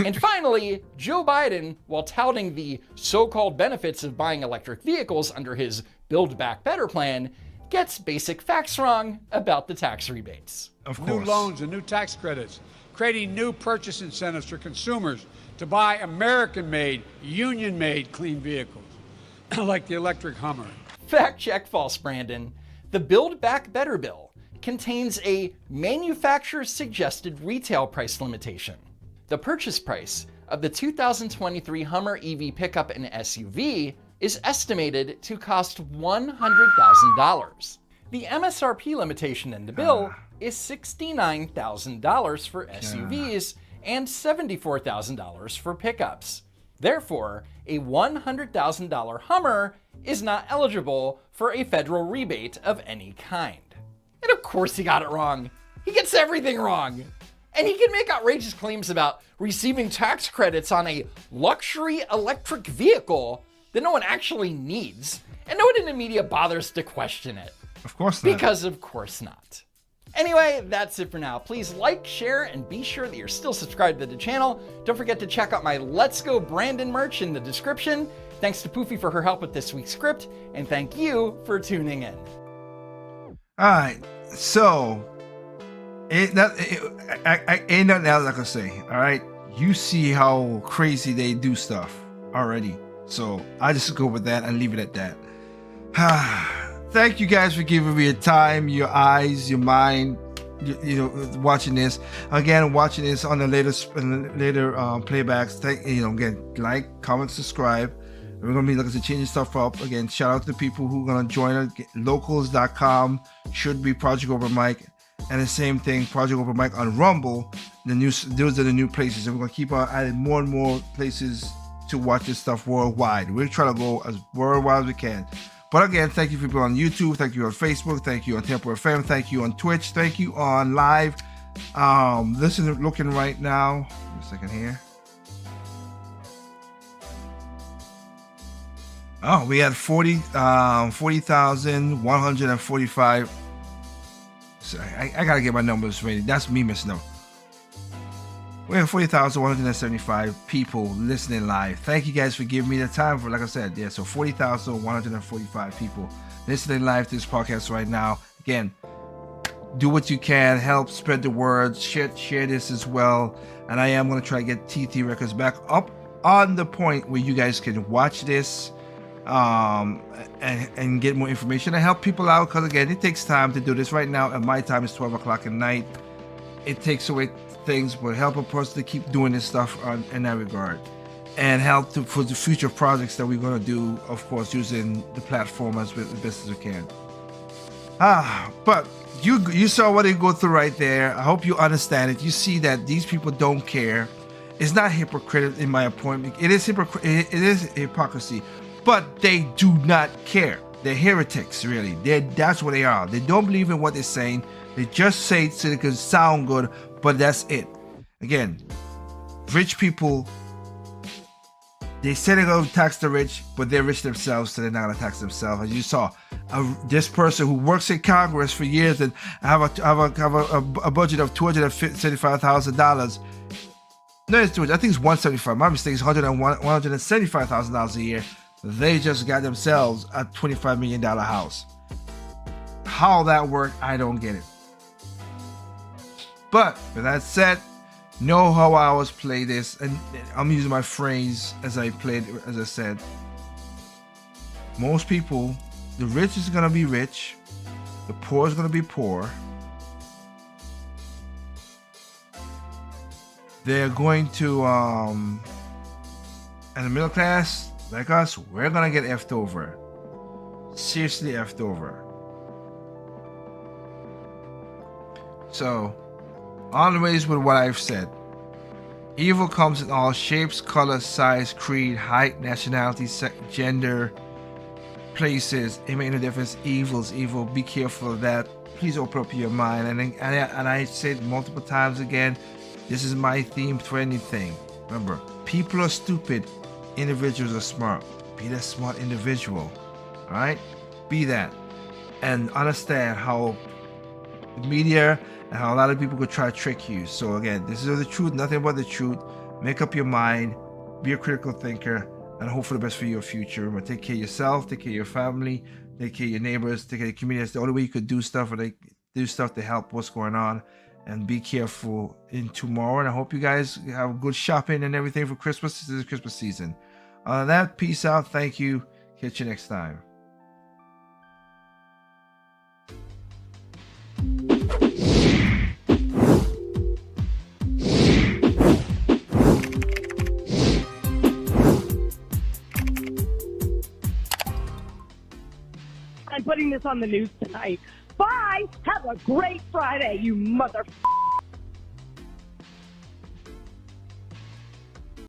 And finally, Joe Biden, while touting the so-called benefits of buying electric vehicles under his Build Back Better plan, gets basic facts wrong about the tax rebates. Of course. New loans and new tax credits, creating new purchase incentives for consumers to buy American-made, union-made clean vehicles, like the electric Hummer. Fact check false, Brandon. The Build Back Better bill contains a manufacturer's suggested retail price limitation. The purchase price of the 2023 Hummer EV pickup and SUV is estimated to cost $100,000. The MSRP limitation in the bill is $69,000 for SUVs and $74,000 for pickups. Therefore, a $100,000 Hummer is not eligible for a federal rebate of any kind. And of course he got it wrong. He gets everything wrong. And he can make outrageous claims about receiving tax credits on a luxury electric vehicle that no one actually needs, and no one in the media bothers to question it. Of course not. Because of course not. Anyway, that's it for now. Please like, share, and be sure that you're still subscribed to the channel. Don't forget to check out my Let's Go Brandon merch in the description. Thanks to Poofy for her help with this week's script, and thank you for tuning in. Alright, so ain't nothing else I can say. Alright, you see how crazy they do stuff already. So I just go with that and leave it at that. Thank you guys for giving me your time, your eyes, your mind, you know, watching this. Again, watching this on the later playbacks. Again, like, comment, subscribe. We're going to be looking to changing stuff up. Again, shout out to the people who are going to join us. Locals.com should be Project Open Mic. And the same thing, Project Open Mic on Rumble. Those are the new places. And we're going to keep on adding more and more places to watch this stuff worldwide. We're trying to go as worldwide as we can. But again, thank you people on YouTube. Thank you on Facebook. Thank you on Temple FM. Thank you on Twitch. Thank you on live. Looking right now. Give me a second here. Oh, we had 40,145. Sorry, I gotta get my numbers ready. That's me missing up. We have 40,175 people listening live. Thank you guys for giving me the time for, like I said, yeah. So 40,145 people listening live to this podcast right now. Again, do what you can, help spread the word, share this as well. And I am gonna try to get TT Records back up on the point where you guys can watch this. And get more information and help people out, because again, it takes time to do this. Right now at my time is 12 o'clock at night. It takes away things, but help a person to keep doing this stuff in that regard, and help for the future projects that we're going to do, of course, using the platform as best as we can. But you saw what they go through right there. I hope you understand it. You see that these people don't care. It's not hypocritical in my opinion. It is hypocrisy. But they do not care. They're heretics, really. That's what they are. They don't believe in what they're saying. They just say it so they can sound good, but that's it. Again, rich people, they say they're going to tax the rich, but they're rich themselves, so they're not going to tax themselves. As you saw, this person who works in Congress for years and have a budget of $275,000. No, it's I think it's $175. My mistake is $175,000 a year. They just got themselves a $25 million house. How that worked, I don't get it. But with that said, know how I always play this, and I'm using my phrase as I played, as I said. Most people, the rich is gonna be rich, the poor is gonna be poor. They're going to, and the middle class, like us, we're gonna get effed over. Seriously effed over. So, always with what I've said. Evil comes in all shapes, colors, size, creed, height, nationality, gender, places. It makes no difference. Evil's evil. Be careful of that. Please open up your mind. And I said multiple times again, this is my theme for anything. Remember, people are stupid. Individuals are smart. Be that smart individual. Alright? Be that. And understand how the media and how a lot of people could try to trick you. So again, this is the truth, nothing but the truth. Make up your mind. Be a critical thinker. And hope for the best for your future. Remember, take care of yourself, take care of your family, take care of your neighbors, take care of the community. That's the only way you could do stuff, or they do stuff to help what's going on. And be careful in tomorrow. And I hope you guys have good shopping and everything for Christmas. This is Christmas season. Other than that, peace out. Thank you. Catch you next time. I'm putting this on the news tonight. Bye. Have a great Friday, you mother.